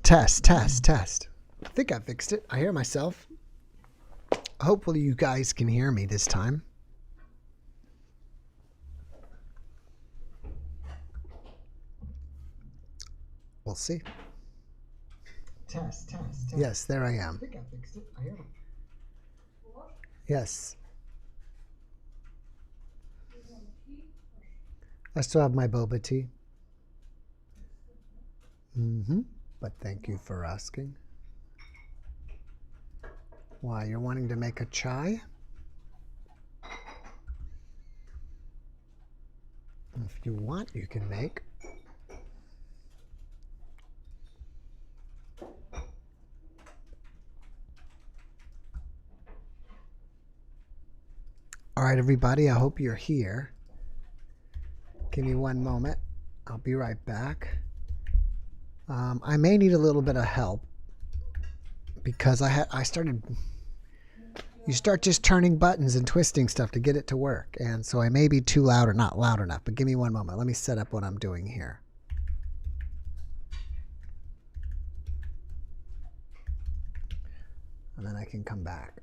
Test, test, test. I think I fixed it. I hear myself. Hopefully you guys can hear me this time. We'll see. Test, test, test. Yes, there I am. I think I fixed it. I hear me. Yes. I still have my boba tea. But thank you for asking. Why, you're wanting to make a chai? If you want, you can make. All right, everybody, I hope you're here. Give me one moment. I'll be right back. I may need a little bit of help because I started, you start just turning buttons and twisting stuff to get it to work. And so I may be too loud or not loud enough, but give me one moment. Let me set up what I'm doing here. And then I can come back.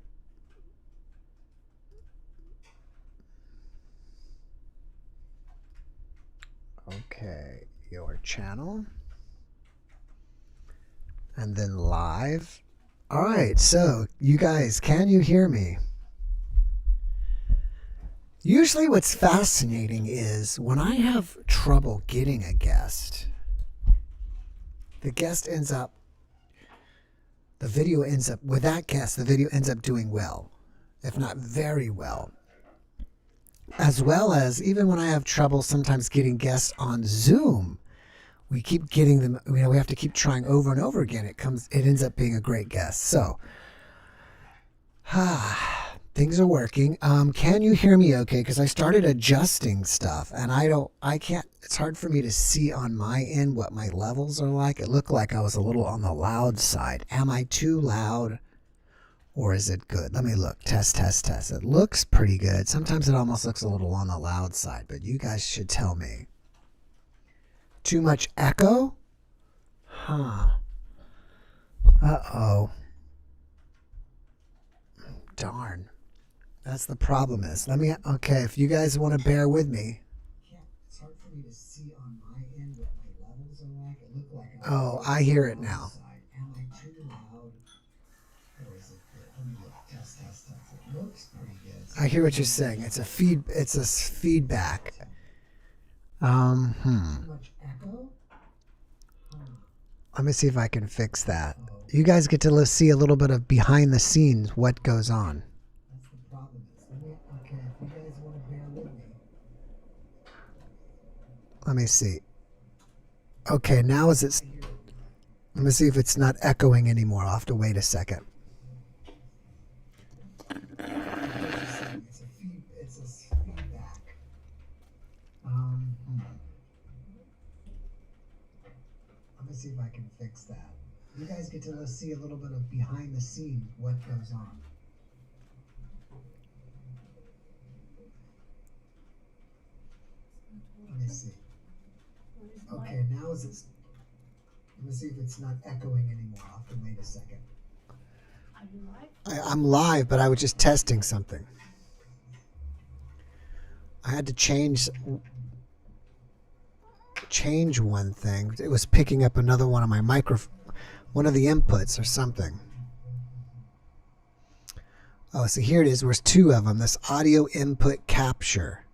Okay, your channel. And then live. All right, so you guys, can you hear me? Usually what's fascinating is when I have trouble getting a guest, the guest ends up, the video ends up, with that guest, the video ends up doing well, if not very well. As well as even when I have trouble sometimes getting guests on Zoom, we keep getting them, we have to keep trying over and over again. It ends up being a great guest. So, things are working. Can you hear me okay? Because I started adjusting stuff and I can't, it's hard for me to see on my end what my levels are like. It looked like I was a little on the loud side. Am I too loud or is it good? Let me look. Test, test, test. It looks pretty good. Sometimes it almost looks a little on the loud side, but you guys should tell me. Too much echo? Huh. Uh-oh. Darn. That's the problem is. Okay, if you guys want to bear with me. Yeah, it's hard for me to see on my end what my levels are like. It looked like Oh, I hear it now. Am I too loud? Or is it good? Let me look. Test, test, test. It looks pretty good. I hear what you're saying. It's a feedback. Too much echo? Let me see if I can fix that. You guys get to see a little bit of behind the scenes what goes on. That's the problem. Okay, if you guys want to bear with me. Let me see. Okay, now is it... Let me see if it's not echoing anymore. I'll have to wait a second. It's a feedback. Let me see if I can fix that. You guys get to see a little bit of behind the scenes what goes on. Let me see. Okay, now is it... Let me see if it's not echoing anymore. I'll have to wait a second. Are you live? I'm live, but I was just testing something. I had to change one thing. It was picking up another one of my one of the inputs or something. Oh, so here it is. There's two of them. This audio input capture.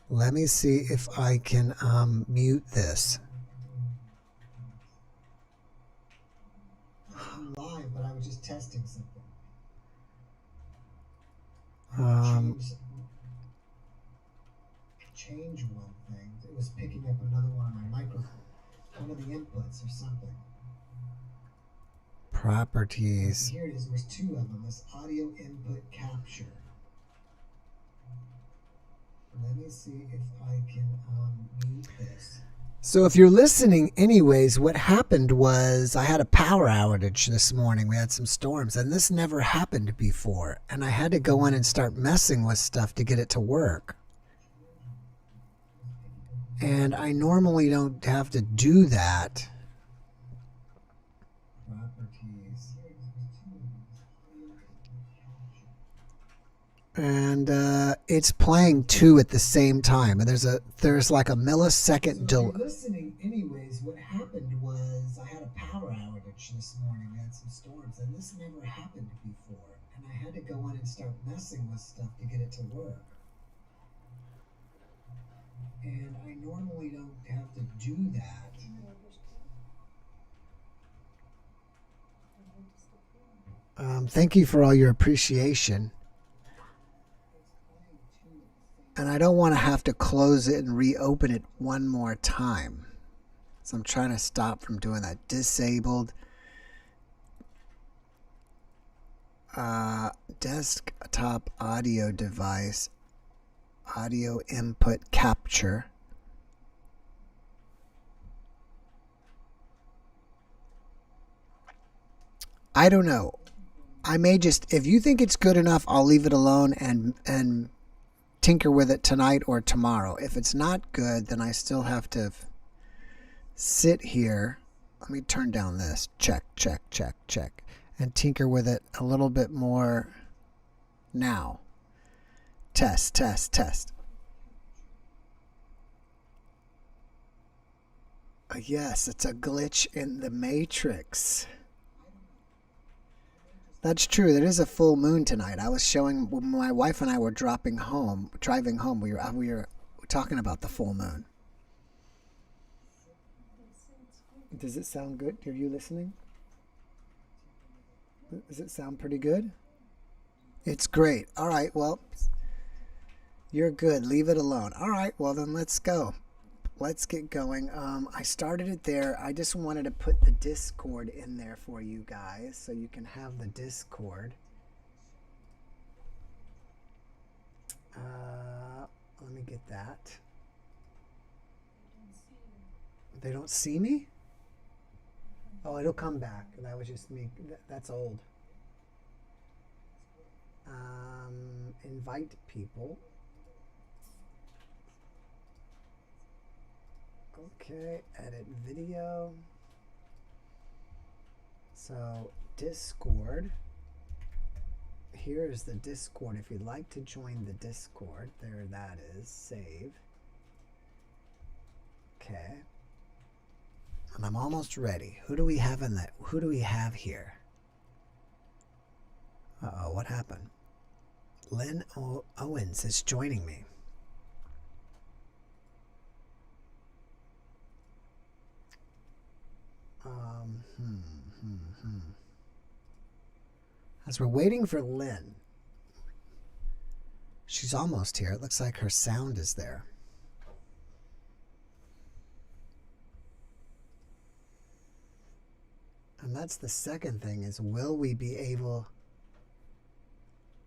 Let me see if I can mute this. I'm live, but I was just testing something. Change one thing. It was picking up another one on my microphone. One of the inputs or something. Properties. Here it is. There's two of them. This audio input capture. Let me see if I can mute this. So if you're listening anyways, what happened was I had a power outage this morning. We had some storms, and this never happened before. And I had to go in and start messing with stuff to get it to work. And I normally don't have to do that. Properties. And it's playing two at the same time. And there's like a millisecond So if delay. you're listening anyways, what happened was I had a power outage this morning. We had some storms, and this never happened before. And I had to go in and start messing with stuff to get it to work. And I normally don't have to do that. Thank you for all your appreciation. And I don't want to have to close it and reopen it one more time. So I'm trying to stop from doing that. Disabled. Desktop audio device. Audio input capture. I don't know. I may just, if you think it's good enough, I'll leave it alone and tinker with it tonight or tomorrow. If it's not good, then I still have to sit here. Let me turn down this. Check, check, check, check. And tinker with it a little bit more now. Test, test, test. Yes, it's a glitch in the matrix. That's true. There is a full moon tonight. I was showing when my wife and I were driving home. We were talking about the full moon. Does it sound good? Are you listening? Does it sound pretty good? It's great. All right. Well, you're good. Leave it alone. All right. Well, then let's go. Let's get going. I started it there. I just wanted to put the Discord in there for you guys so you can have the Discord. Let me get that. They don't see me? Oh, it'll come back. That was just me. That's old. Invite people. Okay, edit video. So, Discord. Here's the Discord. If you'd like to join the Discord, there that is. Save. Okay. And I'm almost ready. Who do we have in that? Who do we have here? Uh-oh, what happened? Lynn Owens is joining me. As we're waiting for Lynn, she's almost here. It looks like her sound is there. And that's the second thing is, will we be able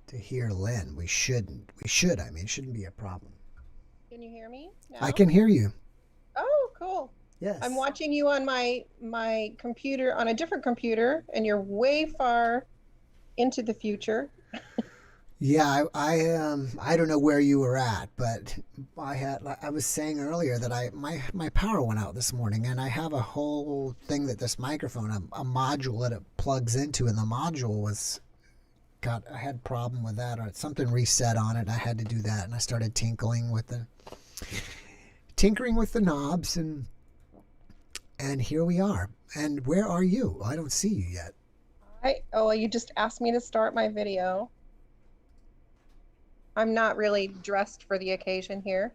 to hear Lynn? We shouldn't. We should. I mean, it shouldn't be a problem. Can you hear me now? I can hear you. Oh, cool. Yes. I'm watching you on my computer, on a different computer, and you're way far into the future. Yeah, I don't know where you were at, but I was saying earlier that my power went out this morning, and I have a whole thing that this microphone, a module that it plugs into, and the module I had a problem with that, or something reset on it. I had to do that, and I started tinkering with the knobs, and here we are. And where are you? I don't see you yet. You just asked me to start my video. I'm not really dressed for the occasion here.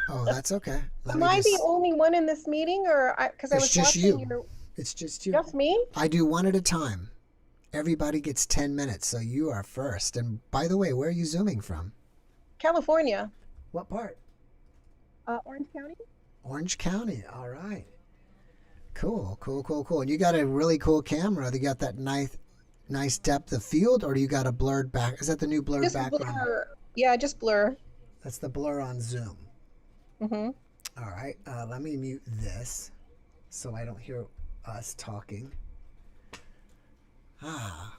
Oh, that's okay. Am I the only one in this meeting, or because I was just watching you. It's just you. Just me? I do one at a time. Everybody gets 10 minutes, so you are first. And by the way, where are you zooming from? California. What part? Orange County. Orange County. All right. Cool. And you got a really cool camera. You got that nice depth of field, or do you got a blurred back? Is that the new blurred background? Blur. Yeah, just blur. That's the blur on Zoom. Mm-hmm. All right, let me mute this so I don't hear us talking.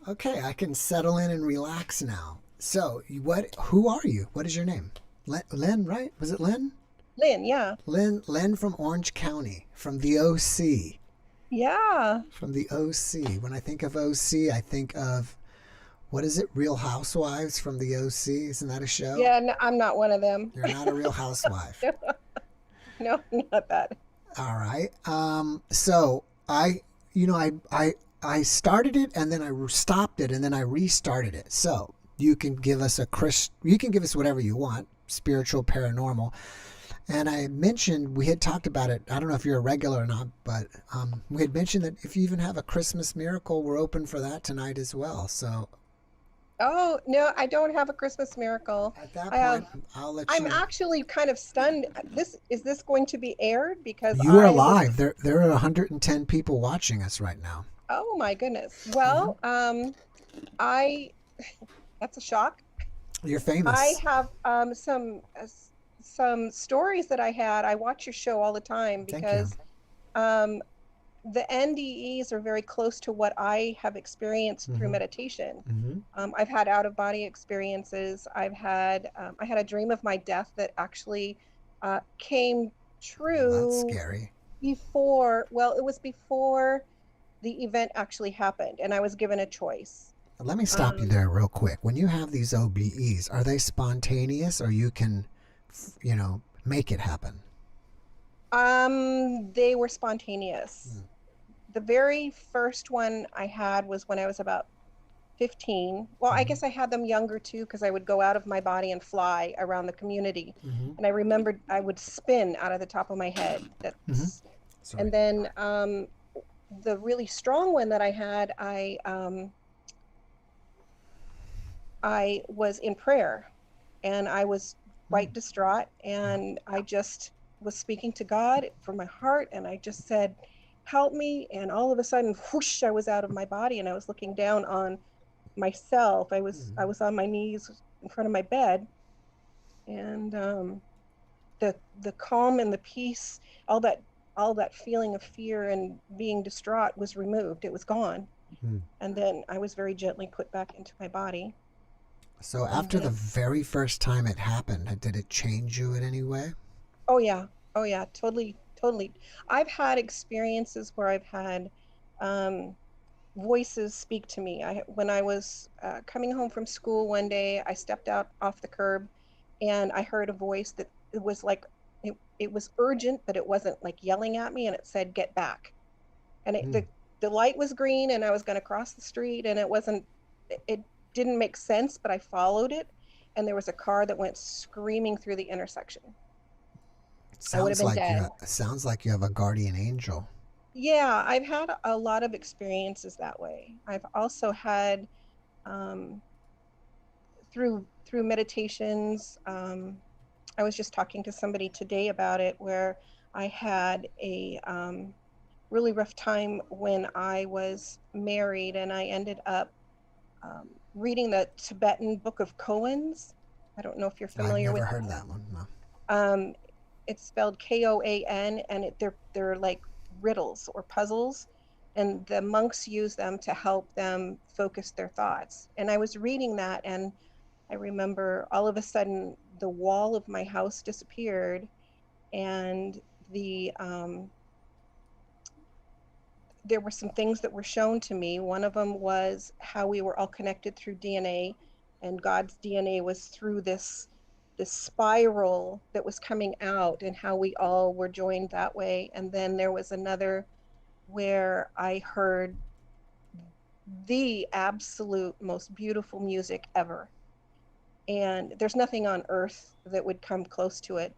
Okay, I can settle in and relax now. So, who are you? What is your name? Lynn, right? Was it Lynn? Lynn, yeah. Lynn from Orange County, from the OC. Yeah. From the OC. When I think of OC, I think of, what is it? Real Housewives from the OC. Isn't that a show? Yeah, no, I'm not one of them. You're not a real housewife. No, not that. All right. So I started it and then I stopped it and then I restarted it. So you can give us you can give us whatever you want, spiritual, paranormal. And I mentioned, we had talked about it. I don't know if you're a regular or not, but we had mentioned that if you even have a Christmas miracle, we're open for that tonight as well. So Oh, no, I don't have a Christmas miracle. at that I have, point, I'll let I'm you. actually kind of stunned. Is this going to be aired? Because You are live. There are 110 people watching us right now. Oh my goodness. Well, I that's a shock. You're famous. I have some stories that I had. I watch your show all the time because the NDEs are very close to what I have experienced through meditation. I've had out of body experiences. I had a dream of my death that actually came true. That's scary. It was before the event actually happened, and I was given a choice. Let me stop you there real quick. When you have these OBEs, are they spontaneous or you can, make it happen? They were spontaneous. The very first one I had was when I was about 15. Well, I guess I had them younger too, because I would go out of my body and fly around the community. And I remembered I would spin out of the top of my head. And then the really strong one that I had, I was in prayer and I was quite distraught, and I just was speaking to God from my heart, and I just said, help me. And all of a sudden, whoosh, I was out of my body and I was looking down on myself. I was on my knees in front of my bed, and the calm and the peace, all that feeling of fear and being distraught was removed. It was gone. And then I was very gently put back into my body. So after the very first time it happened, did it change you in any way? Oh yeah, totally. I've had experiences where I've had voices speak to me. When I was coming home from school one day, I stepped out off the curb and I heard a voice that it was like, it was urgent, but it wasn't like yelling at me, and it said, get back. And the light was green and I was going to cross the street, and it didn't make sense, but I followed it, and there was a car that went screaming through the intersection. I would have been dead. Sounds like you have a guardian angel. Yeah, I've had a lot of experiences that way. I've also had through meditations. I was just talking to somebody today about it, where I had a really rough time when I was married, and I ended up reading the Tibetan Book of Koans. I don't know if you're familiar with. I've never heard that one. No. It's spelled Koan, and they're like riddles or puzzles, and the monks use them to help them focus their thoughts. And I was reading that, and I remember all of a sudden the wall of my house disappeared, and there were some things that were shown to me. One of them was how we were all connected through DNA, and God's DNA was through this spiral that was coming out, and how we all were joined that way. And then there was another where I heard the absolute most beautiful music ever. And there's nothing on earth that would come close to it,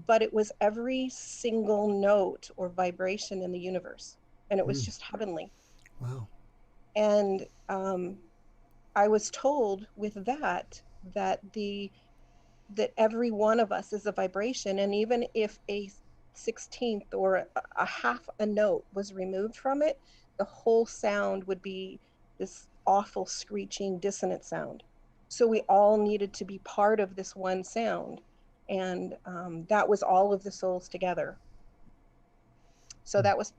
but it was every single note or vibration in the universe. And it was just heavenly. Wow. And I was told with that every one of us is a vibration. And even if a 16th or a half a note was removed from it, the whole sound would be this awful screeching dissonant sound. So we all needed to be part of this one sound. And that was all of the souls together. So that was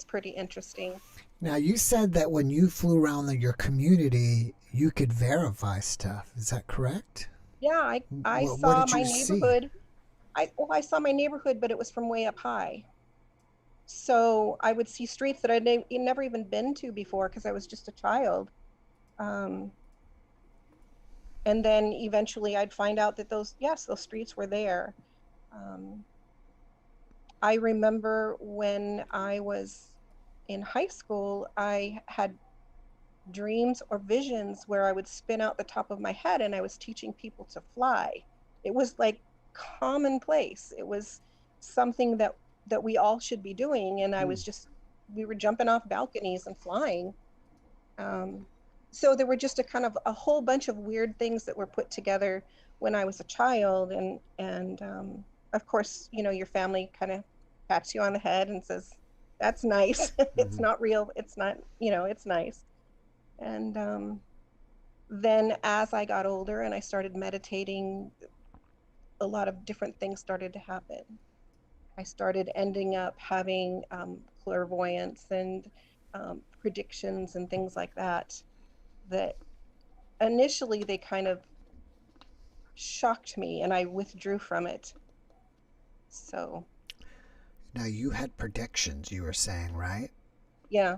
pretty interesting. Now, you said that when you flew around your community, you could verify stuff. Is that correct? Yeah, I What saw did my you see? neighborhood. I saw my neighborhood, but it was from way up high. So I would see streets that I'd never even been to before because I was just a child. Um, and then eventually I'd find out that those streets were there. Um, I remember when I was in high school, I had dreams or visions where I would spin out the top of my head and I was teaching people to fly. It was like commonplace. It was something that we all should be doing. And we were jumping off balconies and flying. Um, so there were just a whole bunch of weird things that were put together when I was a child. And of course, your family kind of pats you on the head and says, that's nice. It's Mm-hmm. not real. It's not, it's nice. And then as I got older and I started meditating, a lot of different things started to happen. I started ending up having clairvoyance and predictions and things like that. That initially they kind of shocked me and I withdrew from it. So, Now, you had predictions, you were saying, right? yeah.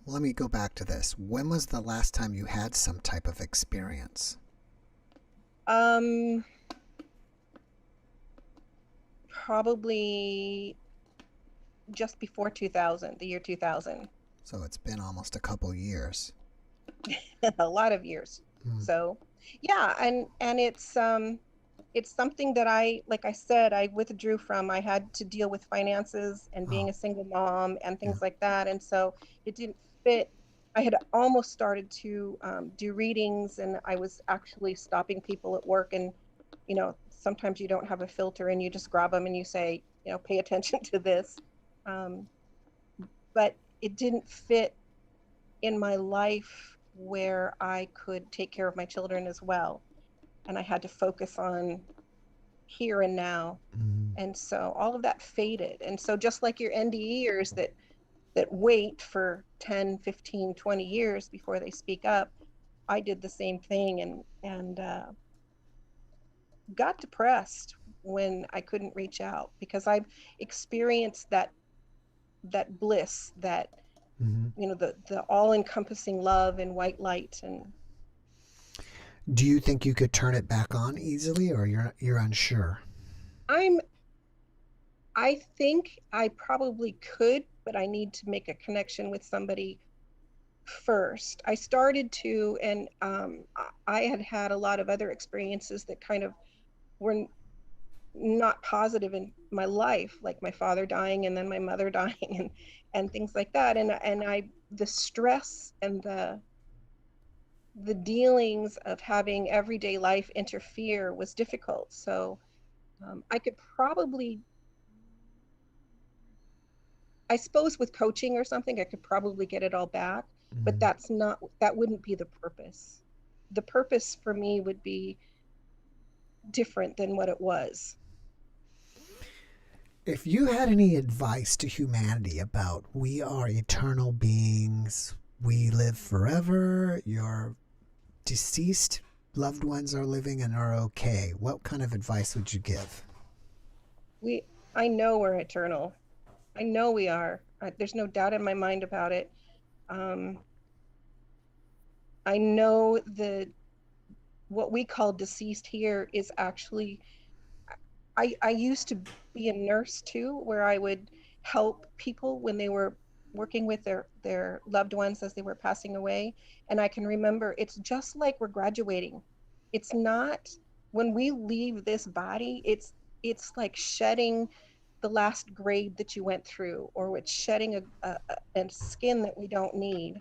Let me go back to this. When was the last time you had some type of experience? Um, Probably just before 2000, the year 2000. So it's been almost a couple years. A lot of years. Mm. So, yeah, and it's something that like I said, I withdrew from. I had to deal with finances and being Oh, a single mom and yeah. things like that. And so it didn't fit. I had almost started to do readings, and I was actually stopping people at work. And, sometimes you don't have a filter and you just grab them and you say, pay attention to this. Um, but it didn't fit in my life where I could take care of my children as well. And I had to focus on here and now. Mm. And so all of that faded. And so just like your NDEers that wait for 10, 15, 20 years before they speak up, I did the same thing and got depressed when I couldn't reach out because I've experienced that bliss, that Mm-hmm. the all-encompassing love and white light. And Do you think you could turn it back on easily, or you're unsure? I'm I think I probably could, but I need to make a connection with somebody first. I started to, and I had had a lot of other experiences that kind of were not positive in my life, like my father dying and then my mother dying and things like that. And the stress and the dealings of having everyday life interfere was difficult. So I could probably, I suppose with coaching or something, I could probably get it all back, but Mm. that wouldn't be the purpose. The purpose for me would be different than what it was. If you had any advice to humanity about we are eternal beings, we live forever, your deceased loved ones are living and are okay, what kind of advice would you give? We, I know we're eternal. I know we are. There's no doubt in my mind about it. Um, I know that what we call deceased here is actually I used to be a nurse too, where I would help people when they were working with their loved ones as they were passing away. And I can remember it's just like we're graduating. It's not when we leave this body, it's like shedding the last grade that you went through, or it's shedding a skin that we don't need.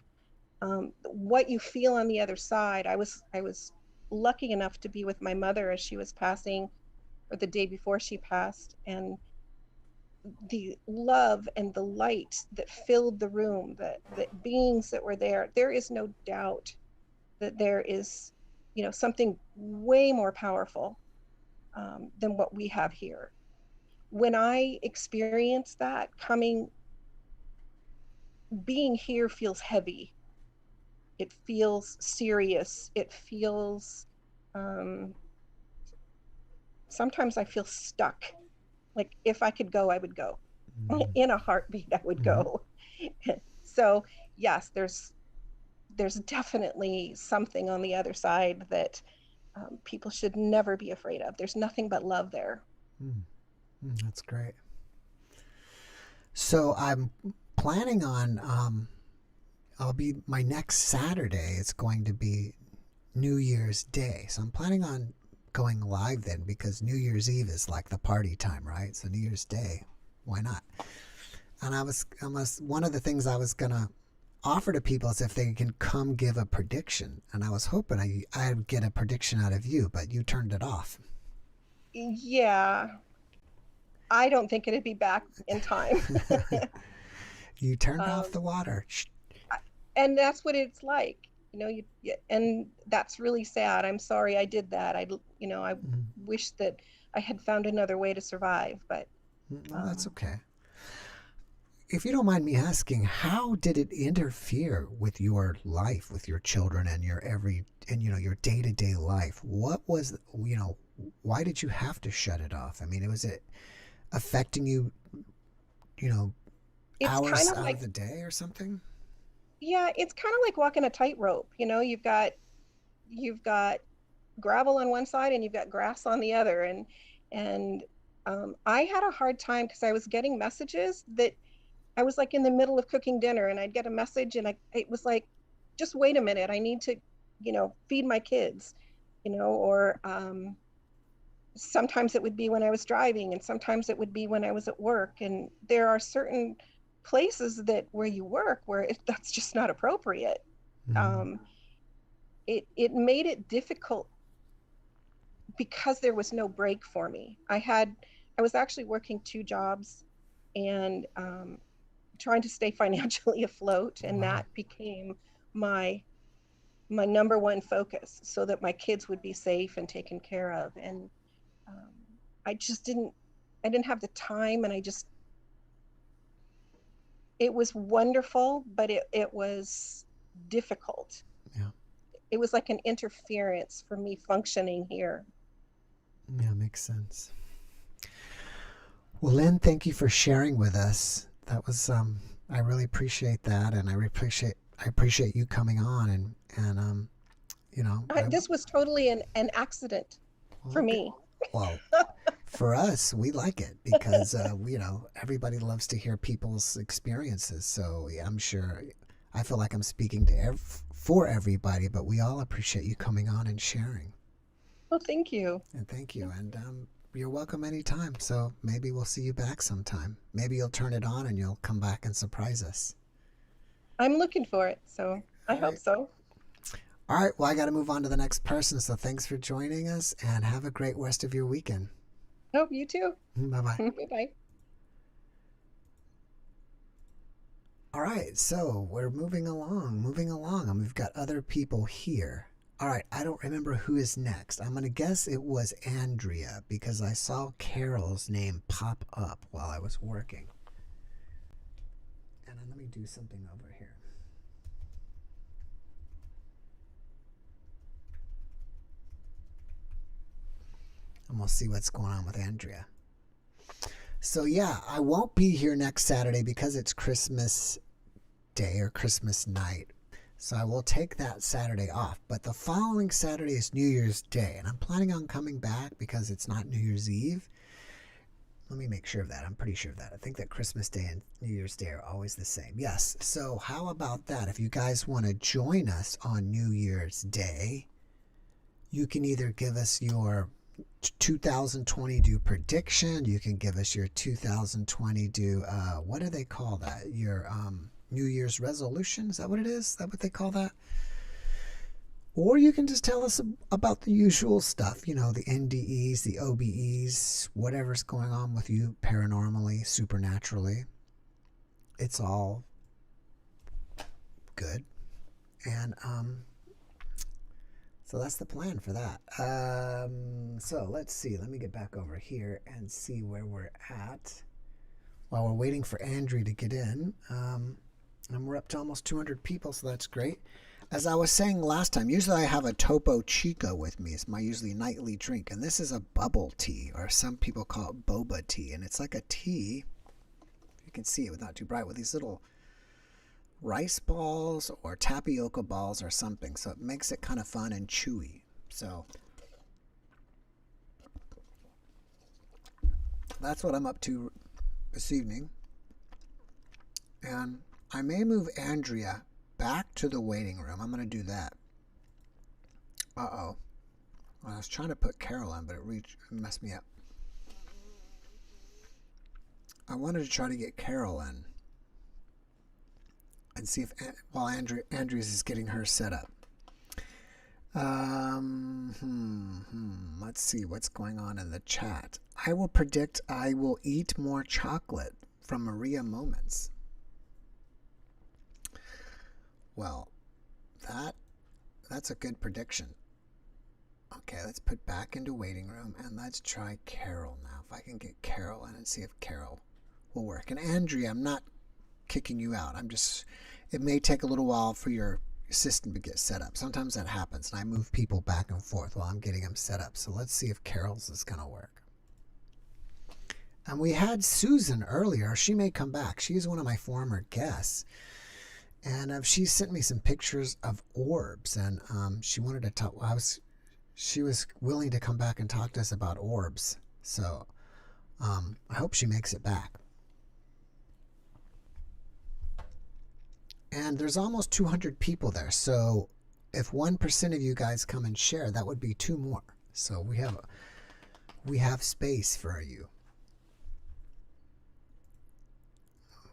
What you feel on the other side. I was lucky enough to be with my mother as she was passing, or the day before she passed, and the love and the light that filled the room, the beings that were there, there is no doubt that there is something way more powerful than what we have here. When I experience that being here feels heavy. It feels serious. It feels, sometimes I feel stuck. Like if I could go, I would go. Mm. In a heartbeat, I would go. So yes, there's definitely something on the other side that people should never be afraid of. There's nothing but love there. Mm. That's great. So I'm planning on, I'll be, my next Saturday, it's going to be New Year's Day. So I'm planning on going live then, because New Year's Eve is like the party time, right? So New Year's Day, why not? And one of the things I was going to offer to people is if they can come give a prediction. And I was hoping I'd get a prediction out of you, but you turned it off. Yeah, I don't think it'd be back in time. You turned off the water. And that's what it's like, and that's really sad. I'm sorry I did that. I wish that I had found another way to survive, but No, that's okay. If you don't mind me asking, how did it interfere with your life, with your children, and your your day-to-day life? What was, why did you have to shut it off? I mean, was it affecting you, it's hours kind of out like, of the day or something? yeah, it's kind of like walking a tightrope. You've got gravel on one side and you've got grass on the other, and I had a hard time because I was getting messages that I was like in the middle of cooking dinner, and I'd get a message, and it was like, just wait a minute, I need to, feed my kids, or sometimes it would be when I was driving, and sometimes it would be when I was at work. And there are certain places where you work where that's just not appropriate. Mm. It made it difficult because there was no break for me. I was actually working two jobs, and trying to stay financially afloat, and Wow. that became my number one focus, so that my kids would be safe and taken care of. And um, I just didn't have the time, and it was wonderful, but it was difficult. Yeah. It was like an interference for me functioning here. Yeah, makes sense. Well, Lynn, thank you for sharing with us. That was, I really appreciate that, and I appreciate you coming on, and This was totally an accident for okay. me. Well, for us, we like it because everybody loves to hear people's experiences. So yeah, I'm sure, I feel like I'm speaking to for everybody, but we all appreciate you coming on and sharing. Well, thank you. And thank you. And you're welcome anytime. So maybe we'll see you back sometime. Maybe you'll turn it on and you'll come back and surprise us. I'm looking for it, so I All hope right. so. All right. Well, I got to move on to the next person. So thanks for joining us, and have a great rest of your weekend. Oh, you too. Bye bye. Bye-bye. All right, so we're moving along, and we've got other people here. All right, I don't remember who is next. I'm going to guess it was Andrea, because I saw Carol's name pop up while I was working. And let me do something over here. And we'll see what's going on with Andrea. So yeah, I won't be here next Saturday because it's Christmas Day or Christmas night. So I will take that Saturday off. But the following Saturday is New Year's Day, and I'm planning on coming back because it's not New Year's Eve. Let me make sure of that. I'm pretty sure of that. I think that Christmas Day and New Year's Day are always the same. Yes. So how about that? If you guys want to join us on New Year's Day, you can either give us your 2022 prediction. You can give us your 2022, what do they call that? Your New Year's resolution? Is that what it is? Is that what they call that? Or you can just tell us about the usual stuff, the NDEs, the OBEs, whatever's going on with you paranormally, supernaturally. It's all good. And So that's the plan for that. So let's see. Let me get back over here and see where we're at while we're waiting for Andrea to get in. And we're up to almost 200 people, so that's great. As I was saying last time, usually I have a Topo Chico with me. It's my usually nightly drink. And this is a bubble tea, or some people call it boba tea. And it's like a tea, you can see it without too bright, with these little rice balls or tapioca balls or something. So it makes it kind of fun and chewy. So that's what I'm up to this evening. And I may move Andrea back to the waiting room. I'm going to do that. Uh-oh. I was trying to put Carol in, but it messed me up. I wanted to try to get Carol in and see if, while Andrews is getting her set up. Let's see what's going on in the chat. I will predict I will eat more chocolate from Maria Moments. Well, that's a good prediction. Okay, let's put back into waiting room and let's try Carol now. If I can get Carol in and see if Carol will work. And Andrea, I'm not kicking you out. It may take a little while for your system to get set up. Sometimes that happens, and I move people back and forth while I'm getting them set up. So let's see if Carol's is going to work. And we had Susan earlier. She may come back. She's one of my former guests. And she sent me some pictures of orbs, and she wanted to talk. She was willing to come back and talk to us about orbs. So I hope she makes it back. And there's almost 200 people there. So if 1% of you guys come and share, that would be 2 more. So we have space for you.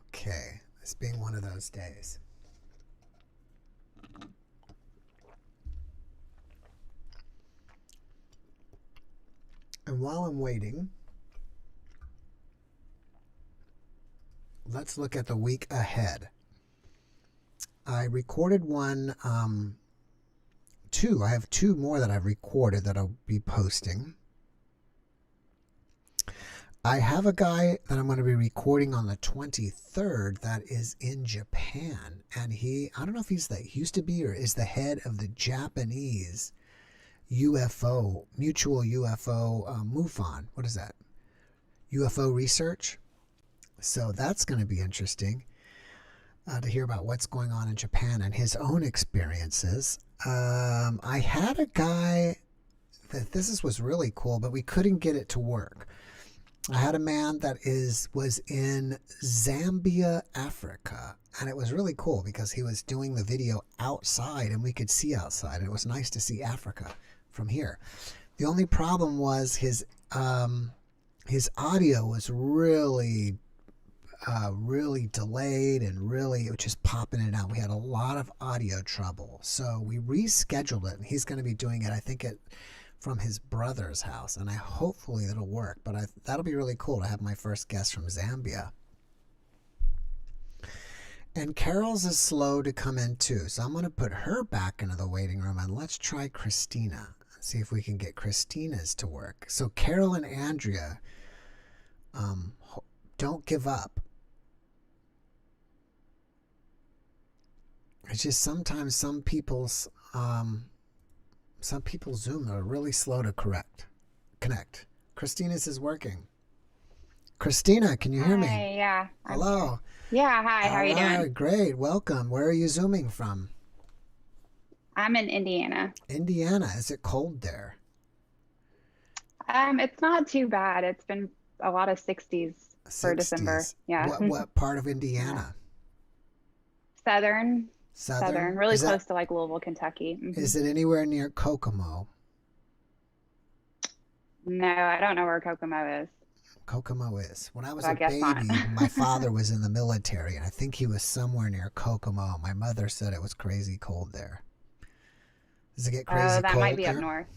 Okay, this being one of those days. And while I'm waiting, let's look at the week ahead. I recorded two. I have 2 more that I've recorded that I'll be posting. I have a guy that I'm going to be recording on the 23rd that is in Japan. And I don't know if he used to be or is the head of the Japanese UFO, mutual UFO, MUFON. What is that? UFO research. So that's going to be interesting. To hear about what's going on in Japan and his own experiences. I had a guy that was really cool, but we couldn't get it to work. I had a man that was in Zambia, Africa, and it was really cool because he was doing the video outside and we could see outside. And it was nice to see Africa from here. The only problem was his audio was really delayed and it was just popping in and out. We had a lot of audio trouble. So we rescheduled it, and he's going to be doing it, I think, from his brother's house. And hopefully it'll work. But that'll be really cool to have my first guest from Zambia. And Carol's is slow to come in too. So I'm going to put her back into the waiting room, and let's try Christina. See if we can get Christina's to work. So Carol and Andrea, don't give up. It's just sometimes some people's Zoom are really slow to connect. Christina's is working. Christina, can you hear me? Hi, yeah. Hello. Yeah, hi. How are you doing? Great. Welcome. Where are you Zooming from? I'm in Indiana. Indiana. Is it cold there? It's not too bad. It's been a lot of 60s for December. Yeah. What part of Indiana? Southern, really Is close to like Louisville, Kentucky. Is it anywhere near Kokomo? No, I don't know where Kokomo is. Kokomo is. When I was I a guess baby, not. my father was in the military, and I think he was somewhere near Kokomo. My mother said it was crazy cold there. Does it get crazy cold? That might be there? up north.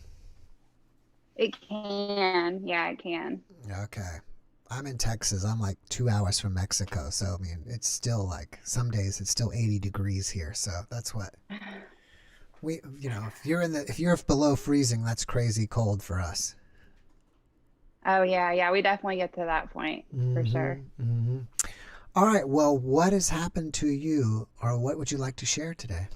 It can. Yeah, it can. Okay. I'm in Texas. I'm like 2 hours from Mexico. So, I mean, it's still like, some days it's still 80 degrees here. So that's what if you're below freezing, that's crazy cold for us. Oh yeah, we definitely get to that point for sure. All right. Well, what has happened to you, or what would you like to share today?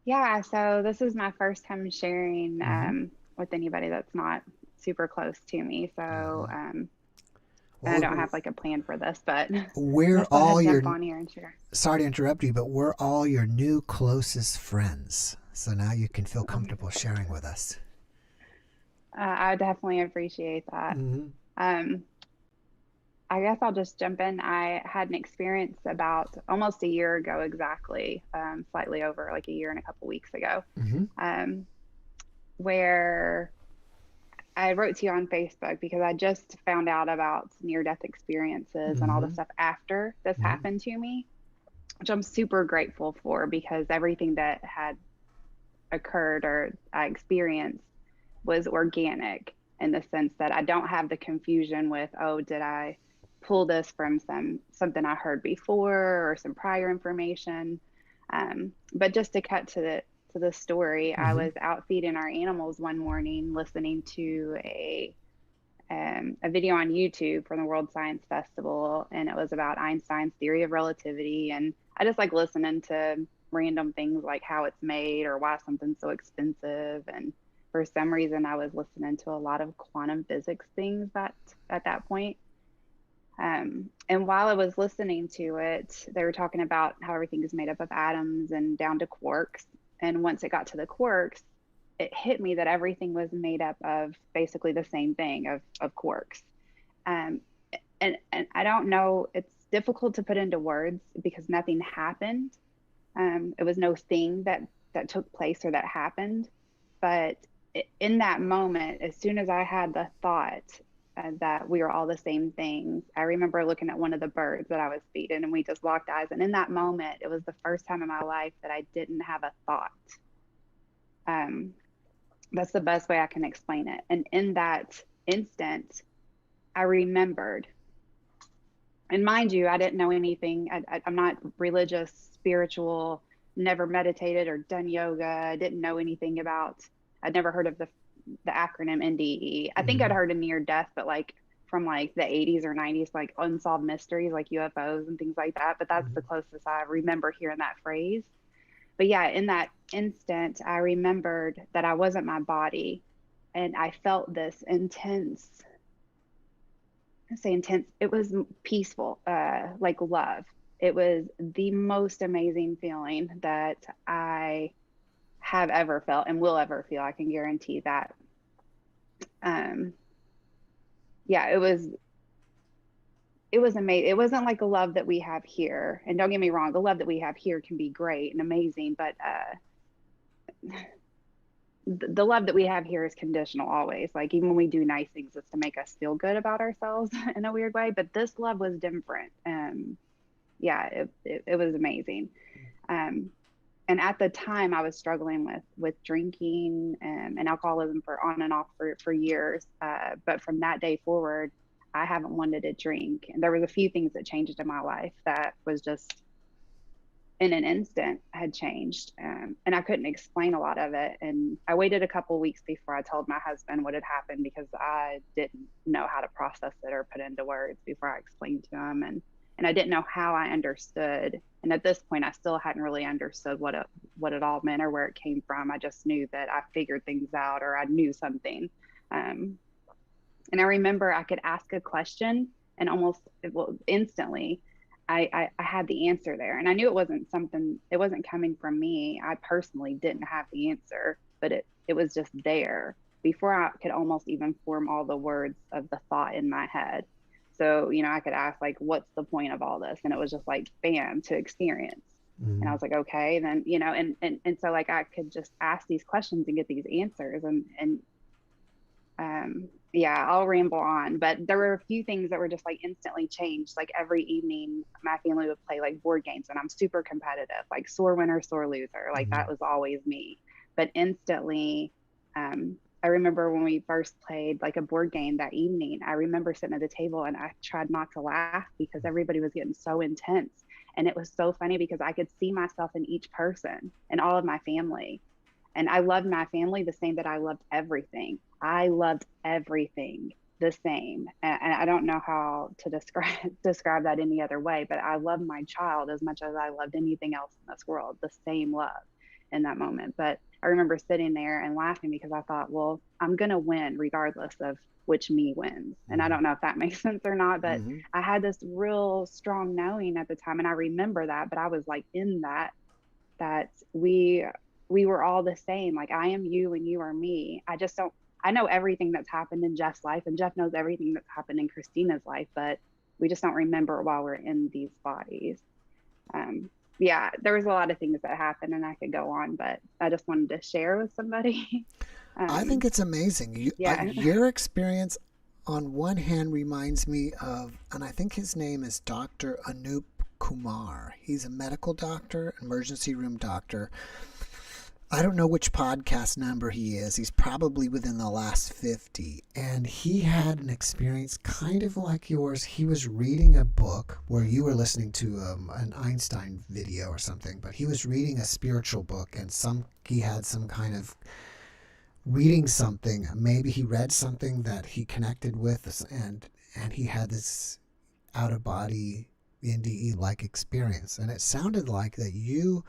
Yeah, so this is my first time sharing Mm-hmm. with anybody that's not super close to me. So and I don't Well, have like a plan for this, but we're let's go ahead all and your. jump on here and share. Sorry to interrupt you, but we're all your new closest friends. So now you can feel comfortable sharing with us. I definitely appreciate that. Mm-hmm. Um, I guess I'll just jump in. I had an experience about almost a year ago exactly, slightly over like a year and a couple weeks ago, Mm-hmm. um, where I wrote to you on Facebook because I just found out about near-death experiences and all the Mm-hmm. stuff after this Mm-hmm. happened to me, which I'm super grateful for because everything that had occurred or I experienced was organic in the sense that I don't have the confusion with, oh, did I pull this from something I heard before or some prior information? But just to cut to the story, I Mm-hmm. was out feeding our animals one morning, listening to a video on YouTube from the World Science Festival, and it was about Einstein's theory of relativity. And I just like listening to random things like how it's made or why something's so expensive. And for some reason, I was listening to a lot of quantum physics things at that point. And while I was listening to it, they were talking about how everything is made up of atoms and down to quarks. And once it got to the quarks, it hit me that everything was made up of basically the same thing of quarks. Um, and I don't know, it's difficult to put into words because nothing happened. It was no thing that took place or that happened. But in that moment, as soon as I had the thought that we are all the same things, I remember looking at one of the birds that I was feeding and we just locked eyes. And in that moment, it was the first time in my life that I didn't have a thought. Um, that's the best way I can explain it. And in that instant, I remembered. And mind you, I didn't know anything. I'm not religious, spiritual, never meditated or done yoga. I didn't know anything about, I'd never heard of the acronym NDE. I think I'd Mm-hmm. heard of near death, but like from like the 80s or 90s, like unsolved mysteries, like UFOs and things like that. But that's the closest I remember hearing that phrase. But yeah, in that instant, I remembered that I wasn't my body. And I felt this intense, I say intense, it was peaceful, like love. It was the most amazing feeling that I have ever felt and will ever feel. I can guarantee that. Um, yeah, it was amazing. It wasn't like a love that we have here. And don't get me wrong, the love that we have here can be great and amazing, but the love that we have here is conditional always. Like even when we do nice things, it's to make us feel good about ourselves in a weird way. But this love was different. Yeah, it was amazing. Um, and at the time, I was struggling with drinking and alcoholism for on and off for years. But from that day forward, I haven't wanted to drink. And there was a few things that changed in my life that was just in an instant had changed. And I couldn't explain a lot of it. And I waited a couple of weeks before I told my husband what had happened because I didn't know how to process it or put into words before I explained to him. And I didn't know how I understood. And at this point, I still hadn't really understood what it all meant or where it came from. I just knew that I figured things out or I knew something. And I remember I could ask a question and almost instantly I had the answer there. And I knew it wasn't coming from me. I personally didn't have the answer, but it was just there before I could almost even form all the words of the thought in my head. So, I could ask like, what's the point of all this? And it was just like, bam, to experience. And I was like, okay, then, and so like I could just ask these questions and get these answers and yeah, I'll ramble on, but there were a few things that were just like instantly changed. Like every evening, my family would play like board games, and I'm super competitive, like sore winner, sore loser. Like that was always me. But instantly, I remember when we first played like a board game that evening, I remember sitting at the table and I tried not to laugh because everybody was getting so intense. And it was so funny because I could see myself in each person and all of my family. And I loved my family the same that I loved everything. I loved everything the same. And I don't know how to describe that any other way, but I loved my child as much as I loved anything else in this world, the same love in that moment. But I remember sitting there and laughing because I thought, well, I'm going to win regardless of which me wins. And I don't know if that makes sense or not, but I had this real strong knowing at the time. And I remember that, but I was like in that we were all the same. Like, I am you and you are me. I know everything that's happened in Jeff's life, and Jeff knows everything that's happened in Christina's life, but we just don't remember while we're in these bodies. Yeah, there was a lot of things that happened, and I could go on, but I just wanted to share with somebody. I think it's amazing. Your experience on one hand reminds me of, and I think his name is Dr. Anup Kumar. He's a medical doctor, emergency room doctor. I don't know which podcast number he is. He's probably within the last 50. And he had an experience kind of like yours. He was reading a book where you were listening to an Einstein video or something, but he was reading a spiritual book, and he had some kind of reading something. Maybe he read something that he connected with, and he had this out-of-body NDE-like experience. And it sounded like that you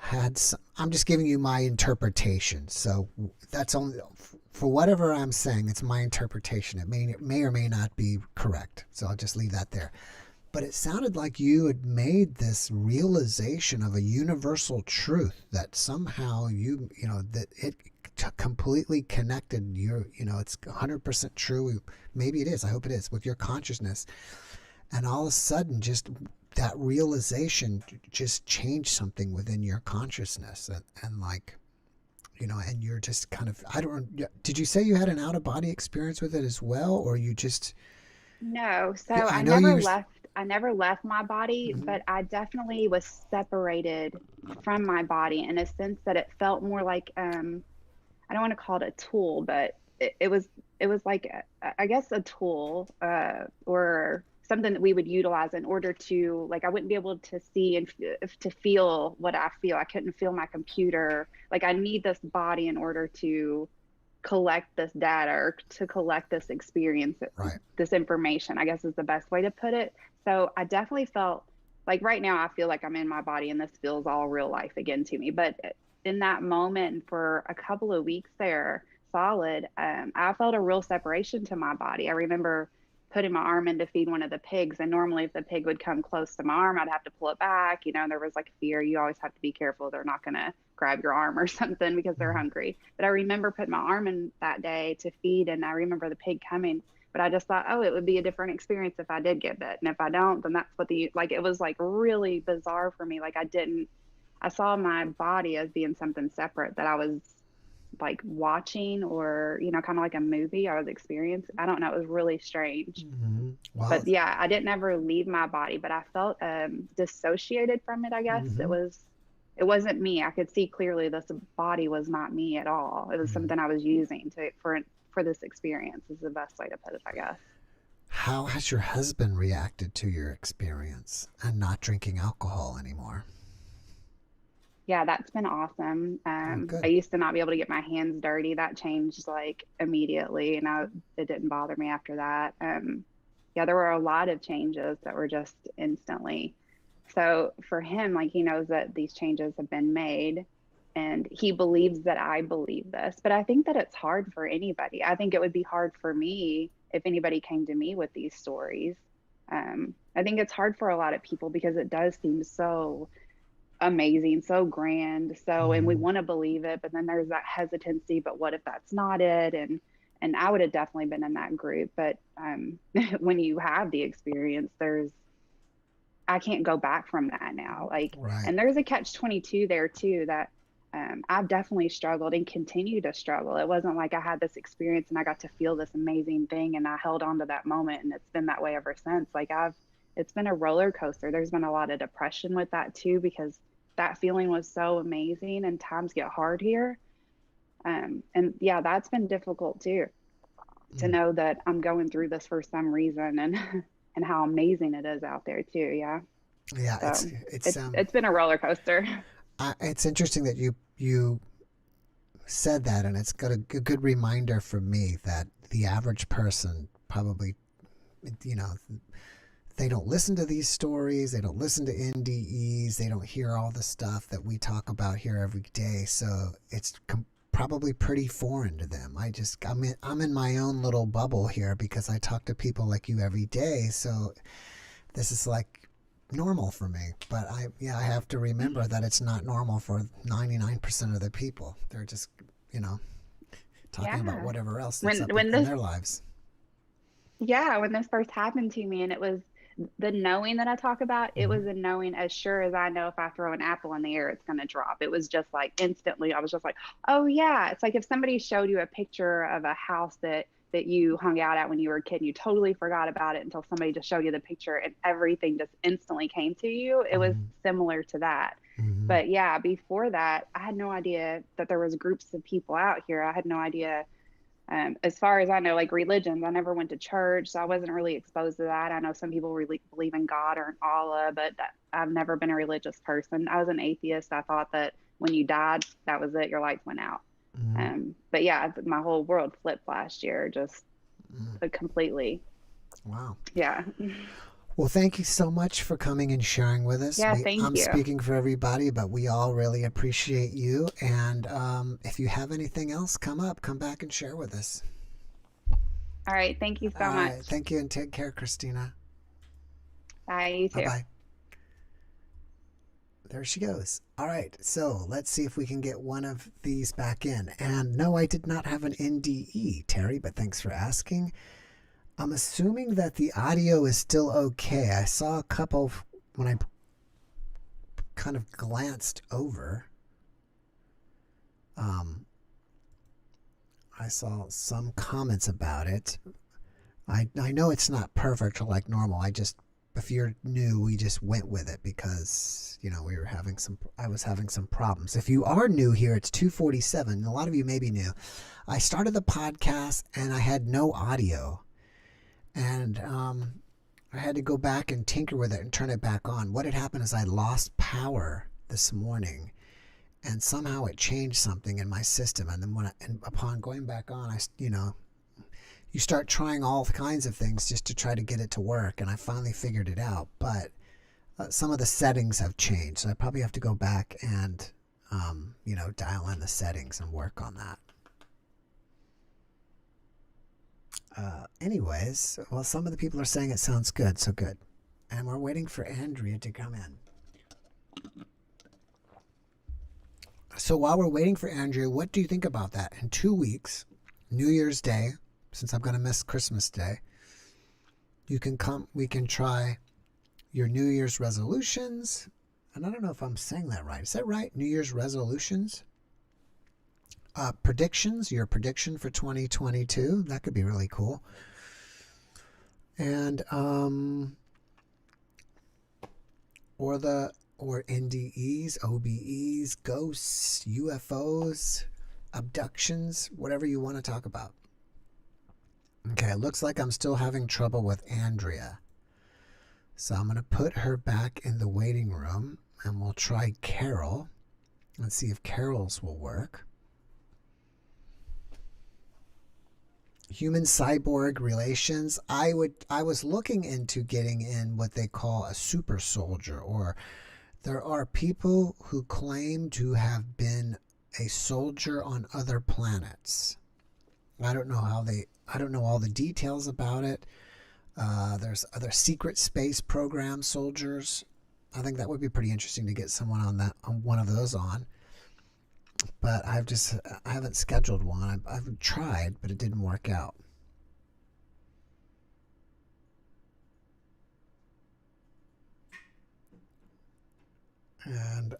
had some, I'm just giving you my interpretation, so that's only for whatever I'm saying. It's my interpretation. It may or may not be correct, so I'll just leave that there. But it sounded like you had made this realization of a universal truth that somehow that it completely connected your, it's 100% true. Maybe it is. I hope it is, with your consciousness. And all of a sudden, just that realization just changed something within your consciousness, and and you're just kind of, did you say you had an out-of-body experience with it as well, or you just? No, so Yeah, I never left my body, but I definitely was separated from my body in a sense that it felt more like, I don't want to call it a tool, but it was like, I guess, a tool, or something that we would utilize in order to, like, I wouldn't be able to see and to feel what I feel. I couldn't feel my computer. Like, I need this body in order to collect this data, or to collect this experience, right, this information, I guess is the best way to put it. So I definitely felt like right now I feel like I'm in my body and this feels all real life again to me. But in that moment, and for a couple of weeks there solid, I felt a real separation to my body. I remember putting my arm in to feed one of the pigs, and normally if the pig would come close to my arm, I'd have to pull it back. There was like fear. You always have to be careful they're not going to grab your arm or something because they're hungry. But I remember putting my arm in that day to feed, and I remember the pig coming, but I just thought, oh, it would be a different experience if I did get bit, and if I don't, then that's what it was like really bizarre for me. Like, I saw my body as being something separate that I was like watching, or kind of like a movie I was experiencing. I don't know, it was really strange. Wow. But yeah, I didn't ever leave my body, but I felt dissociated from it, I guess. It wasn't me. I could see clearly this body was not me at all. It was something I was using for this experience, is the best way to put it, I guess. How has your husband reacted to your experience and not drinking alcohol anymore? Yeah, that's been awesome. I used to not be able to get my hands dirty. That changed like immediately, and it didn't bother me after that. Yeah, there were a lot of changes that were just instantly. So for him, like, he knows that these changes have been made, and he believes that I believe this. But I think that it's hard for anybody. I think it would be hard for me if anybody came to me with these stories. I think it's hard for a lot of people because it does seem so amazing, so grand, and we want to believe it, but then there's that hesitancy, but what if that's not it? And I would have definitely been in that group. But when you have the experience, I can't go back from that now. Like, right. And there's a catch-22 there too, that I've definitely struggled and continue to struggle. It wasn't like I had this experience and I got to feel this amazing thing and I held on to that moment, and it's been that way ever since. Like, it's been a roller coaster. There's been a lot of depression with that too, because that feeling was so amazing, and times get hard here. And yeah, that's been difficult too, to know that I'm going through this for some reason, and how amazing it is out there too. Yeah. Yeah, So it's it's been a roller coaster. it's interesting that you said that, and it's got a good reminder for me that the average person probably, you know, they don't listen to these stories, they don't listen to NDEs, they don't hear all the stuff that we talk about here every day. So it's probably pretty foreign to them. I'm in my own little bubble here because I talk to people like you every day. So this is like normal for me. But I have to remember that it's not normal for 99% of the people. They're just, you know, talking about Yeah. whatever else that's up When in this their lives. Yeah, when this first happened to me, and it was the knowing that I talk about, it Mm-hmm. was a knowing as sure as I know if I throw an apple in the air, it's going to drop. It was just like instantly, I was just like, oh yeah. It's like if somebody showed you a picture of a house that you hung out at when you were a kid, and you totally forgot about it until somebody just showed you the picture and everything just instantly came to you. It was Mm-hmm. similar to that. Mm-hmm. But yeah, before that, I had no idea that there was groups of people out here. I had no idea as far as I know, like religions, I never went to church, so I wasn't really exposed to that. I know some people really believe in God or in Allah, but I've never been a religious person. I was an atheist. I thought that when you died, that was it, your lights went out. Mm-hmm. But yeah, my whole world flipped last year, just completely. Wow. Yeah. Well, thank you so much for coming and sharing with us. Yeah, thank I'm you. speaking for everybody, but we all really appreciate you. And if you have anything else come back and share with us. All right. Thank you so All much. right. Thank you, and take care, Christina. Bye. You too. Bye-bye. There she goes. All right. So let's see if we can get one of these back in. And no, I did not have an NDE, Terry, but thanks for asking. I'm assuming that the audio is still okay. I saw a couple when I kind of glanced over. I saw some comments about it. I know it's not perfect or like normal. If you're new, we just went with it because, you know, I was having some problems. If you are new here, it's 2:47. A lot of you may be new. I started the podcast and I had no audio. And I had to go back and tinker with it and turn it back on. What had happened is I lost power this morning, and somehow it changed something in my system. And then upon going back on, you start trying all kinds of things just to try to get it to work. And I finally figured it out. But some of the settings have changed, so I probably have to go back and dial in the settings and work on that. Anyways, well, some of the people are saying it sounds good, so good. And we're waiting for Andrea to come in. So while we're waiting for Andrea, what do you think about that? In 2 weeks, New Year's Day, since I'm going to miss Christmas Day, we can try your New Year's resolutions. And I don't know if I'm saying that right. Is that right? New Year's resolutions? Predictions, your prediction for 2022. That could be really cool. And or NDEs, OBEs, ghosts, UFOs, abductions, whatever you want to talk about. Okay, it looks like I'm still having trouble with Andrea. So I'm going to put her back in the waiting room, and we'll try Carol. Let's see if Carol's will work. Human cyborg relations. I was looking into getting in what they call a super soldier, or there are people who claim to have been a soldier on other planets. I don't know all the details about it. There's other secret space program soldiers. I think that would be pretty interesting to get someone on one of those on. But I haven't scheduled one. I've tried, but it didn't work out. And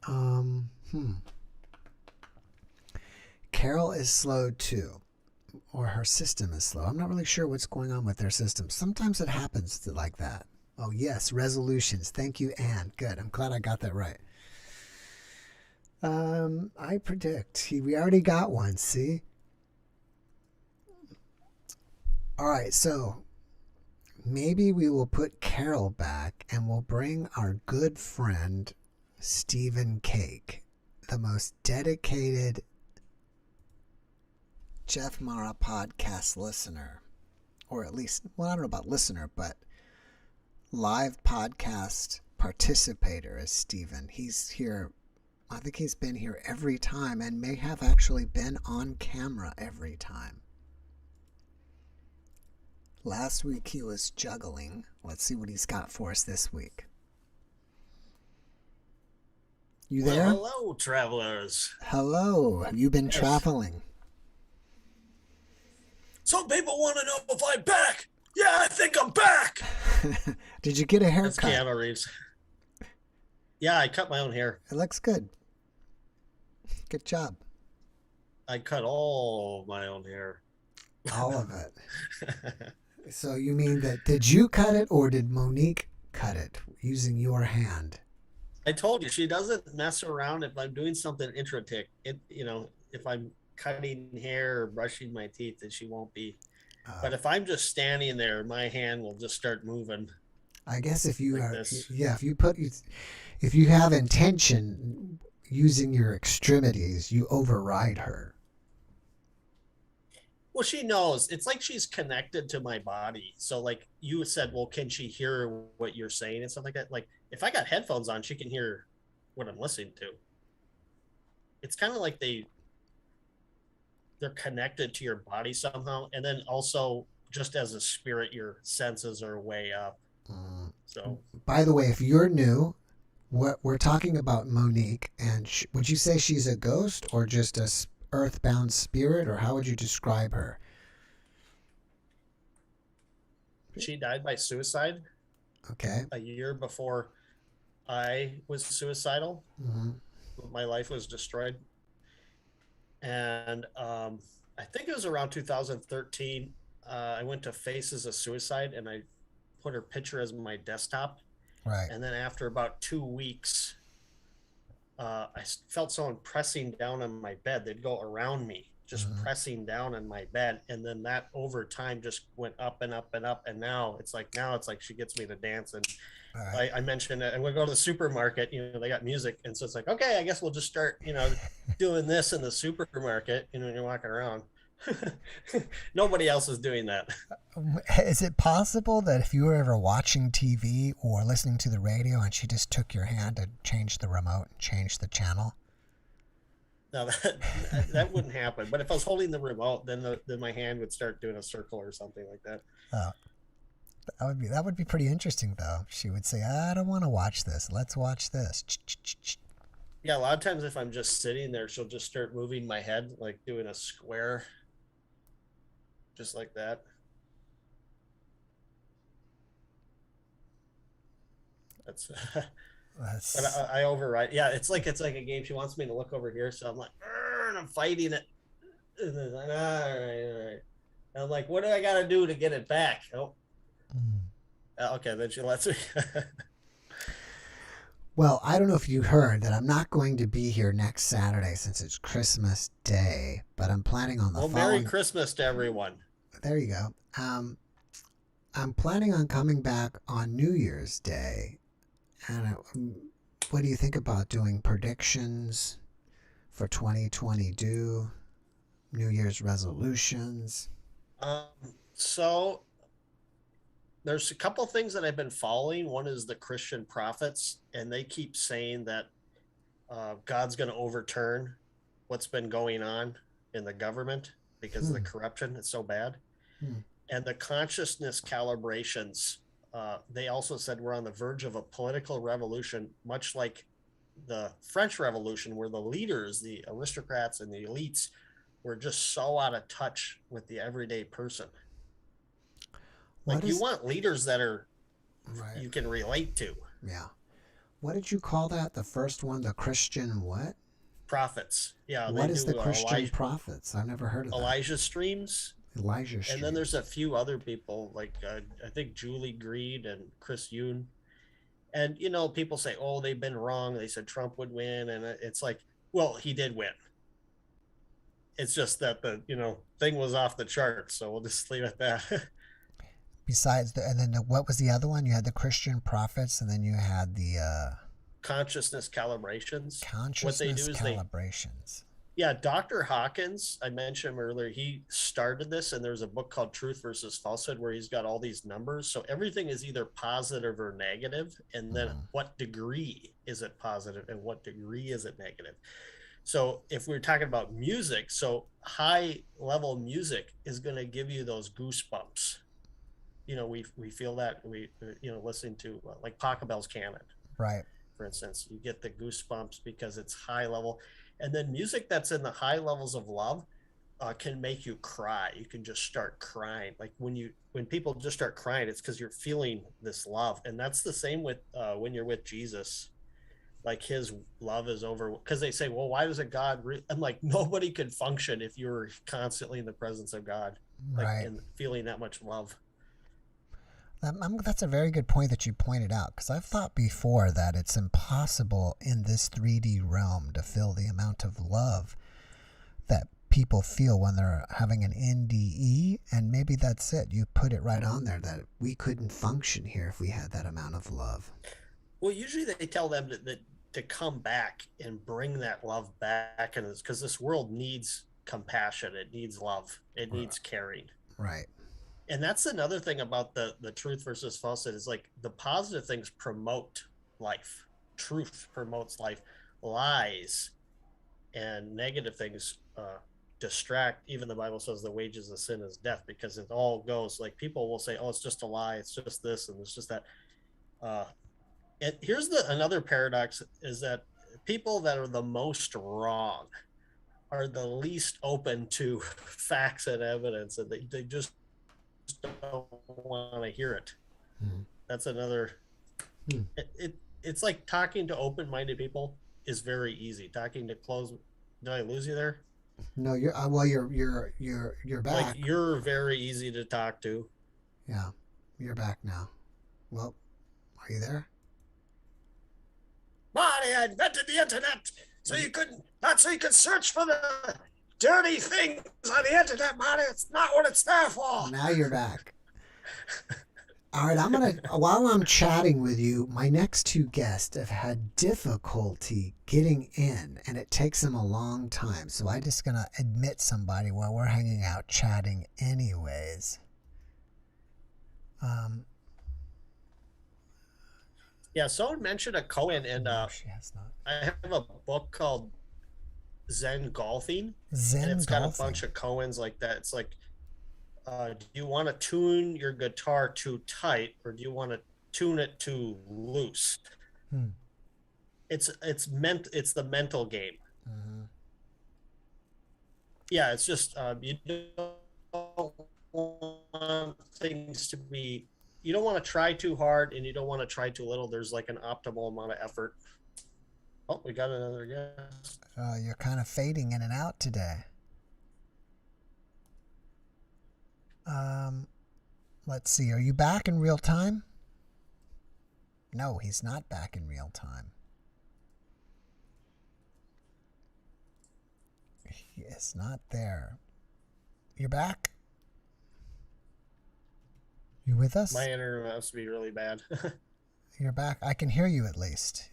Carol is slow too, or her system is slow. I'm not really sure what's going on with their system. Sometimes it happens like that. Oh yes, resolutions. Thank you, Anne. Good. I'm glad I got that right. I predict. We already got one, see? All right, so maybe we will put Carol back and we'll bring our good friend Stephen Cake, the most dedicated JeffMara podcast listener, or at least, well, I don't know about listener, but live podcast participator is Stephen. He's here, I think he's been here every time and may have actually been on camera every time. Last week he was juggling. Let's see what he's got for us this week. You there? Well, hello, travelers. Hello. Have you been traveling? Some people want to know if I'm back. Yeah, I think I'm back. Did you get a That's haircut? Keanu Reeves. Yeah, I cut my own hair. It looks good. Good job. I cut all my own hair. All of it. So you mean that, did you cut it or did Monique cut it using your hand? I told you, she doesn't mess around if I'm doing something intricate. If I'm cutting hair or brushing my teeth, then she won't be. But if I'm just standing there, my hand will just start moving. I guess if you like are, this. yeah, if you have intention using your extremities, you override her. Well, she knows. It's like she's connected to my body. So like you said, well, can she hear what you're saying and stuff like that? Like if I got headphones on, she can hear what I'm listening to. It's kind of like they're connected to your body somehow. And then also just as a spirit, your senses are way up. So by the way, if you're new, what we're talking about Monique, and would you say she's a ghost or just a earthbound spirit, or how would you describe her? she died by suicide Okay. a year before I was suicidal. Mm-hmm. My life was destroyed. And I think it was around 2013. I went to Faces of Suicide and I put her picture as my desktop. Right. And then after about 2 weeks, I felt someone pressing down on my bed. They'd go around me, just pressing down on my bed. And then that over time just went up and up and up. And now it's like she gets me to dance. And right. I mentioned that I'm going to go to the supermarket, they got music. And so it's like, okay, I guess we'll just start, doing this in the supermarket, you're walking around. Nobody else is doing that. Is it possible that if you were ever watching TV or listening to the radio and she just took your hand and changed the remote and changed the channel? No, that wouldn't happen. But if I was holding the remote, then my hand would start doing a circle or something like that. Oh, that would be pretty interesting, though. She would say, "I don't want to watch this. Let's watch this." Yeah, a lot of times if I'm just sitting there, she'll just start moving my head, like doing a square, just like that. But I override. Yeah, it's like a game. She wants me to look over here, so I'm like, and I'm fighting it. And then, all right. And I'm like, what do I got to do to get it back? Oh, okay. Then she lets me. Well, I don't know if you heard that I'm not going to be here next Saturday since it's Christmas Day, but I'm planning on the following... Merry Christmas to everyone. There you go. I'm planning on coming back on New Year's Day. And what do you think about doing predictions for 2022, New Year's resolutions? So there's a couple of things that I've been following. One is the Christian prophets, and they keep saying that God's going to overturn what's been going on in the government because of the corruption. It's so bad. And the consciousness calibrations, they also said we're on the verge of a political revolution, much like the French Revolution, where the leaders, the aristocrats and the elites were just so out of touch with the everyday person. Like you want leaders that are you can relate to. Yeah. What did you call that? The first one, the Christian what? Prophets. Yeah. What is the Christian prophets? I've never heard of Elijah Streams. Elijah Streams. And then there's a few other people like I think Julie Greed and Chris Yoon. And people say, oh, they've been wrong. They said Trump would win, and it's like, well, he did win. It's just that the thing was off the charts, so we'll just leave it at that. Besides and then what was the other one? You had the Christian prophets, and then you had the Consciousness calibrations. consciousness What they do is calibrations. yeah, Dr. Hawkins, I mentioned him earlier, he started this, and there's a book called Truth versus Falsehood where he's got all these numbers. So everything is either positive or negative, and then what degree is it positive and what degree is it negative? So if we're talking about music, so high level music is going to give you those goosebumps. You know, we feel that listening to like Pachelbel's canon. Right. For instance, you get the goosebumps because it's high level. And then music that's in the high levels of love can make you cry. You can just start crying. Like when people just start crying, it's because you're feeling this love. And that's the same with when you're with Jesus. Like his love is over, because they say, well, why does a God I'm like, nobody could function if you're constantly in the presence of God, like, right, and feeling that much love. That's a very good point that you pointed out, because I've thought before that it's impossible in this 3D realm to feel the amount of love that people feel when they're having an NDE, and maybe that's it. You put it right on there that we couldn't function here if we had that amount of love. Well, usually they tell them that to come back and bring that love back, and it's because this world needs compassion, it needs love, it needs caring. Right. And that's another thing about the truth versus falsehood is like the positive things promote life. Truth promotes life. Lies and negative things distract. Even the Bible says the wages of sin is death, because it all goes like, people will say, oh, it's just a lie, it's just this and it's just that. And here's another paradox is that people that are the most wrong are the least open to facts and evidence, and they just don't want to hear it. That's another it's like talking to open-minded people is very easy. Talking to closed, did I lose you there? No, you're back. Like, you're very easy to talk to. Yeah, you're back now. Well, are you there? Marty, I invented the internet so you could search for the dirty things on the internet, Marty. It's not what it's there for. Now you're back. All right, while I'm chatting with you, my next two guests have had difficulty getting in, and it takes them a long time. So I'm just going to admit somebody while we're hanging out chatting anyways. Yeah, someone mentioned a Cohen, and she has not. I have a book called Zen Golfing. Zen and it's Golfing. got a bunch of Cohens like that. It's like, do you want to tune your guitar too tight, or do you want to tune it too loose? It's the mental game. Yeah, it's just you don't want things to be. You don't want to try too hard, and you don't want to try too little. There's like an optimal amount of effort. Oh, we got another guest. You're kind of fading in and out today. Let's see. Are you back in real time? No, he's not back in real time. He is not there. You're back? You with us? My internet must be really bad. You're back. I can hear you at least.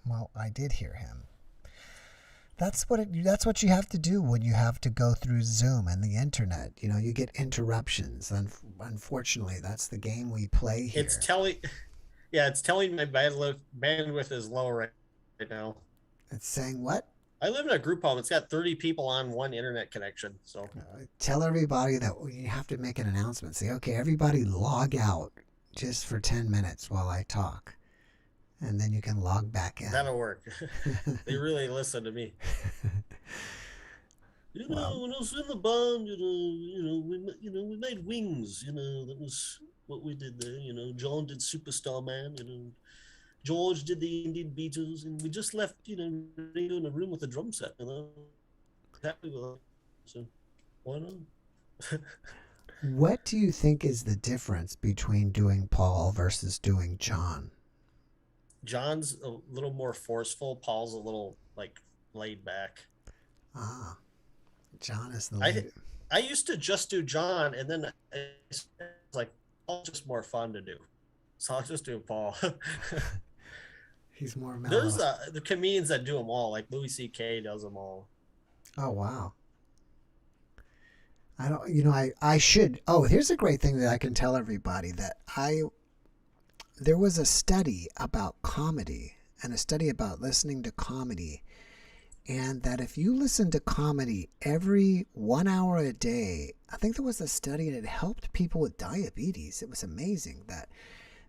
Well, I did hear him. That's what you have to do when you have to go through Zoom and the internet. You know, you get interruptions. Unfortunately, that's the game we play here. It's telling my bandwidth is low right now. It's saying what? I live in a group home. It's got 30 people on one internet connection. So tell everybody that you have to make an announcement. Say, okay, everybody log out just for 10 minutes while I talk. And then you can log back in. That'll work. They really listen to me. When I was in the band, we made Wings. That was what we did there. John did Superstar Man. George did the Indian Beatles, and we just left, Ringo in a room with a drum set. Happy with that. So why not? What do you think is the difference between doing Paul versus doing John? John's a little more forceful. Paul's a little laid back. John is the I lead. I used to just do John, and then it's like Paul's just more fun to do, so I'll just do Paul. He's more There's mellow. the comedians that do them all, like Louis C.K. does them all. Oh wow. I don't. I should. Oh, here's a great thing that I can tell everybody that there was a study about comedy and a study about listening to comedy, and that if you listen to comedy every 1 hour a day, I think there was a study and it helped people with diabetes. It was amazing that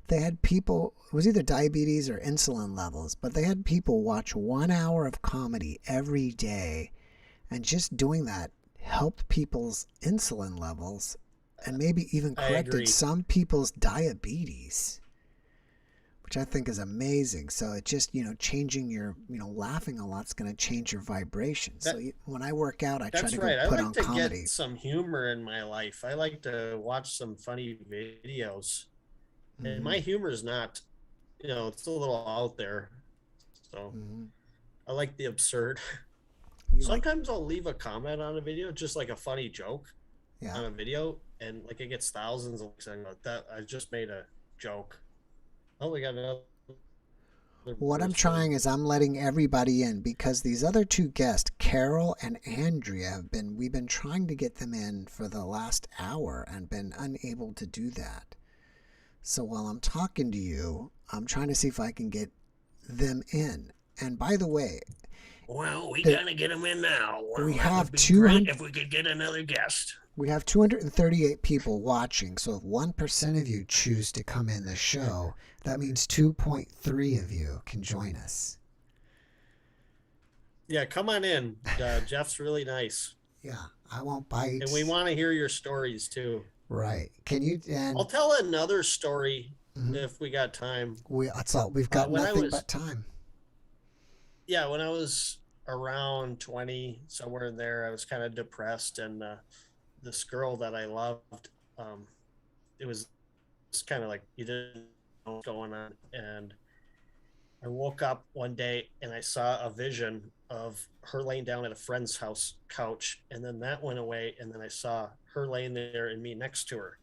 they had people, it was either diabetes or insulin levels, but they had people watch 1 hour of comedy every day, and just doing that helped people's insulin levels and maybe even I corrected agree. some people's diabetes, which I think is amazing. So it just, changing your, laughing a lot's going to change your vibration. So when I work out, I try That's to right. go I put like on to comedy. get some humor in my life. I like to watch some funny videos. And my humor is not, it's a little out there. So I like the absurd. Sometimes I'll leave a comment on a video, just like a funny joke on a video, and like it gets thousands of likes. And that I just made a joke. Oh, we got another. What I'm trying is I'm letting everybody in because these other two guests, Carol and Andrea, we've been trying to get them in for the last hour and been unable to do that. So while I'm talking to you, I'm trying to see if I can get them in. And by the way, well, we gotta get them in now. Well, we have would be great if we could get another guest. We have 238 people watching, so if 1% of you choose to come in the show, that means 2.3 of you can join us. Yeah, come on in. Jeff's really nice. Yeah, I won't bite. And we want to hear your stories too. Right. Can you? And I'll tell another story if we got time. That's all. We've got nothing but time. Yeah, when I was around 20, somewhere in there, I was kind of depressed, and this girl that I loved, it was kind of like you didn't know what's going on. And I woke up one day and I saw a vision of her laying down at a friend's house couch, and then that went away, and then I saw her laying there and me next to her.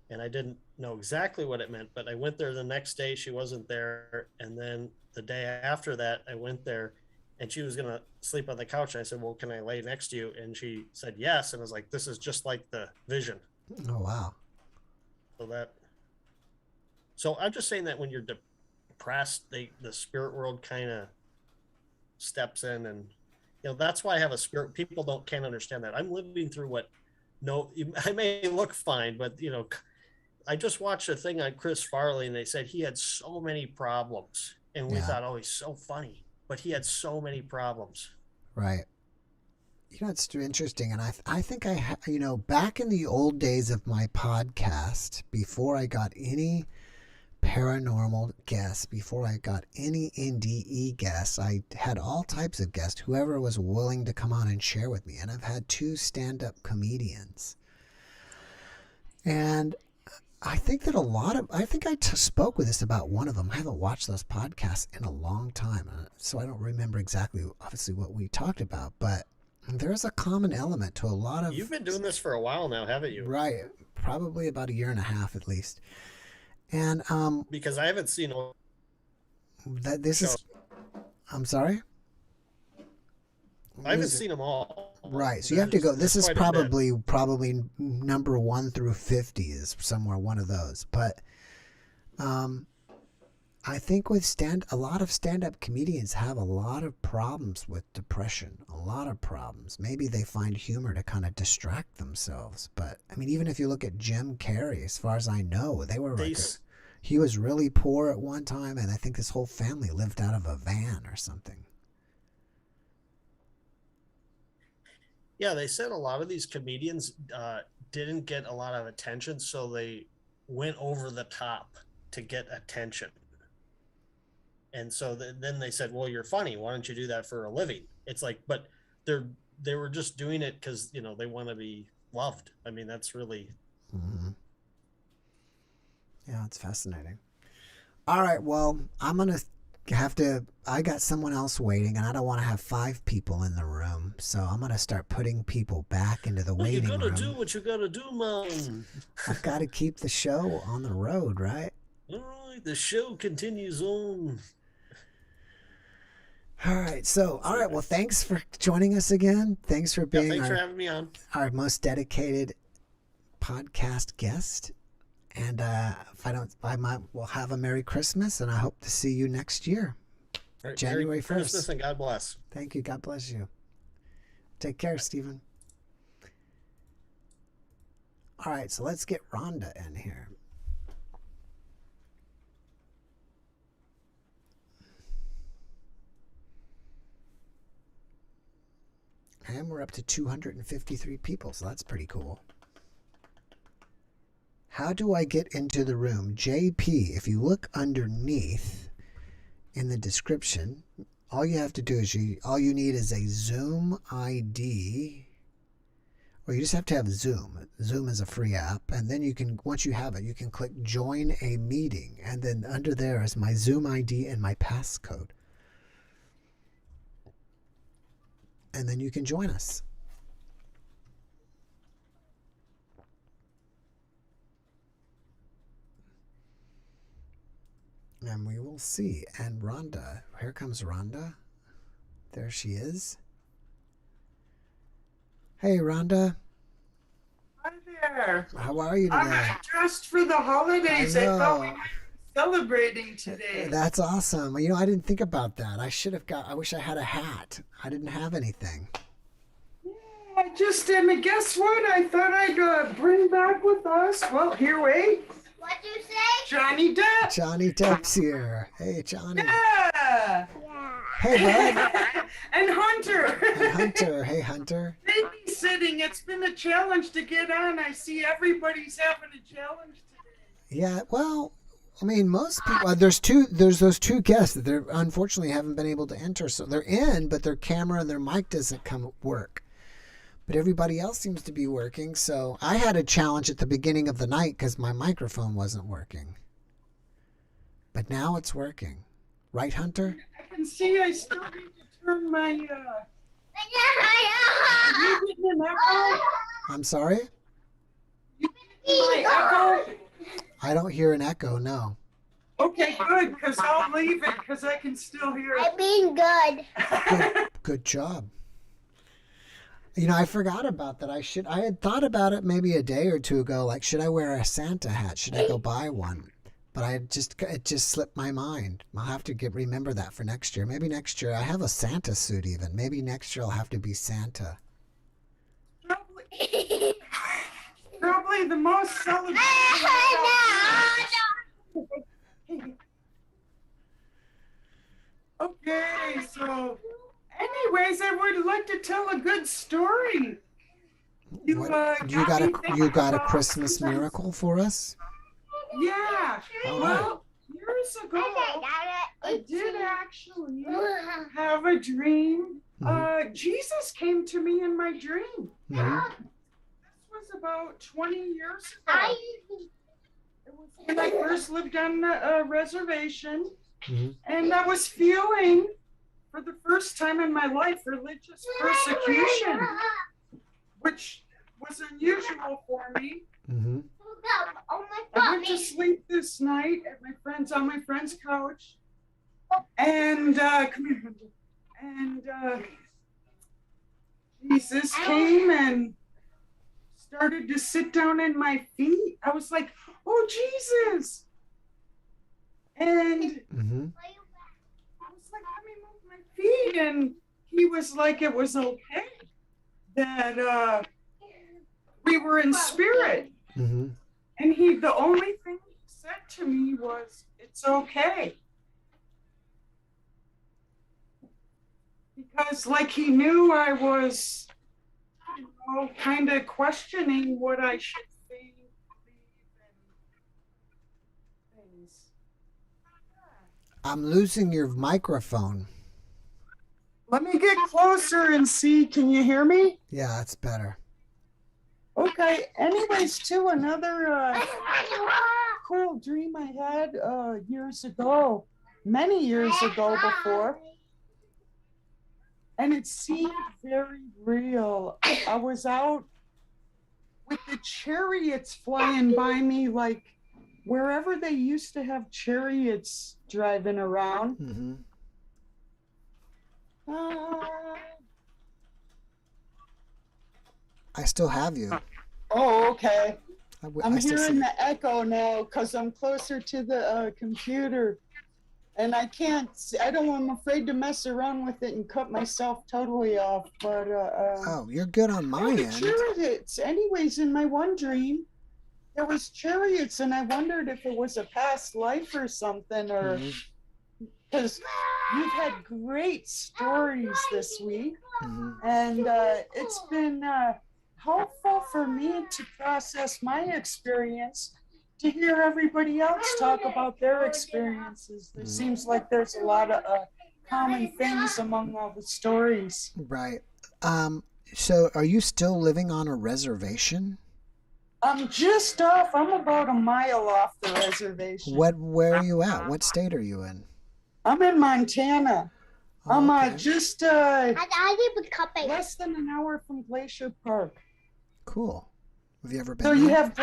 And I didn't know exactly what it meant, but I went there the next day, she wasn't there, and then the day after that I went there and she was gonna sleep on the couch. I said, well, can I lay next to you? And she said yes, and I was like, this is just like the vision. Oh wow. So I'm just saying that when you're depressed, the spirit world kind of steps in, and that's why I have a spirit. People can't understand that. I'm living through I may look fine, but I just watched a thing on Chris Farley, and they said he had so many problems, and we thought, oh, he's so funny, but he had so many problems. Right. It's interesting, and I think back in the old days of my podcast, before I got any paranormal guests, before I got any NDE guests, I had all types of guests, whoever was willing to come on and share with me, and I've had 2 stand-up comedians, and I think that I think I spoke with this about one of them. I haven't watched those podcasts in a long time, so I don't remember exactly, obviously, what we talked about, but there's a common element to a lot of... You've been doing this for a while now, haven't you? Right. Probably about 1.5 years at least. And because I haven't seen that this is... I'm sorry? I haven't seen them all. Right. So you have to go. This is probably number 1 through 50 is somewhere one of those. But I think with a lot of stand-up comedians have a lot of problems with depression. A lot of problems. Maybe they find humor to kind of distract themselves. But I mean, even if you look at Jim Carrey, as far as I know, he was really poor at one time, and I think his whole family lived out of a van or something. Yeah, they said a lot of these comedians didn't get a lot of attention, so they went over the top to get attention. And so then they said, well, you're funny. Why don't you do that for a living? It's like, but they were just doing it because, they want to be loved. I mean, that's really... Mm-hmm. Yeah, it's fascinating. All right, well, I'm going to I got someone else waiting, and I don't want to have 5 people in the room, so I'm going to start putting people back into the waiting room. You gotta do what you gotta do, man. I've got to keep the show on the road, right? All right, the show continues on. All right, well, thanks for joining us again. Thanks for being thanks for having me on. Our most dedicated podcast guest. And we'll have a Merry Christmas, and I hope to see you next year. Right, January Merry 1st. Christmas and God bless. Thank you. God bless you. Take care, Stephen. All right, so let's get Rhonda in here. And we're up to 253 people, so that's pretty cool. How do I get into the room? JP, if you look underneath in the description, all you have to do is all you need is a Zoom ID, or you just have to have Zoom. Zoom is a free app, and then you can, once you have it, you can click join a meeting, and then under there is my Zoom ID and my passcode. And then you can join us. And we will see. And Rhonda, here comes Rhonda. There she is. Hey, Rhonda. Hi there. How are you today? I'm dressed for the holidays. I thought we were celebrating today. That's awesome. You know, I didn't think about that. I wish I had a hat. I didn't have anything. Yeah, and guess what? I thought I'd bring back with us. Well, here, wait. What'd you say? Johnny Depp. Johnny Depp's here. Hey, Johnny. Yeah. Hey, bud. And Hunter. And Hunter. Hey, Hunter. Babysitting. It's been a challenge to get on. I see everybody's having a challenge today. Yeah, well, I mean, most people. There's those 2 guests that they unfortunately haven't been able to enter. So they're in, but their camera and their mic doesn't work. But everybody else seems to be working. So I had a challenge at the beginning of the night because my microphone wasn't working. But now it's working. Right, Hunter? I can see I still need to turn my, you getting an echo? I'm sorry? You getting my echo? I don't hear an echo, no. Okay, good, because I'll leave it because I can still hear it. I'm being good. Good job. You know, I forgot about that. I had thought about it maybe a day or 2 ago, like, should I wear a Santa hat? Should I go buy one? But it just slipped my mind. I'll have to remember that for next year. Maybe next year I have a Santa suit even. Maybe next year I'll have to be Santa. Probably the most celebrated. Okay, so anyways, I would like to tell a good story. You got a Christmas miracle for us? Yeah. All Well, years ago, I did actually have a dream. Jesus came to me in my dream. Mhm. This was about 20 years ago. It was when I first lived on a reservation, and I was feeling, for the first time in my life, religious persecution, which was unusual for me. Mm-hmm. I went to sleep this night on my friend's couch, and come here, Hunter. And Jesus came and started to sit down in my feet. I was like, "Oh, Jesus!" And I was like, "Let me move my feet," and he was like, "It was okay that we were in spirit." Mm-hmm. And the only thing he said to me was, "It's okay." Because like he knew I was, kind of questioning what I should think, believe, and things. I'm losing your microphone. Let me get closer and see. Can you hear me? Yeah, that's better. Okay. Anyways, too, another cool dream I had years ago. many years ago before. And it seemed very real. I was out with the chariots flying by me, like wherever they used to have chariots driving around. Mm-hmm. I still have you. Oh, okay. I'm I still see hearing you. the echo now because I'm closer to the computer. And I can't, I'm afraid to mess around with it and cut myself totally off. But, Oh, you're good on my end. Chariots. Anyways, in my one dream, there was chariots, and I wondered if it was a past life or something, or because you've had great stories this week, and it's been helpful for me to process my experience, to hear everybody else talk about their experiences. There seems like there's a lot of common things among all the stories. Right. So are you still living on a reservation? I'm just off. I'm about a mile off the reservation. Where are you at? What state are you in? I'm in Montana. Oh, I'm okay. just And I live with Cupping. less than an hour from Glacier Park. Cool. Have you ever been So you there? have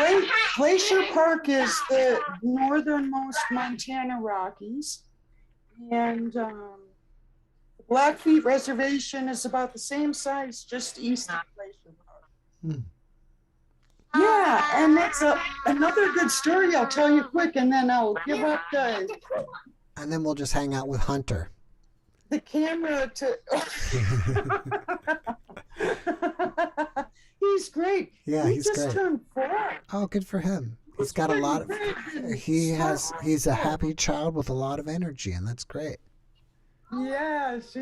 Glacier Park is the northernmost Montana Rockies, and Blackfeet Reservation is about the same size, just east of Glacier Park. Yeah, and that's another good story. I'll tell you quick, and then I'll give up And then we'll just hang out with Hunter. the camera to. He's great. Yeah, he he's just great. turned 4. Oh, good for him. He's got a lot of. He's a happy child with a lot of energy, and that's great. Yes.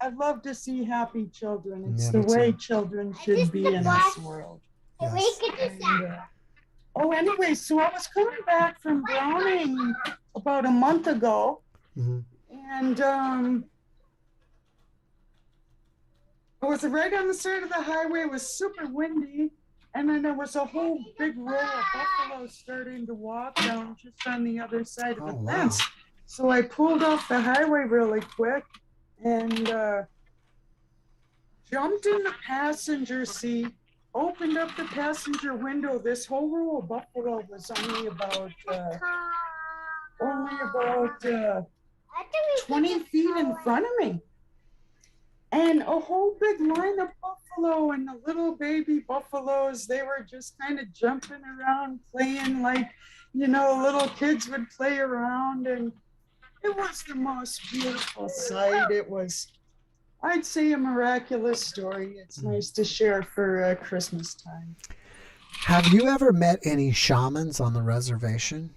I'd love to see happy children. It's Yeah, the me too. way children should be in this world. Yes. Anyway, so I was coming back from Browning about a month ago, and I was right on the side of the highway. It was super windy, and then there was a whole big row of buffaloes starting to walk down just on the other side of the fence. Wow. So I pulled off the highway really quick and jumped in the passenger seat, opened up the passenger window. This whole row of buffalo was only about 20 feet in front of me. And a whole big line of buffalo, and the little baby buffaloes, they were just kind of jumping around, playing like, little kids would play around. And it was the most beautiful sight. It was, I'd say, a miraculous story. It's nice to share for Christmas time. Have you ever met any shamans on the reservation?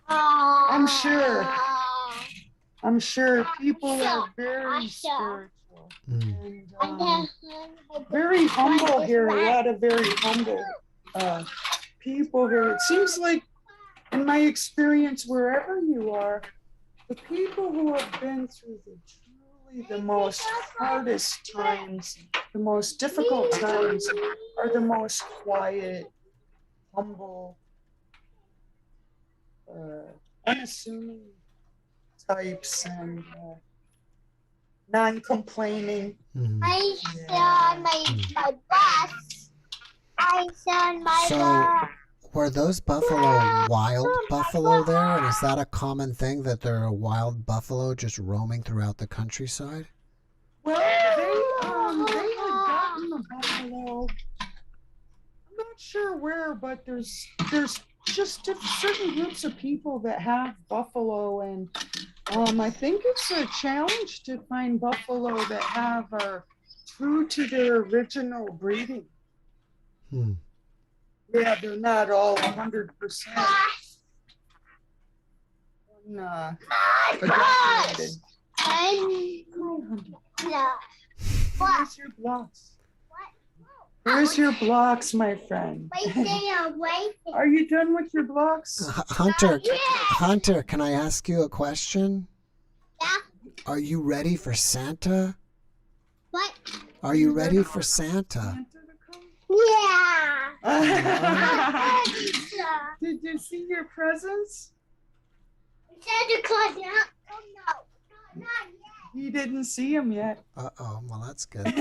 I'm sure people are very spiritual and very humble here. A lot of very humble people here. It seems like, in my experience, wherever you are, the people who have been through truly the most hardest times, the most difficult times, are the most quiet, humble, unassuming types, and non-complaining. I saw my bus. I saw my bus. Were those buffalo wild buffalo there? And is that a common thing, that there are wild buffalo just roaming throughout the countryside? Well, they had gotten the buffalo. I'm not sure where, but there's just certain groups of people that have buffalo, and I think it's a challenge to find buffalo that are true to their original breeding. Yeah, they're not all 100%. Adulterated. Where's your blocks? Where's your blocks, my friend? Are you done with your blocks? Hunter, can I ask you a question? Yeah. Are you ready for Santa? What? Are you ready for Santa? Yeah. Did you see your presents? Santa Claus, no, not yet. He didn't see him yet. Uh-oh. Well, that's good. I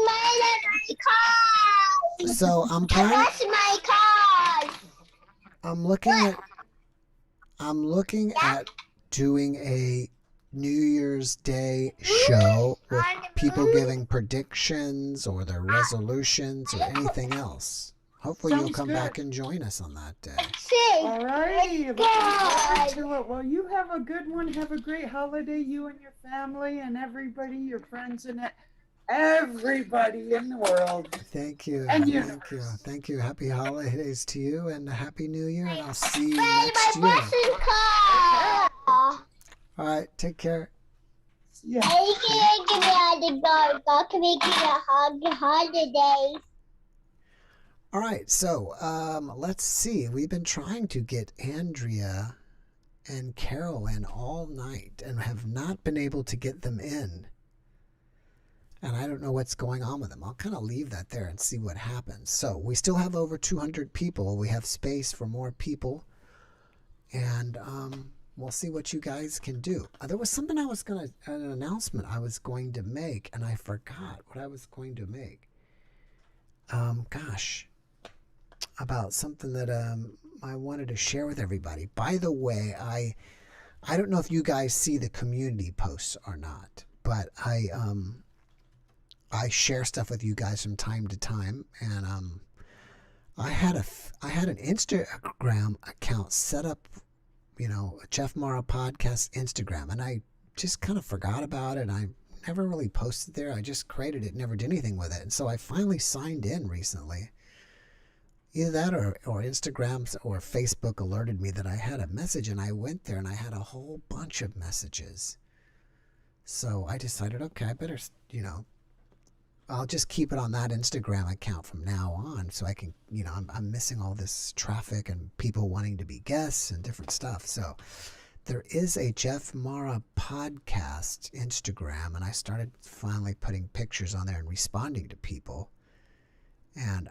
made my card. So I'm planning. That's my card. I'm looking at doing a New Year's Day show with people giving predictions or their resolutions or anything else. Hopefully you'll Sounds come good. back and join us on that day. See, All righty. Looking God. forward to it. Well, you have a good one. Have a great holiday, you and your family and everybody, your friends and everybody in the world. Thank you. And Thank you. universe. Thank you. Happy holidays to you and a happy new year. And I'll see you my next year. blessing card. All right. Take care. Yeah. I can't give me all the God. God can make me a holiday. All right, so let's see. We've been trying to get Andrea and Carol in all night and have not been able to get them in. And I don't know what's going on with them. I'll kind of leave that there and see what happens. So we still have over 200 people. We have space for more people. And we'll see what you guys can do. There was something an announcement I was going to make, and I forgot what I was going to make. Gosh. About something that I wanted to share with everybody. By the way, I don't know if you guys see the community posts or not, but I share stuff with you guys from time to time, and I had an Instagram account set up, a JeffMara podcast Instagram, and I just kind of forgot about it. I never really posted there. I just created it, never did anything with it, and so I finally signed in recently. Either that or Instagram or Facebook alerted me that I had a message, and I went there and I had a whole bunch of messages. So I decided, okay, I better, I'll just keep it on that Instagram account from now on, so I can, I'm missing all this traffic and people wanting to be guests and different stuff. So there is a JeffMara podcast Instagram, and I started finally putting pictures on there and responding to people. And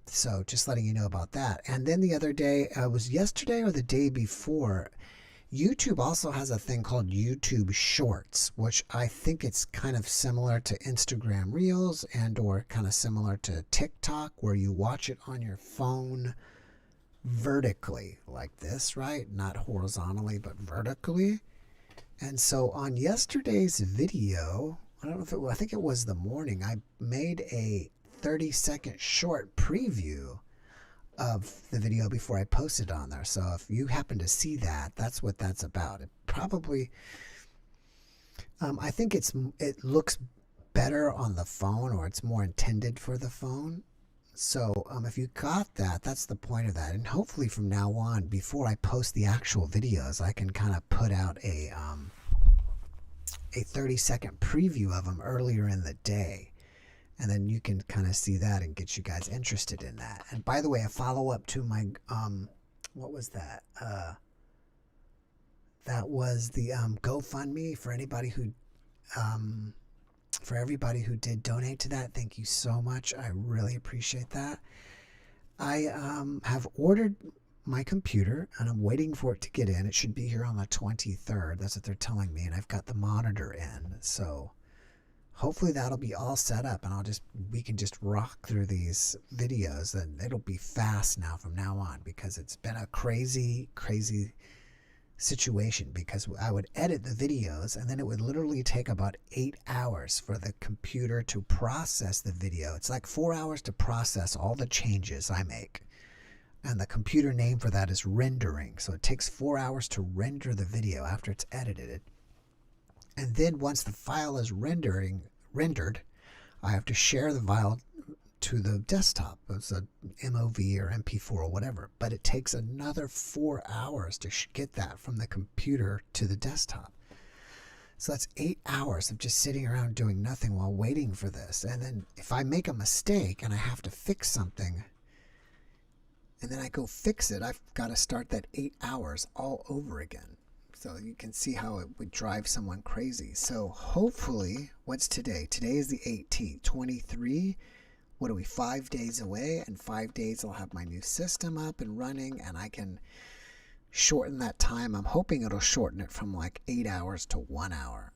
so just letting you know about that. And then the other day, was yesterday or the day before, YouTube also has a thing called YouTube Shorts, which I think it's kind of similar to Instagram Reels and or kind of similar to TikTok, where you watch it on your phone vertically like this, right? Not horizontally, but vertically. And so on yesterday's video, I think it was the morning, I made a 30-second short preview of the video before I posted on there. So if you happen to see that, that's what that's about. It probably, I think it looks better on the phone, or it's more intended for the phone. So if you got that, that's the point of that. And hopefully from now on, before I post the actual videos, I can kind of put out a 30-second preview of them earlier in the day. And then you can kind of see that and get you guys interested in that. And by the way, a follow-up to my, what was that? That was the GoFundMe for anybody who, for everybody who did donate to that. Thank you so much. I really appreciate that. I have ordered my computer, and I'm waiting for it to get in. It should be here on the 23rd. That's what they're telling me. And I've got the monitor in, so hopefully that'll be all set up, and we can just rock through these videos, and it'll be fast now from now on, because it's been a crazy situation, because I would edit the videos and then it would literally take about 8 hours for the computer to process the video. It's like 4 hours to process all the changes I make. And the computer name for that is rendering. So it takes 4 hours to render the video after it's edited. And then once the file is rendered, I have to share the file to the desktop. It's a MOV or MP4 or whatever. But it takes another 4 hours to get that from the computer to the desktop. So that's 8 hours of just sitting around doing nothing while waiting for this. And then if I make a mistake and I have to fix something, and then I go fix it, I've got to start that 8 hours all over again. So you can see how it would drive someone crazy. So hopefully, what's today? Today is the 18th. 23 what are we, 5 days away? In 5 days, I'll have my new system up and running, and I can shorten that time. I'm hoping it'll shorten it from like 8 hours to 1 hour.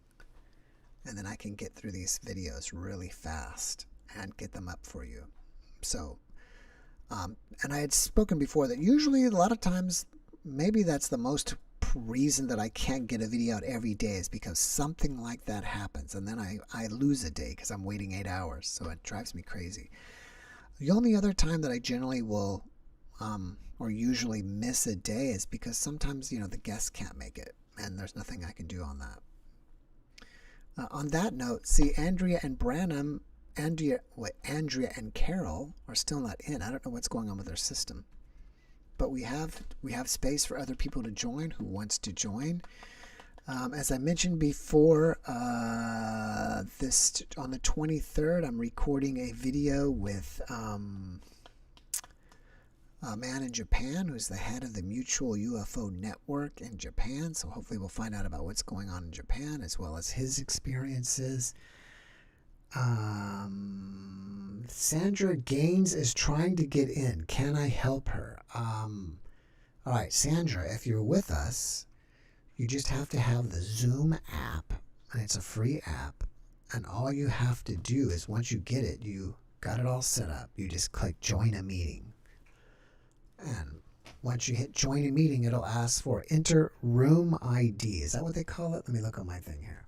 And then I can get through these videos really fast and get them up for you. So, and I had spoken before that usually a lot of times, maybe that's the most reason that I can't get a video out every day is because something like that happens. And then I lose a day because I'm waiting 8 hours. So it drives me crazy. The only other time that I generally will or usually miss a day is because sometimes, you know, the guests can't make it. And there's nothing I can do on that. On that note, see, Andrea and Carol are still not in. I don't know what's going on with their system. But we have space for other people to join who wants to join. As I mentioned before, on the 23rd, I'm recording a video with a man in Japan who's the head of the Mutual UFO Network in Japan. So hopefully we'll find out about what's going on in Japan as well as his experiences. Sandra Gaines is trying to get in. Can I help her? All right, Sandra, if you're with us, you just have to have the Zoom app, and it's a free app. And all you have to do is once you get it, you got it all set up. You just click join a meeting. And once you hit join a meeting, it'll ask for enter room ID. Is that what they call it? Let me look on my thing here.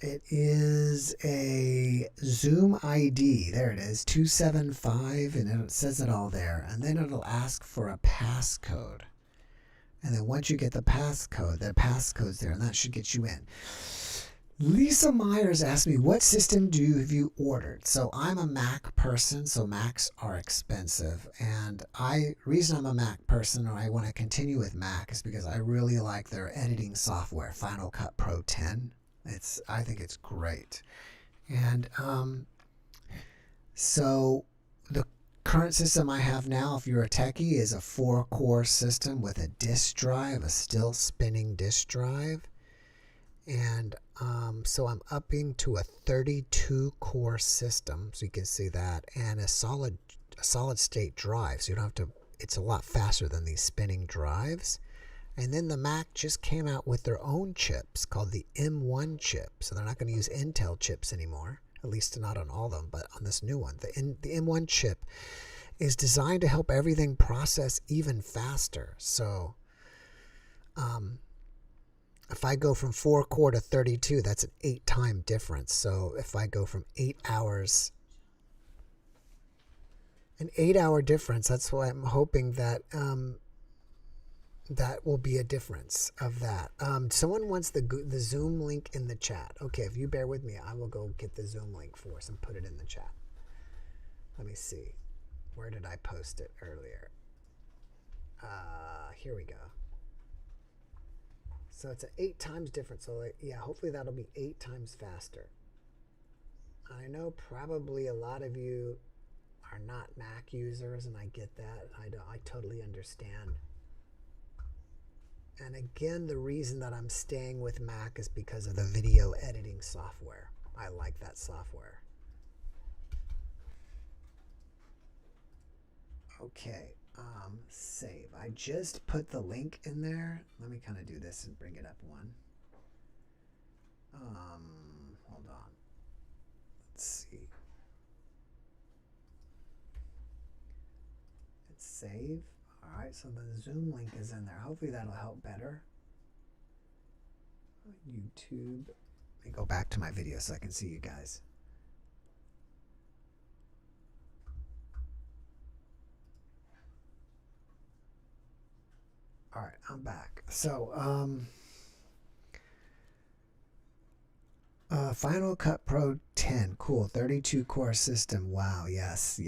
It is a Zoom ID. There it is, 275, and it says it all there. And then it'll ask for a passcode. And then once you get the passcode's there, and that should get you in. Lisa Myers asked me, what system have you ordered? So I'm a Mac person, so Macs are expensive. And reason I'm a Mac person, or I want to continue with Mac, is because I really like their editing software, Final Cut Pro 10. I think it's great. And so the current system I have now, if you're a techie, is a 4-core system with a disk drive, a still spinning disk drive. And so I'm upping to a 32-core system, so you can see that, and a solid state drive, so you don't have to, it's a lot faster than these spinning drives. And then the Mac just came out with their own chips called the M1 chip. So they're not going to use Intel chips anymore, at least not on all of them, but on this new one. The M1 chip is designed to help everything process even faster. So if I go from 4-core to 32, that's an 8-time difference. So if I go from 8 hours, an 8-hour difference, that's why I'm hoping that that will be a difference of that. Someone wants the Zoom link in the chat. Okay, if you bear with me, I will go get the Zoom link for us and put it in the chat. Let me see. Where did I post it earlier? Here we go. So it's an 8 times difference. So yeah, hopefully that'll be 8 times faster. I know probably a lot of you are not Mac users, and I get that. I totally understand. And again, the reason that I'm staying with Mac is because of the video editing software. I like that software. Okay, save. I just put the link in there. Let me kind of do this and bring it up one. Hold on. Let's see. Let's save. All right, so the Zoom link is in there. Hopefully that'll help better. YouTube. Let me go back to my video so I can see you guys. All right, I'm back. So, Final Cut Pro 10, cool, 32-core system. Wow, yes.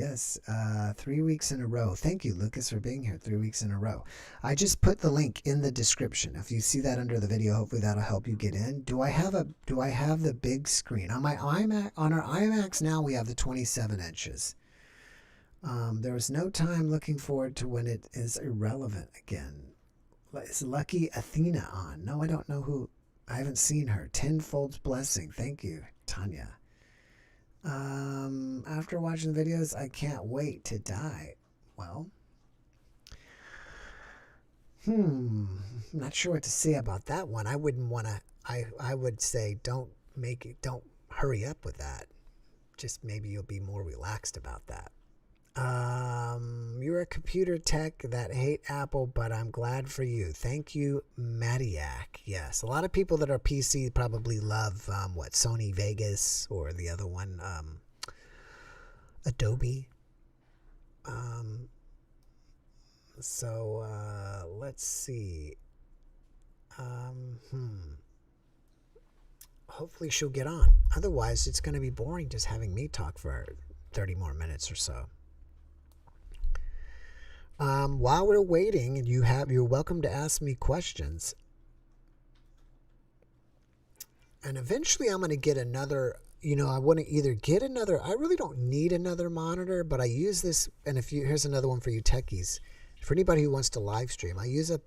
3 weeks in a row. Thank you, Lucas, for being here 3 weeks in a row. I just put the link in the description. If you see that under the video, hopefully that'll help you get in. Do I have the big screen on my iMac? On our iMacs now, we have the 27 inches. There was no time looking forward to when it is irrelevant again. Is Lucky Athena on? No, I don't know who. I haven't seen her. Tenfold's blessing. Thank you, Tanya. After watching the videos, I can't wait to die. Well, not sure what to say about that one. I wouldn't want to, I would say don't hurry up with that. Just maybe you'll be more relaxed about that. You're a computer tech that hate Apple, but I'm glad for you. Thank you, Madiak. Yes, a lot of people that are PC probably love Sony Vegas or the other one, Adobe. Let's see. Hopefully she'll get on. Otherwise, it's going to be boring just having me talk for 30 more minutes or so. While we're waiting, you're welcome to ask me questions. And eventually I'm going to get another, I want to either get another, I really don't need another monitor, but I use this, and here's another one for you techies. For anybody who wants to live stream, I use a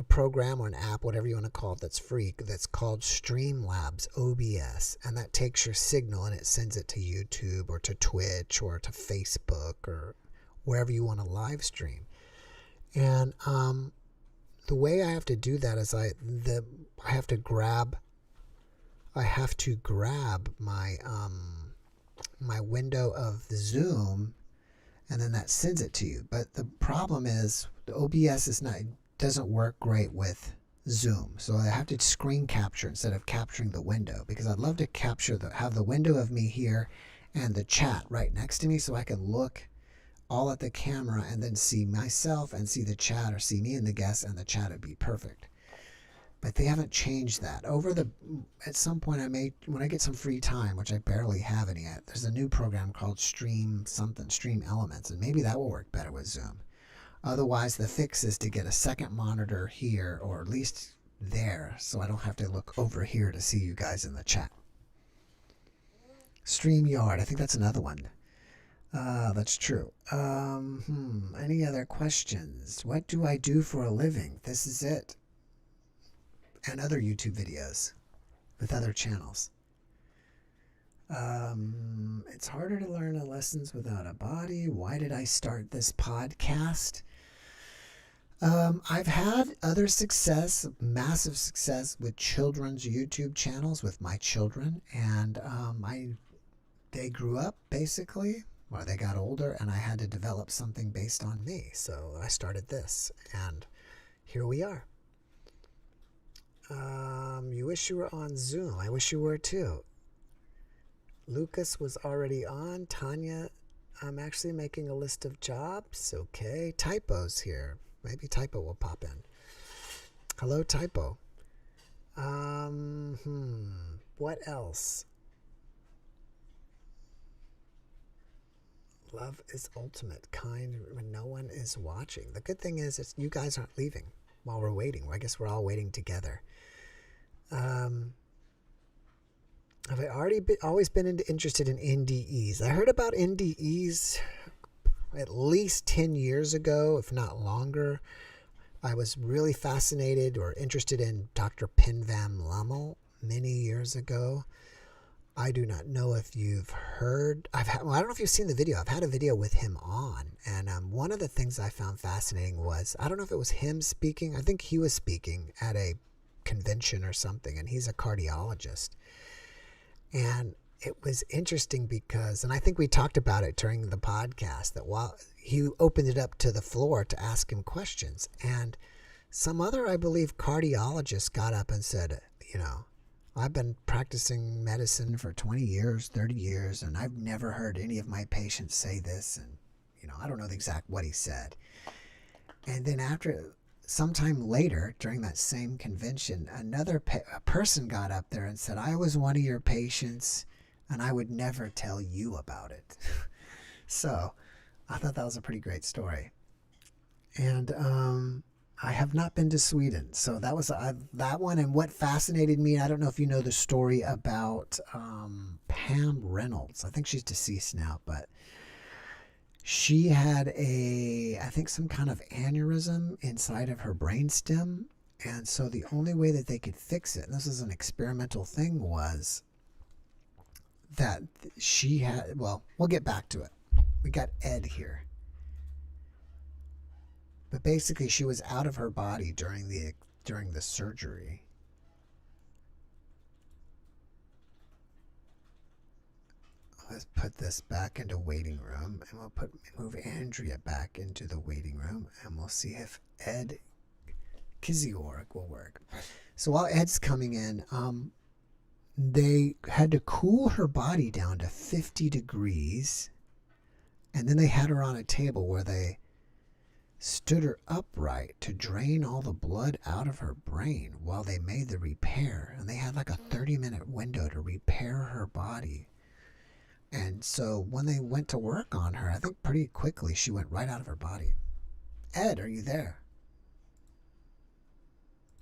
program or an app, whatever you want to call it, that's free, that's called Streamlabs OBS, and that takes your signal and it sends it to YouTube or to Twitch or to Facebook or wherever you want to live stream. And the way I have to do that is I have to grab my my window of Zoom, and then that sends it to you. But the problem is the OBS doesn't work great with Zoom, so I have to screen capture instead of capturing the window, because I'd love to have the window of me here and the chat right next to me, so I can look all at the camera and then see myself and see the chat, or see me and the guests and the chat. Would be perfect. But they haven't changed that. At some point when I get some free time, which I barely have any yet, there's a new program called Stream Elements, and maybe that will work better with Zoom. Otherwise, the fix is to get a second monitor here, or at least there, so I don't have to look over here to see you guys in the chat. StreamYard, I think that's another one. That's true. Any other questions? What do I do for a living? This is it. And other YouTube videos with other channels. It's harder to learn the lessons without a body. Why did I start this podcast? I've had other success, massive success with children's YouTube channels with my children, and they grew up basically, or they got older, and I had to develop something based on me. So I started this, and here we are. You wish you were on Zoom. I wish you were too. Lucas was already on. Tanya, I'm actually making a list of jobs. Okay. Typo's here. Maybe Typo will pop in. Hello, Typo. What else? Love is ultimate, kind when no one is watching. The good thing is you guys aren't leaving while we're waiting. I guess we're all waiting together. Have I always been interested in NDEs? I heard about NDEs at least 10 years ago, if not longer. I was really fascinated or interested in Dr. Pin Van Lommel many years ago. I do not know if you've heard. I don't know if you've seen the video. I've had a video with him on, and one of the things I found fascinating was, I don't know if it was him speaking. I think he was speaking at a convention or something, and he's a cardiologist. And it was interesting because, and I think we talked about it during the podcast, that while he opened it up to the floor to ask him questions, and some other, I believe, cardiologist got up and said, I've been practicing medicine for 20 years, 30 years, and I've never heard any of my patients say this. And, I don't know the exact what he said. And then sometime later, during that same convention, another person got up there and said, I was one of your patients, and I would never tell you about it. So I thought that was a pretty great story. And I have not been to Sweden. So that was that one. And what fascinated me, I don't know if you know the story about Pam Reynolds. I think she's deceased now, but she had I think some kind of aneurysm inside of her brainstem. And so the only way that they could fix it, and this is an experimental thing, was that she had. Well, we'll get back to it. We got Ed here. But basically, she was out of her body during the surgery. Let's put this back into waiting room, and we'll move Andrea back into the waiting room, and we'll see if Ed Kiziorg will work. So while Ed's coming in, they had to cool her body down to 50 degrees, and then they had her on a table where they stood her upright to drain all the blood out of her brain while they made the repair. And they had like a 30-minute window to repair her body. And so when they went to work on her, I think pretty quickly she went right out of her body. Ed, are you there?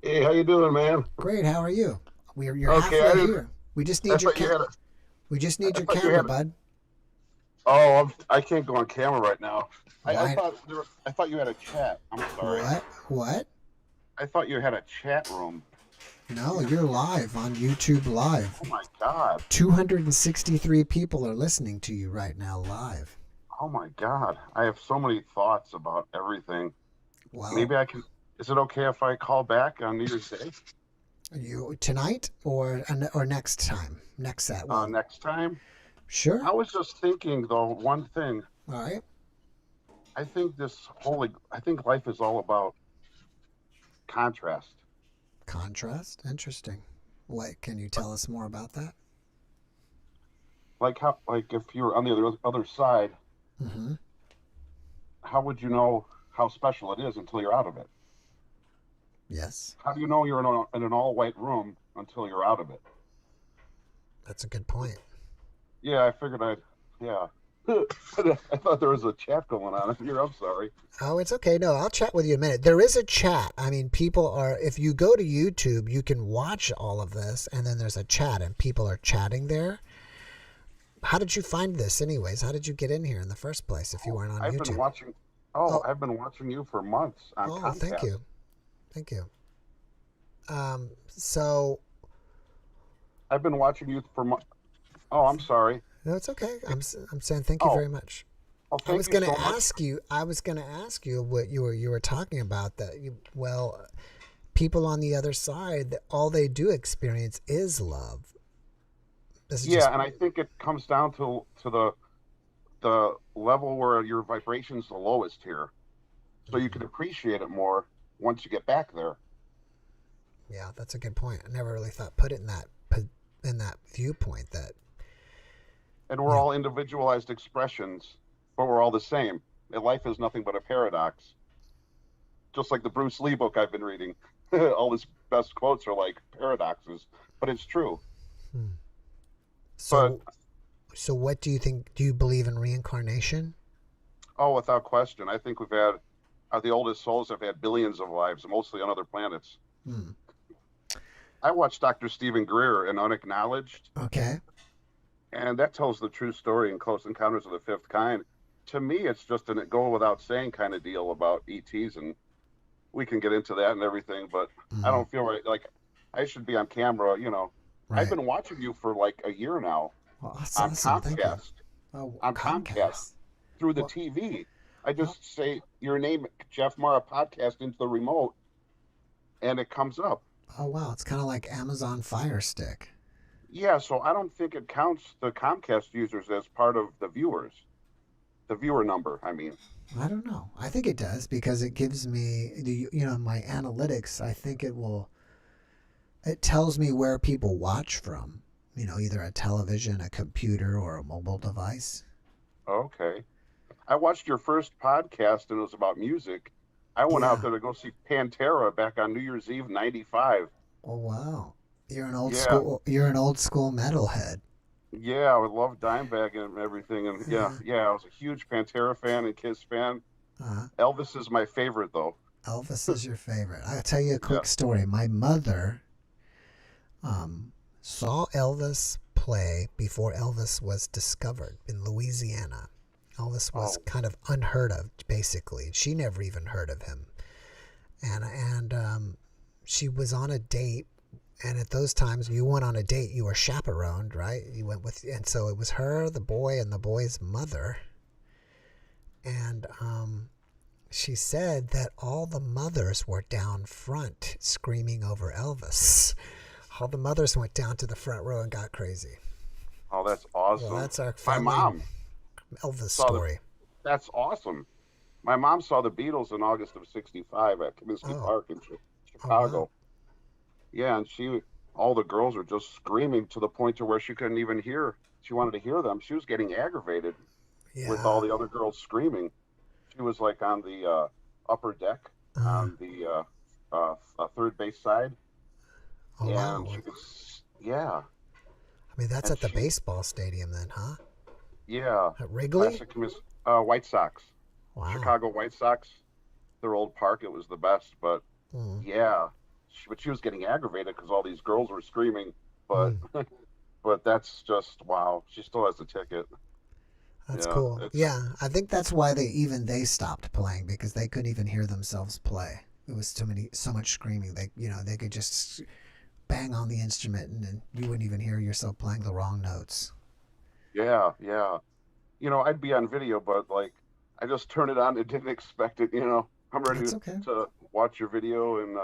Hey, how you doing, man? Great, how are you? You're Okay, halfway here. We just need your camera. We just need your camera, bud. Oh, I can't go on camera right now. I Why? thought you had a chat. I'm sorry. What? I thought you had a chat room. No, you're live on YouTube Live. Oh my God. 263 people are listening to you right now live. Oh my God. I have so many thoughts about everything. Wow. Maybe I can. Is it okay if I call back on New Year's Day? You tonight or next time? Next that one. Next time. Sure. I was just thinking though, one thing. All right. I think life is all about contrast. Contrast? Interesting. What can you tell us more about that? Like if you're on the other side, Mm-hmm. how would you know how special it is until you're out of it? Yes. How do you know you're in an all-white room until you're out of it? That's a good point. Yeah, I figured yeah. I thought there was a chat going on here. I'm sorry. Oh, it's okay. No, I'll chat with you in a minute. There is a chat. I mean, people are, if you go to YouTube, you can watch all of this, and then there's a chat, and people are chatting there. How did you find this anyways? How did you get in here in the first place if you weren't on YouTube? I've been watching you for months on Comcast. Thank you. Thank you. So I've been watching you for months. Oh, I'm sorry. No, it's okay. I'm saying thank you very much. Well, I was going to ask you what you were talking about, that people on the other side, that all they do experience is love. And I think it comes down to the level where your vibration's the lowest here, so you can appreciate it more once you get back there. Yeah, that's a good point. I never really put it in that viewpoint that. And we're all individualized expressions, but we're all the same. And life is nothing but a paradox. Just like the Bruce Lee book I've been reading. All his best quotes are like paradoxes, but it's true. So what do you think? Do you believe in reincarnation? Oh, without question. I think the oldest souls have had billions of lives, mostly on other planets. I watched Dr. Stephen Greer in Unacknowledged. Okay. And that tells the true story in Close Encounters of the Fifth Kind. To me, it's just a go without saying kind of deal about ETs, and we can get into that and everything, but I don't feel like I should be on camera, Right. I've been watching you for like a year now on Comcast. On Comcast through the TV. I just say your name, JeffMara Podcast, into the remote, and it comes up. Oh, wow. It's kind of like Amazon Fire Stick. Yeah, so I don't think it counts the Comcast users as part of the viewers. The viewer number, I mean. I don't know. I think it does, because it gives me, my analytics. I think it tells me where people watch from, either a television, a computer, or a mobile device. Okay. I watched your first podcast, and it was about music. I went out there to go see Pantera back on New Year's Eve, '95. Oh, wow. You're an old school metalhead. Yeah, I would love Dimebag and everything, and I was a huge Pantera fan and Kiss fan. Elvis is my favorite, though. Elvis is your favorite. I'll tell you a quick story. My mother saw Elvis play before Elvis was discovered in Louisiana. Elvis was kind of unheard of, basically. She never even heard of him, and she was on a date And at those times, you went on a date, you were chaperoned, right? You went with, and so it was her, the boy, and the boy's mother. And she said that all the mothers were down front screaming over Elvis. All the mothers went down to the front row and got crazy. Oh, that's awesome. Well, that's our My family mom Elvis saw story. That's awesome. My mom saw the Beatles in August of '65 at Comiskey Park in Chicago. Oh, wow. Yeah, and all the girls were just screaming to the point to where she couldn't even hear. She wanted to hear them. She was getting aggravated with all the other girls screaming. She was like on the upper deck on the third base side. Oh, and wow. she was, yeah. I mean, that's at the baseball stadium then, huh? Yeah. At Wrigley? White Sox. Wow. Chicago White Sox. Their old park. It was the best, but yeah. But she was getting aggravated because all these girls were screaming. But but that's just, wow. She still has the ticket. That's cool. Yeah, I think that's why they stopped playing, because they couldn't even hear themselves play. It was so much screaming. They could just bang on the instrument and you wouldn't even hear yourself playing the wrong notes. Yeah. I'd be on video, but like I just turned it on and didn't expect it. I'm ready to watch your video and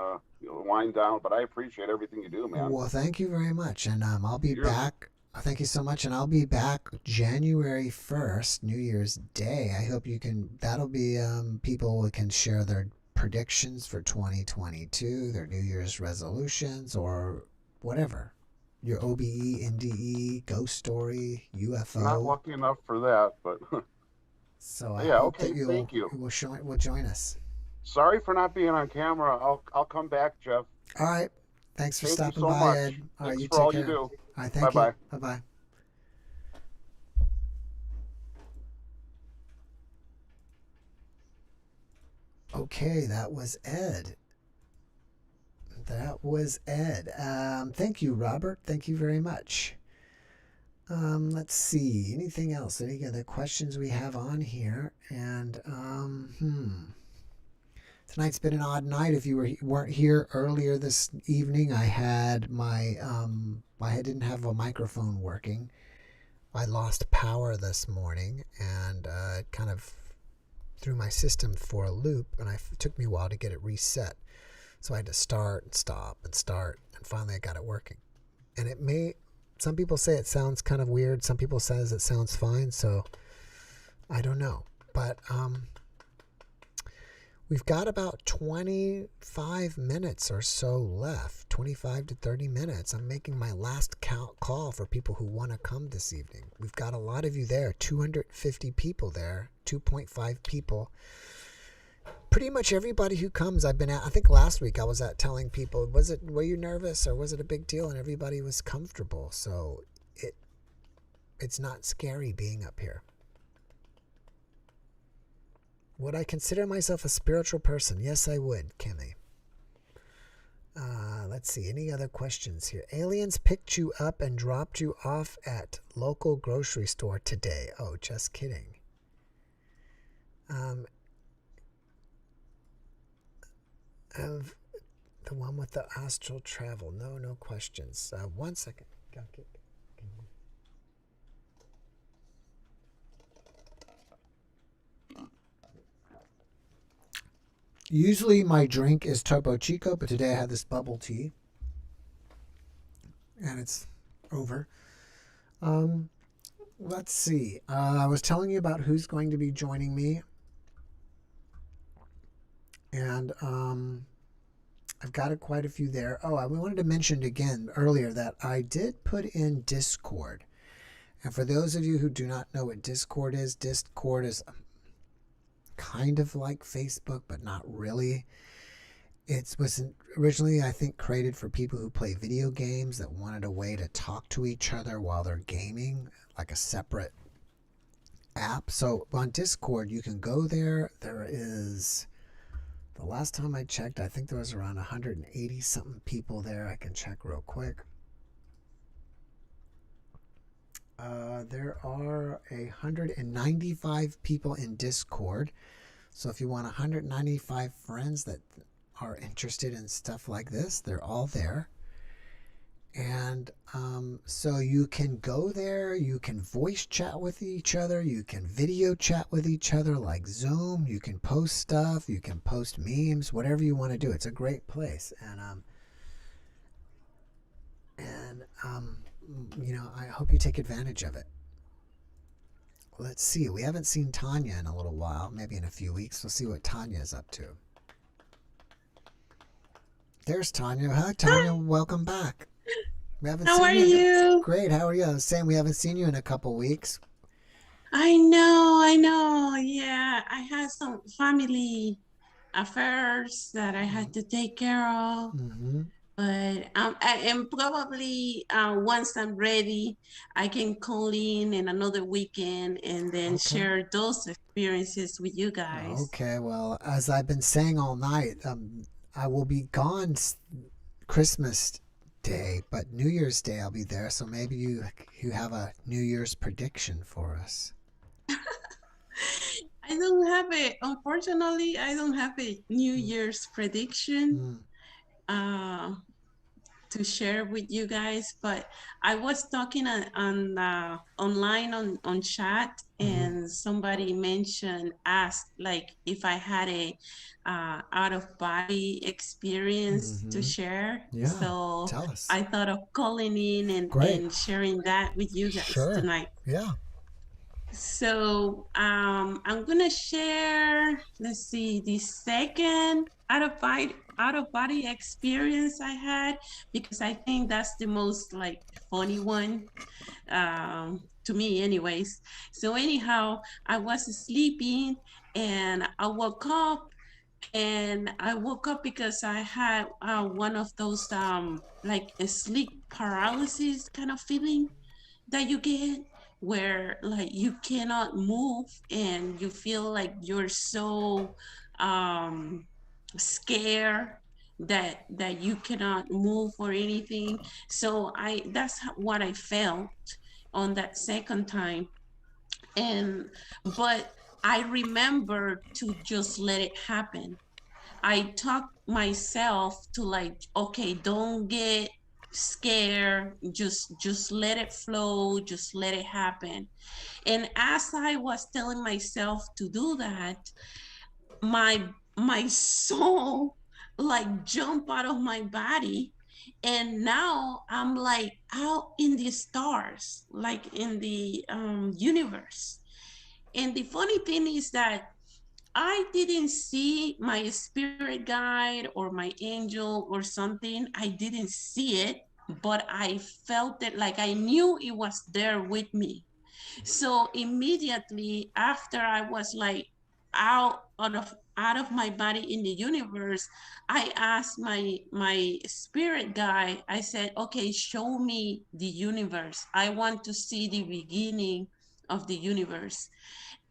wind down. But I appreciate everything you do, man. Well, thank you very much, and I'll be back. Thank you so much, and I'll be back January 1st, New Year's Day. I hope you can. That'll be people can share their predictions for 2022, their New Year's resolutions, or whatever. Your OBE, NDE, ghost story, UFO. Not lucky enough for that, but. So I hope that thank you. Will join us. Sorry for not being on camera. I'll come back, Jeff. All right. Thanks for stopping by, much. Ed. All right, Thanks you for take all care. you do. All right, thank Bye-bye. you. Bye-bye. Okay, that was Ed. Thank you, Robert. Thank you very much. Let's see. Anything else? Any other questions we have on here? And tonight's been an odd night. If you weren't here earlier this evening, I had I didn't have a microphone working. I lost power this morning, and it kind of threw my system for a loop, and it took me a while to get it reset. So I had to start and stop and start, and finally I got it working. And some people say it sounds kind of weird. Some people says it sounds fine. So I don't know. But we've got about 25 minutes or so left, 25 to 30 minutes. I'm making my last call for people who want to come this evening. We've got a lot of you there, 250 people there, 2.5 people. Pretty much everybody who comes, I think last week I was telling people, were you nervous or was it a big deal? And everybody was comfortable. So it's not scary being up here. Would I consider myself a spiritual person? Yes, I would, Kimmy. Let's see, any other questions here? Aliens picked you up and dropped you off at local grocery store today. Oh, just kidding. Of the one with the astral travel. No questions. 1 second. Usually my drink is Topo Chico, but today I had this bubble tea. And it's over. Let's see. I was telling you about who's going to be joining me. And I've got quite a few there. Oh, I wanted to mention again earlier that I did put in Discord. And for those of you who do not know what Discord is kind of like Facebook, but not really. It was originally, I think, created for people who play video games that wanted a way to talk to each other while they're gaming, like a separate app. So on Discord, you can go there. There is... The last time I checked, I think there was around 180 something people there. I can check real quick. There are 195 people in Discord. So if you want 195 friends that are interested in stuff like this, they're all there. And so you can go there, you can voice chat with each other, you can video chat with each other like Zoom, you can post stuff, you can post memes, whatever you want to do. It's a great place. And you know, I hope you take advantage of it. Let's see. We haven't seen Tanya in a little while. Maybe in a few weeks. We'll see what Tanya's up to. There's Tanya. Hi, Tanya. Welcome back. We haven't How seen are you? Great. How are you? I was saying we haven't seen you in a couple weeks. I know. Yeah, I had some family affairs that I had to take care of. Mm-hmm. But I am probably once I'm ready, I can call in another weekend and then share those experiences with you guys. Okay. Well, as I've been saying all night, I will be gone Christmas Day, but New Year's Day I'll be there. So maybe you have a New Year's prediction for us. I don't have it. Unfortunately, I don't have a New Year's prediction. To share with you guys, but I was talking on online on chat, and somebody asked like if I had a out of body experience to share. Yeah, so tell us. I thought of calling in and sharing that with you guys tonight. Yeah. So I'm gonna share, let's see, the second out of body experience I had, because I think that's the most like funny one to me anyways. So anyhow, I was sleeping and I woke up, because I had one of those like a sleep paralysis kind of feeling that you get, where like you cannot move and you feel like you're so scared that you cannot move or anything. So that's what I felt on that second time. But I remember to just let it happen. I taught myself to like, okay, don't get scared, just let it flow, just let it happen. And as I was telling myself to do that, my soul like jump out of my body, and now I'm like out in the stars, like in the universe. And the funny thing is that I didn't see my spirit guide or my angel or something. I didn't see it, but I felt it, like I knew it was there with me. So immediately after I was like out of my body in the universe, I asked my spirit guide, I said, okay, show me the universe. I want to see the beginning of the universe.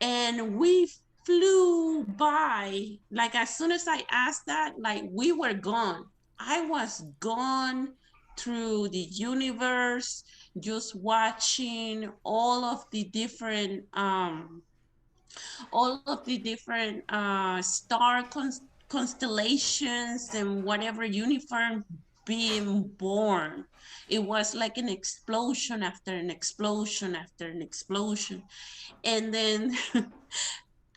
And we flew by, like as soon as I asked that, like we were gone. I was gone through the universe, just watching all of the different constellations and whatever uniform being born. It was like an explosion after an explosion after an explosion. And then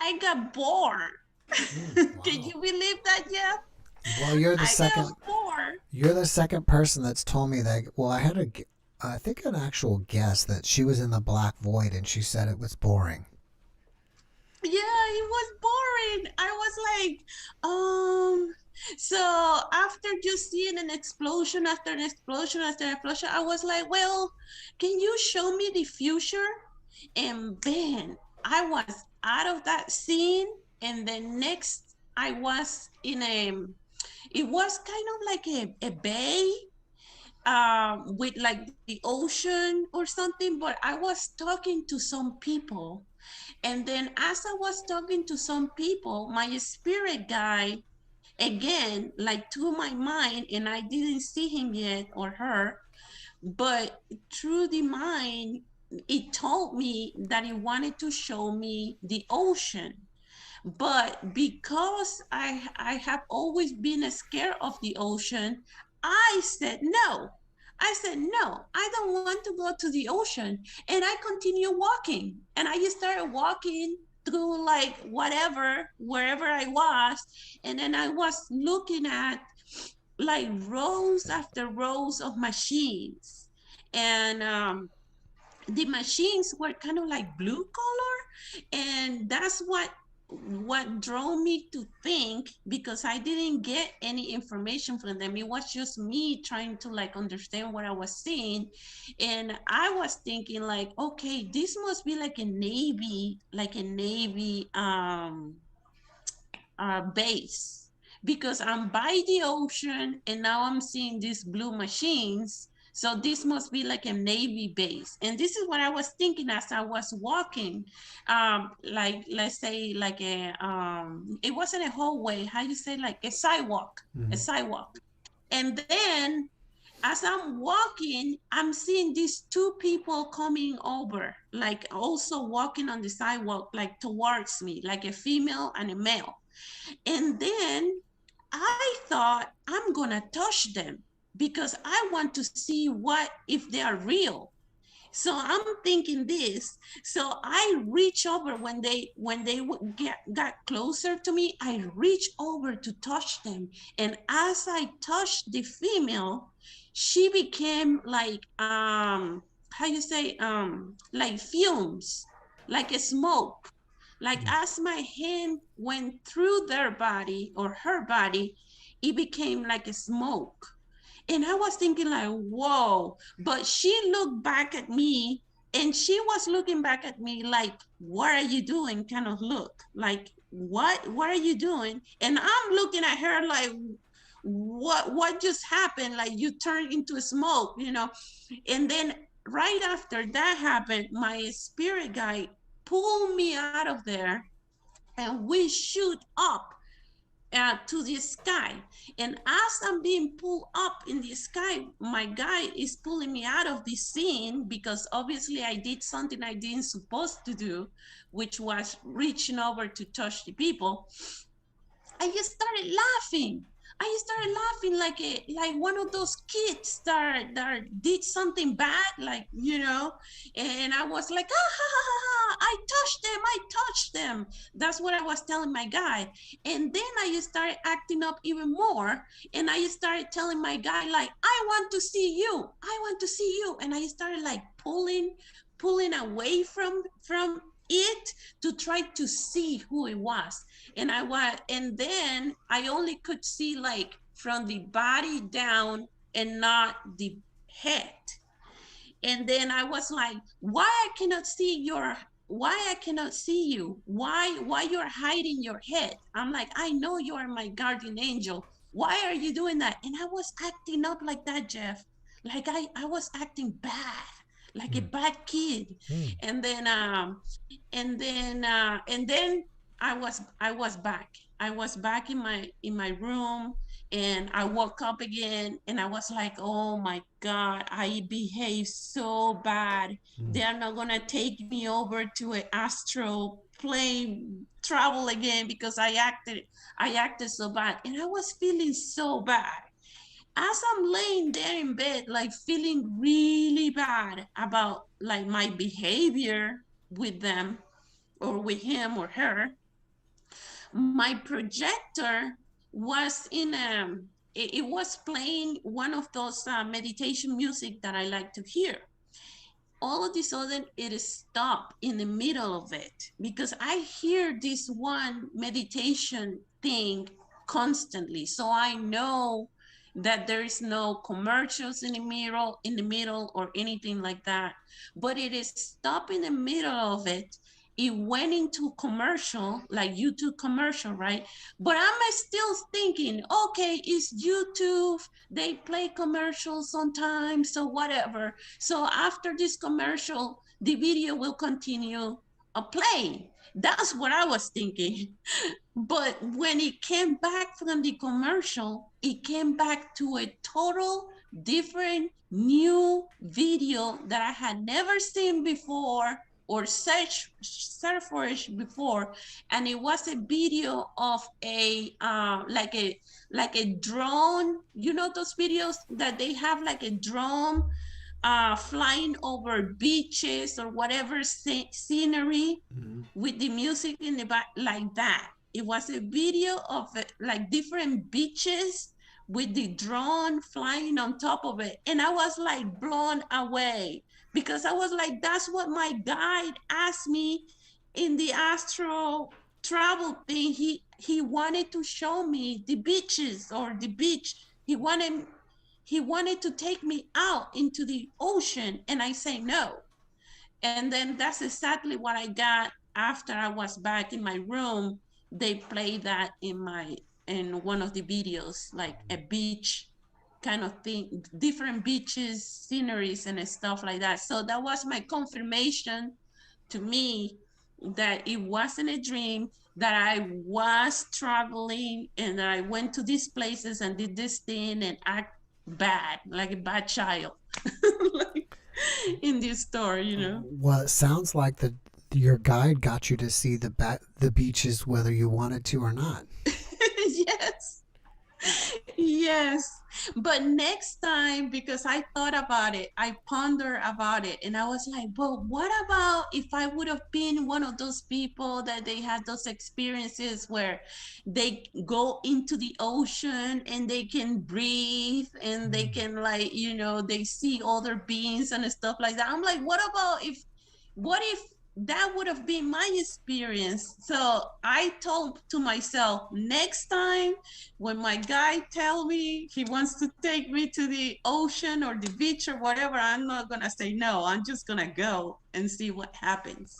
I got bored. Wow. Can you believe that, Jeff? Well, you're the second person that's told me that. Well, I had I think an actual guess that she was in the black void and she said it was boring. Yeah, it was boring. I was like, so after just seeing an explosion after an explosion after an explosion, I was like, well, can you show me the future? And then I was out of that scene, and then next I was it was kind of like a bay with like the ocean or something, but I was talking to some people. And then as I was talking to some people, my spirit guide again, like to my mind, and I didn't see him yet or her, but through the mind, it told me that it wanted to show me the ocean. But because I have always been scared of the ocean, I said no. I said, no, I don't want to go to the ocean. And I continue walking. And I just started walking through like whatever, wherever I was. And then I was looking at like rows after rows of machines. And the machines were kind of like blue color, and that's what drove me to think, because I didn't get any information from them. It was just me trying to like understand what I was seeing. And I was thinking like, okay, this must be like a navy base, because I'm by the ocean and now I'm seeing these blue machines. So this must be like a Navy base. And this is what I was thinking as I was walking. Like, let's say like it wasn't a hallway, how you say, like a sidewalk, a sidewalk. And then as I'm walking, I'm seeing these two people coming over, like also walking on the sidewalk, like towards me, like a female and a male. And then I thought, I'm gonna touch them because I want to see what if they are real. So I'm thinking this. So I reach over when they got closer to me. I reach over to touch them, and as I touched the female, she became like how you say like fumes, like a smoke. Like as my hand went through their body or her body, it became like a smoke. And I was thinking like, whoa, but she looked back at me, and she was looking back at me like, what are you doing? Kind of look like, what are you doing? And I'm looking at her like, what just happened? Like you turned into smoke, you know? And then right after that happened, my spirit guide pulled me out of there, and we shoot up to the sky. And as I'm being pulled up in the sky, my guide is pulling me out of the scene, because obviously I did something I didn't supposed to do, which was reaching over to touch the people. I just started laughing. I started laughing like one of those kids that did something bad, like, you know. And I was like, ah, ha, ha, ha, ha, I touched them. That's what I was telling my guy. And then I just started acting up even more. And I started telling my guy, like, I want to see you. I want to see you. And I started like pulling away from it to try to see who it was. And then I only could see like from the body down and not the head. And then I was like, why I cannot see you? Why you're hiding your head? I'm like, I know you are my guardian angel. Why are you doing that? And I was acting up like that, Jeff. Like I was acting bad, like a bad kid. And then I was back. I was back in my room, and I woke up again, and I was like, oh my God, I behaved so bad. They're not gonna take me over to an astral plane travel again because I acted so bad. And I was feeling so bad. As I'm laying there in bed, like feeling really bad about like my behavior with them, or with him or her, my projector was it was playing one of those meditation music that I like to hear. All of a sudden it stopped in the middle of it, because I hear this one meditation thing constantly. So I know that there is no commercials in the middle or anything like that. But it is stopped in the middle of it. It went into commercial, like YouTube commercial, right? But I'm still thinking, okay, it's YouTube. They play commercials sometimes, so whatever. So after this commercial, the video will continue playing. That's what I was thinking. But when it came back from the commercial, it came back to a total different new video that I had never seen before, or search for it before, and it was a video of a like a drone. You know those videos that they have like a drone flying over beaches or whatever scenery with the music in the back, like that. It was a video of like different beaches with the drone flying on top of it. And I was like blown away because I was like, that's what my guide asked me in the astral travel thing. He wanted to show me the beaches or the beach. He wanted to take me out into the ocean, and I say no. And then that's exactly what I got after I was back in my room. They played that in one of the videos, like a beach kind of thing, different beaches, sceneries, and stuff like that. So that was my confirmation to me that it wasn't a dream, that I was traveling and that I went to these places and did this thing and act bad, like a bad child. Like in this story, you know. Well, it sounds like your guide got you to see the beaches whether you wanted to or not. Yes. Yes. But next time, because I thought about it, I pondered about it, and I was like, but what about if I would have been one of those people that they had those experiences where they go into the ocean and they can breathe and they can, like, they see other beings and stuff like that. I'm like, what if that would have been my experience? So I told to myself, next time when my guy tell me he wants to take me to the ocean or the beach or whatever, I'm not gonna say no. I'm just gonna go and see what happens.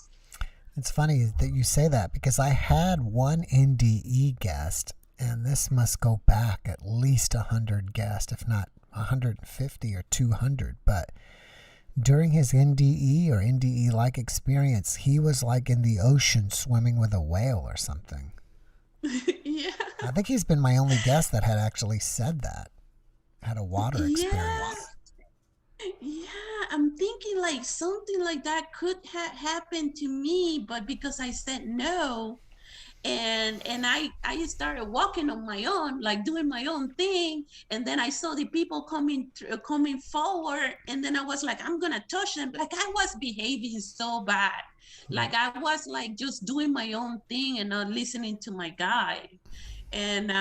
It's funny that you say that because I had one NDE guest, and this must go back at least 100 guests, if not 150 or 200, but during his NDE or NDE-like experience, he was like in the ocean swimming with a whale or something. Yeah. I think he's been my only guest that had actually said that, had a water experience. Yeah, I'm thinking like something like that could have happened to me, but because I said no, and I started walking on my own, like doing my own thing, and then I saw the people coming forward, and then I was like, I'm gonna touch them. Like I was behaving so bad, like I was like just doing my own thing and not listening to my guide. And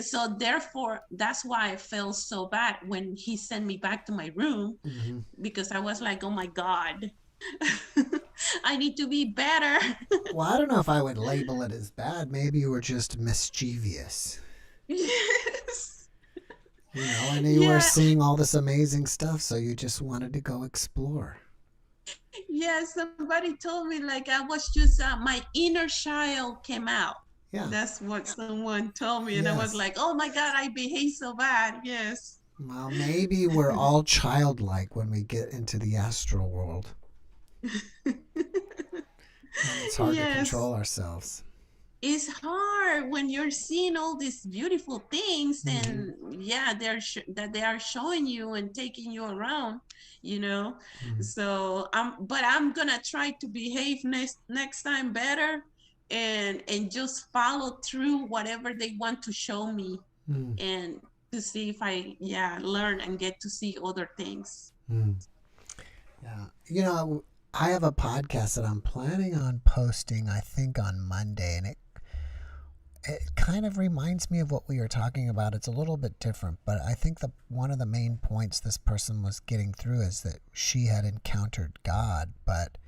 so therefore that's why I felt so bad when he sent me back to my room, because I was like, oh my God. I need to be better. Well, I don't know if I would label it as bad. Maybe you were just mischievous. Yes. And you were seeing all this amazing stuff, so you just wanted to go explore. Yeah, somebody told me like I was just, my inner child came out. Yeah. That's what someone told me. And I was like, oh my God, I behaved so bad. Yes. Well, maybe we're all childlike when we get into the astral world. It's hard to control ourselves. It's hard when you're seeing all these beautiful things, and that they are showing you and taking you around, So I'm gonna try to behave next time better, and just follow through whatever they want to show me, and to see if I learn and get to see other things. Yeah, I have a podcast that I'm planning on posting, I think, on Monday, and it kind of reminds me of what we were talking about. It's a little bit different, but I think one of the main points this person was getting through is that she had encountered God, but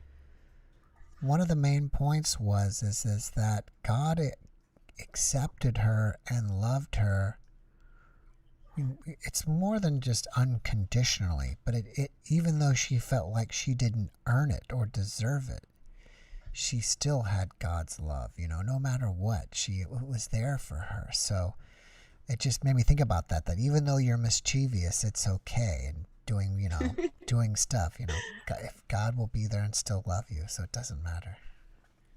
one of the main points is that God accepted her and loved her. It's more than just unconditionally, but it even though she felt like she didn't earn it or deserve it, she still had God's love, no matter what. It was there for her. So it just made me think about that even though you're mischievous, it's okay. And doing, doing stuff, if God will be there and still love you. So it doesn't matter.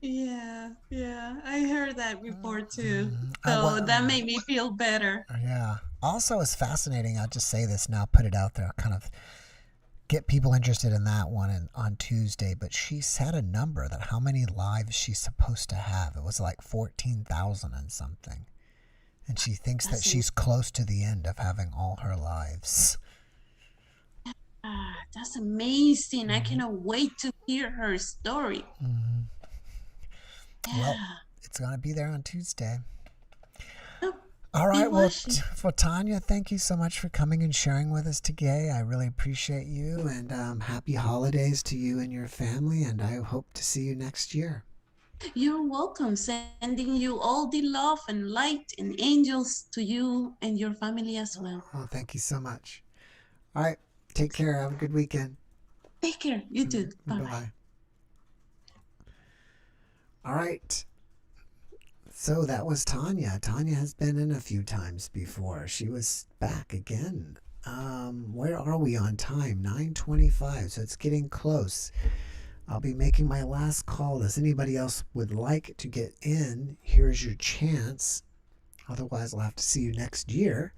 Yeah, I heard that before too. So that made me feel better. Yeah. Also, it's fascinating. I'll just say this now, put it out there. Kind of get people interested in that one on Tuesday, but she set a number that how many lives she's supposed to have. It was like 14,000 and something. And she thinks that she's close to the end of having all her lives. That's amazing. I cannot wait to hear her story. Yeah. Well, it's going to be there on Tuesday. Oh, all right. Well, for Tanya, thank you so much for coming and sharing with us today. I really appreciate you, and happy holidays to you and your family, and I hope to see you next year. You're welcome. Sending you all the love and light and angels to you and your family as well. Oh, thank you so much. All right. Take care. Have a good weekend. Take care. You too. Bye-bye. All right. So that was Tanya. Tanya has been in a few times before. She was back again. Where are we on time? 9:25. So it's getting close. I'll be making my last call. Does anybody else would like to get in? Here's your chance. Otherwise, I'll have to see you next year.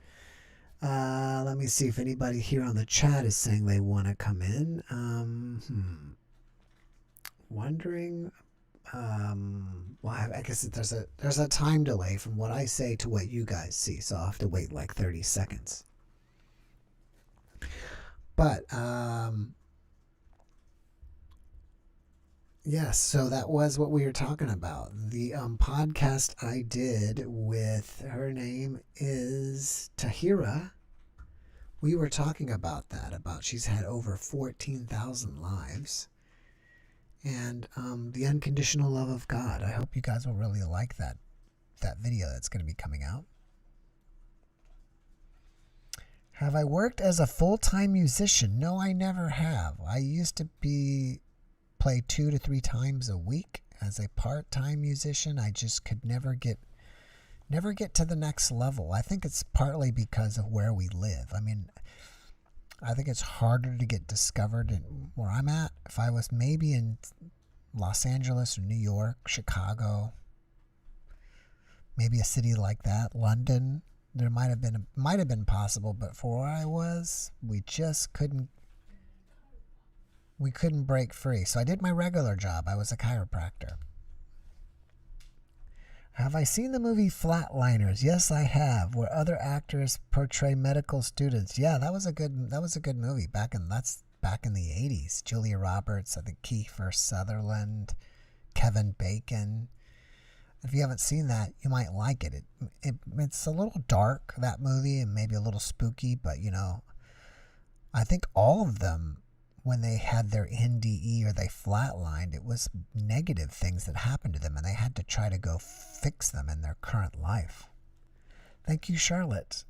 Let me see if anybody here on the chat is saying they want to come in. Wondering. Well, I guess there's a time delay from what I say to what you guys see, so I'll have to wait like 30 seconds. But yes, so that was what we were talking about. The podcast I did with, her name is Tahira. We were talking about that, about she's had over 14,000 lives. And the unconditional love of God. I hope you guys will really like that video that's going to be coming out. Have I worked as a full-time musician? No, I never have. I used to play 2 to 3 times a week as a part-time musician. I just could never get to the next level. I think it's partly because of where we live. I mean, I think it's harder to get discovered in where I'm at. If I was maybe in Los Angeles or New York, Chicago, maybe a city like that, London, there might have been possible, but for where I was, we just couldn't break free. So I did my regular job. I was a chiropractor. Have I seen the movie Flatliners? Yes, I have, where other actors portray medical students. Yeah, that was a good movie back in the 80s. Julia Roberts, I think Kiefer Sutherland, Kevin Bacon. If you haven't seen that, you might like it. It's a little dark, that movie, and maybe a little spooky, but I think all of them, when they had their NDE or they flatlined, it was negative things that happened to them, and they had to try to go fix them in their current life. Thank you, Charlotte.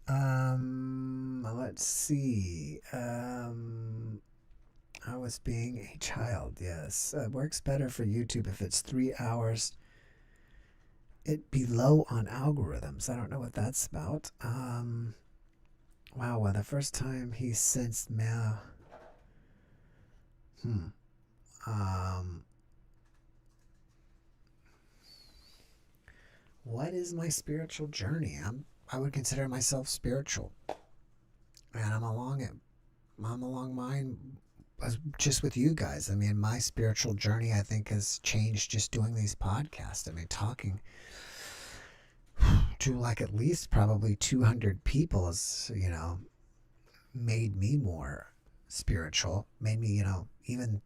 Let's see. I was being a child, yes. It works better for YouTube if it's 3 hours. It be low on algorithms. I don't know what that's about. Wow, well, the first time he sensed mail. What is my spiritual journey? I would consider myself spiritual, and I'm along mine just with you guys. I mean, my spiritual journey, I think, has changed just doing these podcasts. I mean, talking to like at least probably 200 people has, made me more spiritual, made me, even,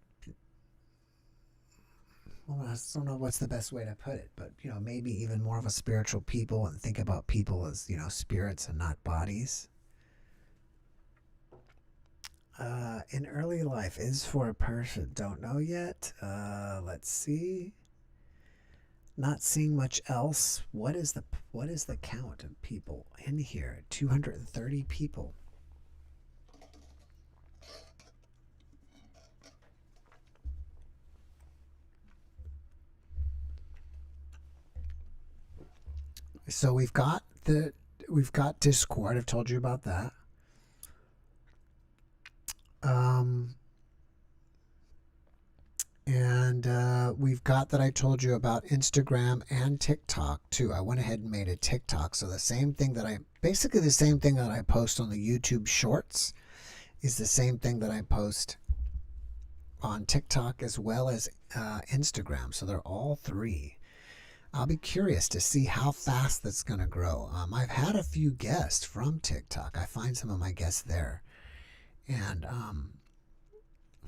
well, I don't know what's the best way to put it, but, maybe even more of a spiritual people, and think about people as, spirits and not bodies. In early life is for a person. Don't know yet. Let's see. Not seeing much else. What is the count of people in here? 230 people. So we've got Discord. I've told you about that. And we've got that I told you about Instagram and TikTok too. I went ahead and made a TikTok. So basically the same thing that I post on the YouTube Shorts is the same thing that I post on TikTok as well as Instagram. So they're all three. I'll be curious to see how fast that's going to grow. I've had a few guests from TikTok. I find some of my guests there. And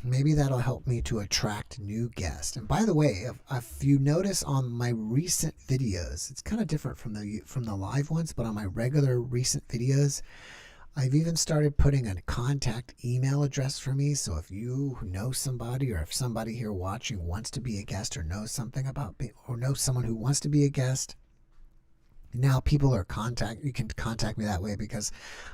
maybe that'll help me to attract new guests. And by the way, if you notice on my recent videos, it's kind of different from the live ones, but on my regular recent videos, I've even started putting a contact email address for me. So if you know somebody, or if somebody here watching wants to be a guest, or knows something about me, or knows someone who wants to be a guest, now you can contact me that way, because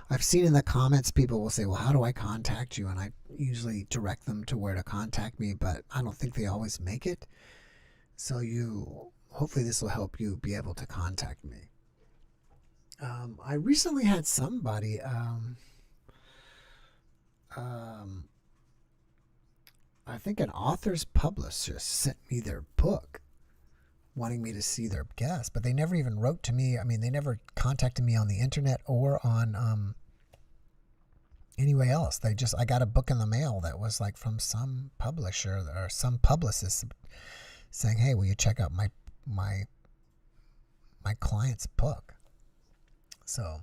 I've seen in the comments people will say, well, how do I contact you? And I usually direct them to where to contact me, but I don't think they always make it. So hopefully this will help you be able to contact me. I recently had somebody, I think an author's publisher sent me their book wanting me to see their guest, but they never even wrote to me. I mean, they never contacted me on the internet or on anywhere else. I got a book in the mail that was like from some publisher or some publicist saying, hey, will you check out my client's book? So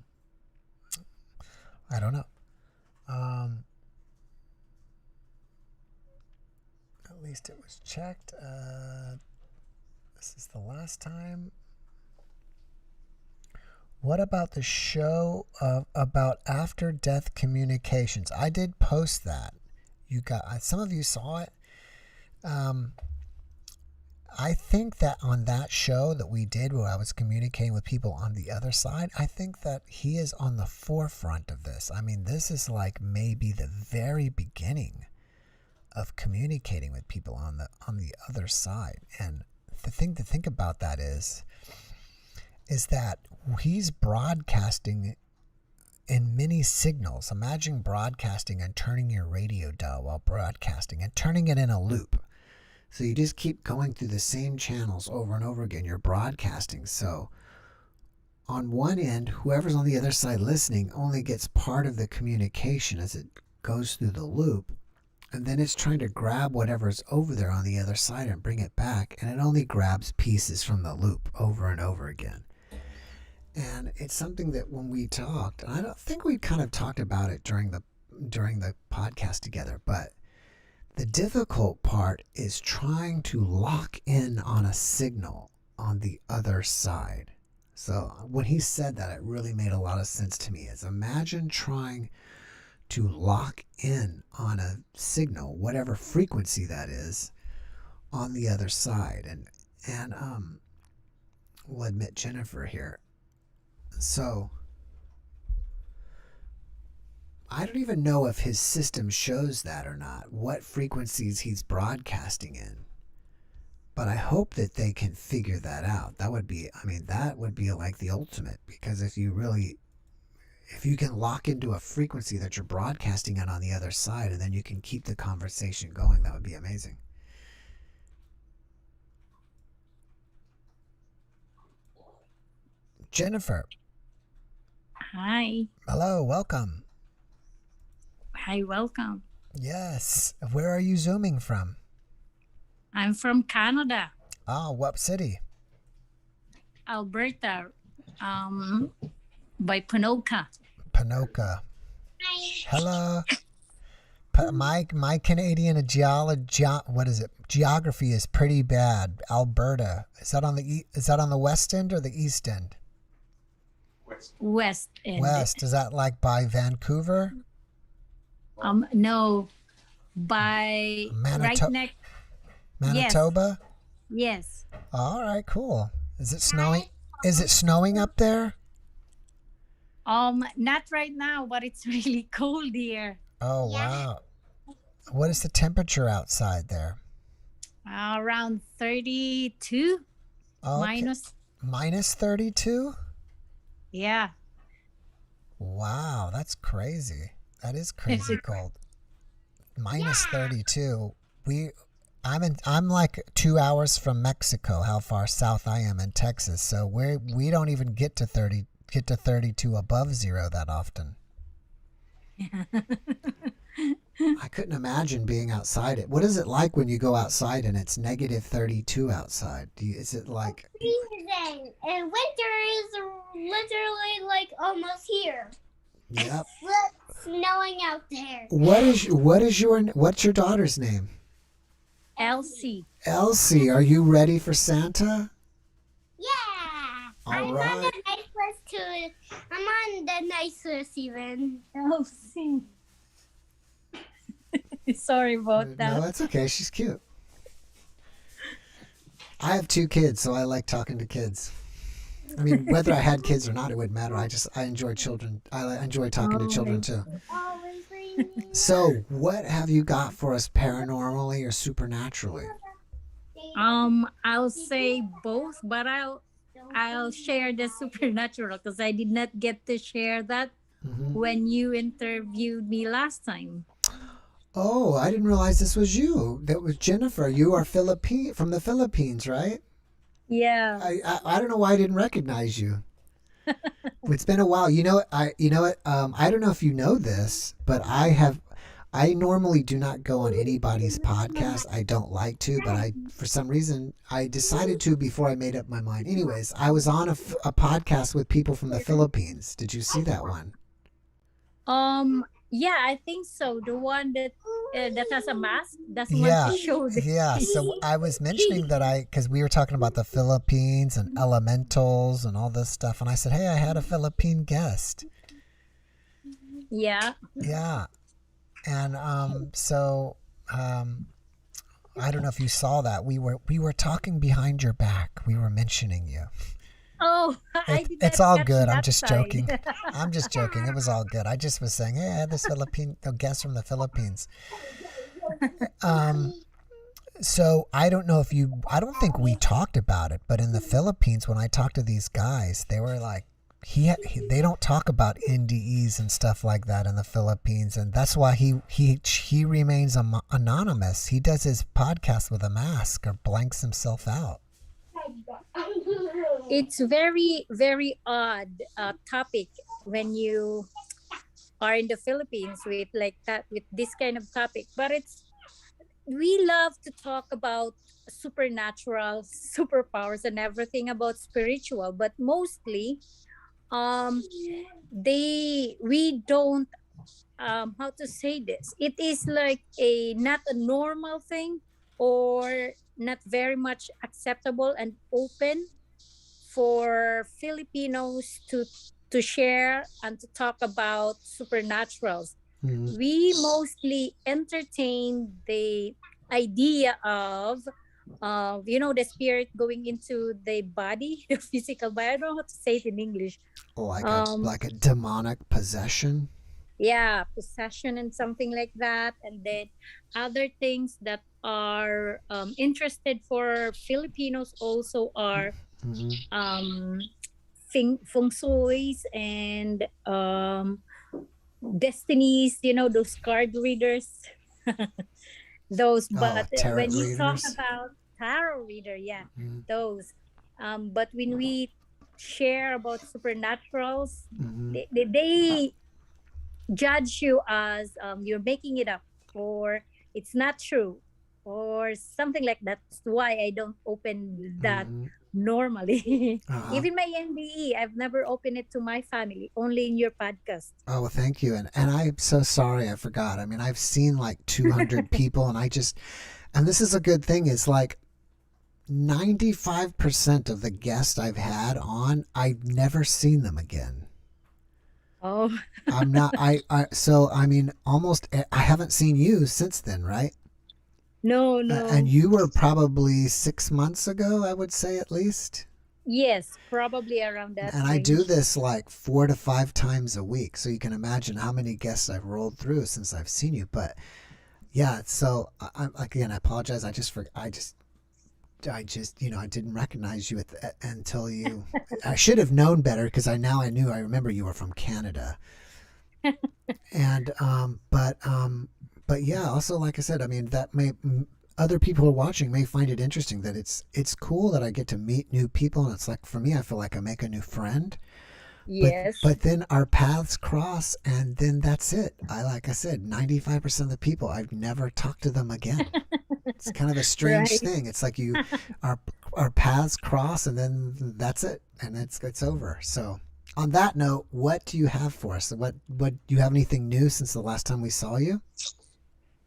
I don't know. At least it was checked. This is the last time. What about the show about after-death communications? I did post that. Some of you saw it. I think that on that show that we did where I was communicating with people on the other side, I think that he is on the forefront of this. I mean, this is like maybe the very beginning of communicating with people on the other side. And the thing to think about that is that he's broadcasting in many signals. Imagine broadcasting and turning your radio dial while broadcasting and turning it in a loop. So you just keep going through the same channels over and over again. You're broadcasting. So on one end, whoever's on the other side listening only gets part of the communication as it goes through the loop. And then it's trying to grab whatever's over there on the other side and bring it back. And it only grabs pieces from the loop over and over again. And it's something that when we talked, and I don't think we kind of talked about it during the podcast together, but the difficult part is trying to lock in on a signal on the other side. So when he said that, it really made a lot of sense to me. Is imagine trying to lock in on a signal, whatever frequency that is, on the other side. And we'll admit Jennifer here. So I don't even know if his system shows that or not, what frequencies he's broadcasting in. But I hope that they can figure that out. That would be like the ultimate, because if you can lock into a frequency that you're broadcasting in on the other side, and then you can keep the conversation going, that would be amazing. Jennifer. Hi. Hello, welcome. Hi, welcome. Yes. Where are you Zooming from? I'm from Canada. Oh, what city? Alberta. By Ponoka. Ponoka. Hello. My Canadian geography is pretty bad. Alberta. Is that on the west end or the east end? West end. West. Is that like by Vancouver? No. By right next. Manitoba? Yes. All right, cool. Is it snowing? Is it snowing up there? Not right now, but it's really cold here. Oh, wow. What is the temperature outside there? Around 32. Okay. Minus 32? Yeah. Wow, that's crazy. That is crazy cold. Minus 32. I'm like 2 hours from Mexico, how far south I am in Texas. So we don't even get to 32 above zero that often. I couldn't imagine being outside. What is it like when you go outside and it's negative 32 outside? Is it like Freezing, and winter is literally like almost here. Yep. It's snowing out there. What's your daughter's name? Elsie. Elsie, are you ready for Santa? Yeah. All I'm on right. the nice list too. I'm on the nice list even. Elsie. Sorry about that. No, it's okay. She's cute. I have 2 kids, so I like talking to kids. I mean, whether I had kids or not, it wouldn't matter. I enjoy children. I enjoy talking to children too. Always raining. So, what have you got for us paranormally or supernaturally? I'll say both, but I'll share the supernatural because I did not get to share that when you interviewed me last time. Oh, I didn't realize this was you. That was Jennifer. You are from the Philippines, right? Yeah. I don't know why I didn't recognize you. It's been a while. You know what? I don't know if you know this, but I normally do not go on anybody's podcast. I don't like to, but for some reason, I decided to before I made up my mind. Anyways, I was on a podcast with people from the Philippines. Did you see that one? Yeah, I think so. The one that has a mask. That's what you showed. Yeah. So I was mentioning that because we were talking about the Philippines and elementals and all this stuff, and I said, hey, I had a Philippine guest. Yeah. Yeah. And so I don't know if you saw that. We were talking behind your back. We were mentioning you. Oh, It's all good. I'm just joking. I'm just joking. It was all good. I just was saying, hey, I had this guest from the Philippines. So I don't know I don't think we talked about it, but in the Philippines, when I talked to these guys, they were like, they don't talk about NDEs and stuff like that in the Philippines, and that's why he remains anonymous. He does his podcast with a mask or blanks himself out. It's very, very odd topic when you are in the Philippines with like that, with this kind of topic. But we love to talk about supernatural, superpowers, and everything about spiritual. But mostly, we don't how to say this. It is like not a normal thing or not very much acceptable and open for Filipinos to share and to talk about supernaturals. Mm-hmm. We mostly entertain the idea of the spirit going into the body, the physical body. I don't know how to say it in English. Like a demonic possession. Yeah, possession and something like that. And then other things that are interested for Filipinos also are feng shuis and destinies, those card readers. Those, but when you talk about tarot reader, those. But when we share about supernaturals, they judge you as you're making it up or it's not true or something like that. That's why I don't open that normally. Even my NDE, I've never opened it to my family, only in your podcast. Oh, well, thank you. And I'm so sorry, I forgot. I mean, I've seen like 200 people and and this is a good thing, is like 95% of the guests I've had on, I've never seen them again. Oh. I'm not, so I mean, I haven't seen you since then, right? No. And you were probably 6 months ago, I would say, at least. Yes, probably around that. And range. I do this like 4 to 5 times a week, so you can imagine how many guests I've rolled through since I've seen you. But yeah, so I apologize. I didn't recognize you until you. I should have known better because I remember you were from Canada. And but yeah, also, like I said, I mean, other people who are watching may find it interesting that it's cool that I get to meet new people, and it's like, for me, I feel like I make a new friend. Yes. But then our paths cross, and then that's it. Like I said, 95% of the people, I've never talked to them again. It's kind of a strange Right. thing. It's like our paths cross, and then that's it, and it's over. So, on that note, what do you have for us? What do you have anything new since the last time we saw you?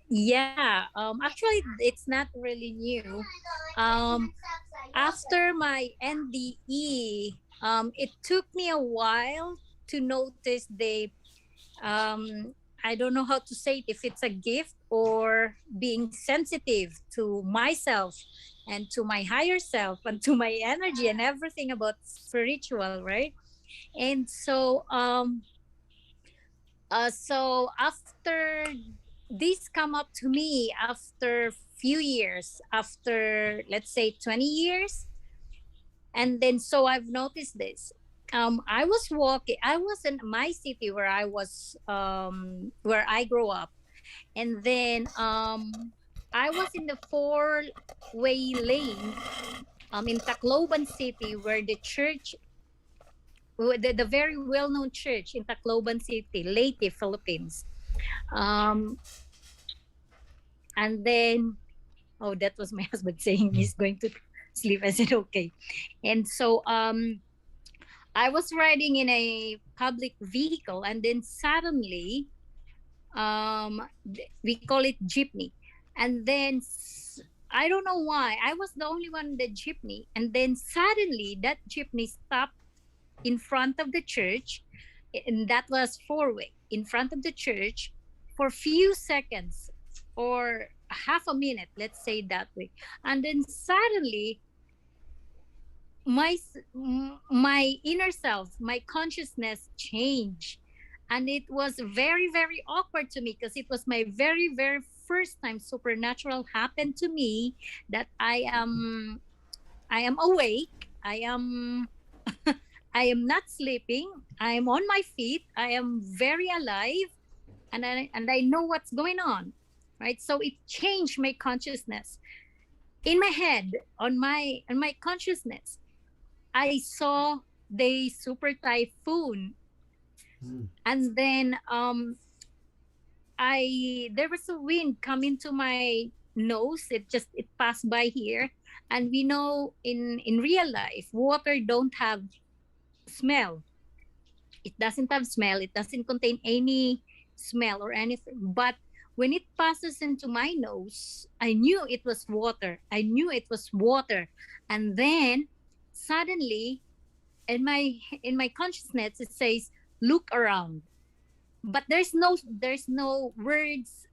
Yeah. Actually, it's not really new. After my NDE, it took me a while to notice I don't know how to say it, if it's a gift or being sensitive to myself and to my higher self and to my energy and everything about spiritual, right? And so after this come up to me after few years, after let's say 20 years, and then so I've noticed this. I was walking, I was in my city where I was where I grew up, and then I was in the four-way lane in Tacloban City, where the church, the very well-known church in Tacloban City, Leyte, Philippines. Um, and then, oh, that was my husband saying he's going to sleep. I said, okay. And so I was riding in a public vehicle, and then suddenly, we call it jeepney. And then I don't know why, I was the only one in the jeepney. And then suddenly that jeepney stopped in front of the church, and that was four-way in front of the church for few seconds or half a minute, let's say that way. And then suddenly my my inner self, my consciousness changed, and it was very very awkward to me because it was my very very first time supernatural happened to me, that I am awake, I am not sleeping, I am on my feet, I am very alive, and I know what's going on, right? So it changed my consciousness in my head, on my consciousness. I saw the super typhoon, and then I there was a wind coming to my nose. It passed by here, and we know in real life water don't have smell. It doesn't have smell. It doesn't contain any smell or anything. But when it passes into my nose, I knew it was water. I knew it was water, and then suddenly in my consciousness it says look around, but there's no words.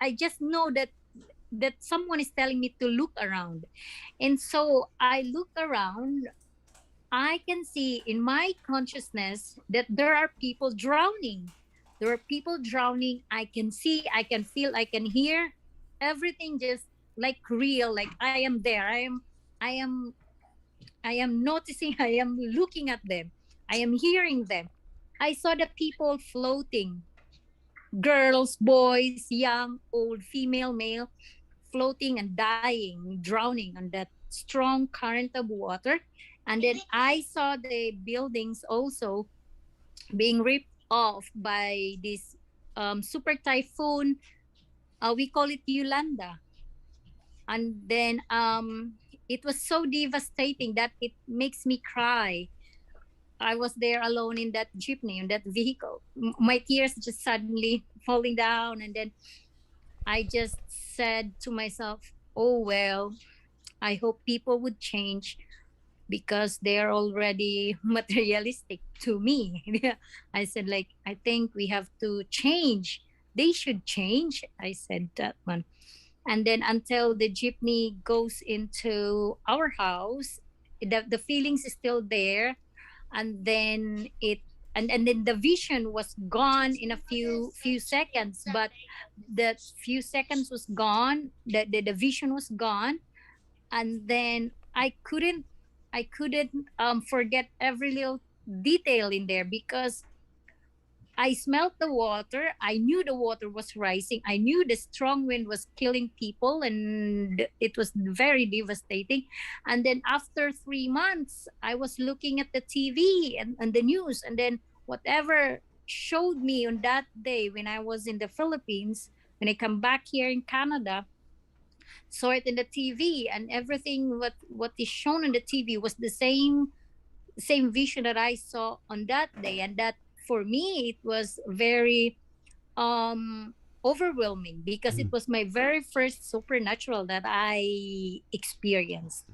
I just know that someone is telling me to look around, and so I look around. I can see in my consciousness that there are people drowning. There are people drowning. I can see, I can feel, I can hear everything, just like real, like I am there. I am I am noticing, I am looking at them, I am hearing them. I saw the people floating, girls, boys, young, old, female, male, floating and dying, drowning on that strong current of water. And then I saw the buildings also being ripped off by this super typhoon. We call it Yolanda. And then it was so devastating that it makes me cry. I was there alone in that jeepney, in that vehicle. My tears just suddenly falling down. And then I just said to myself, oh, well, I hope people would change because they're already materialistic to me. I said, like, I think we have to change. They should change. I said that one. And then until the jeepney goes into our house, the feelings is still there. And then and then the vision was gone in a few seconds, but the few seconds was gone, the vision was gone. And then I couldn't forget every little detail in there, because I smelled the water. I knew the water was rising. I knew the strong wind was killing people and it was very devastating. And then after 3 months, I was looking at the TV and the news. And then whatever showed me on that day when I was in the Philippines, when I come back here in Canada, saw it in the TV, and everything what is shown on the TV was the same vision that I saw on that day. And that for me it was very overwhelming because it was my very first supernatural that I experienced.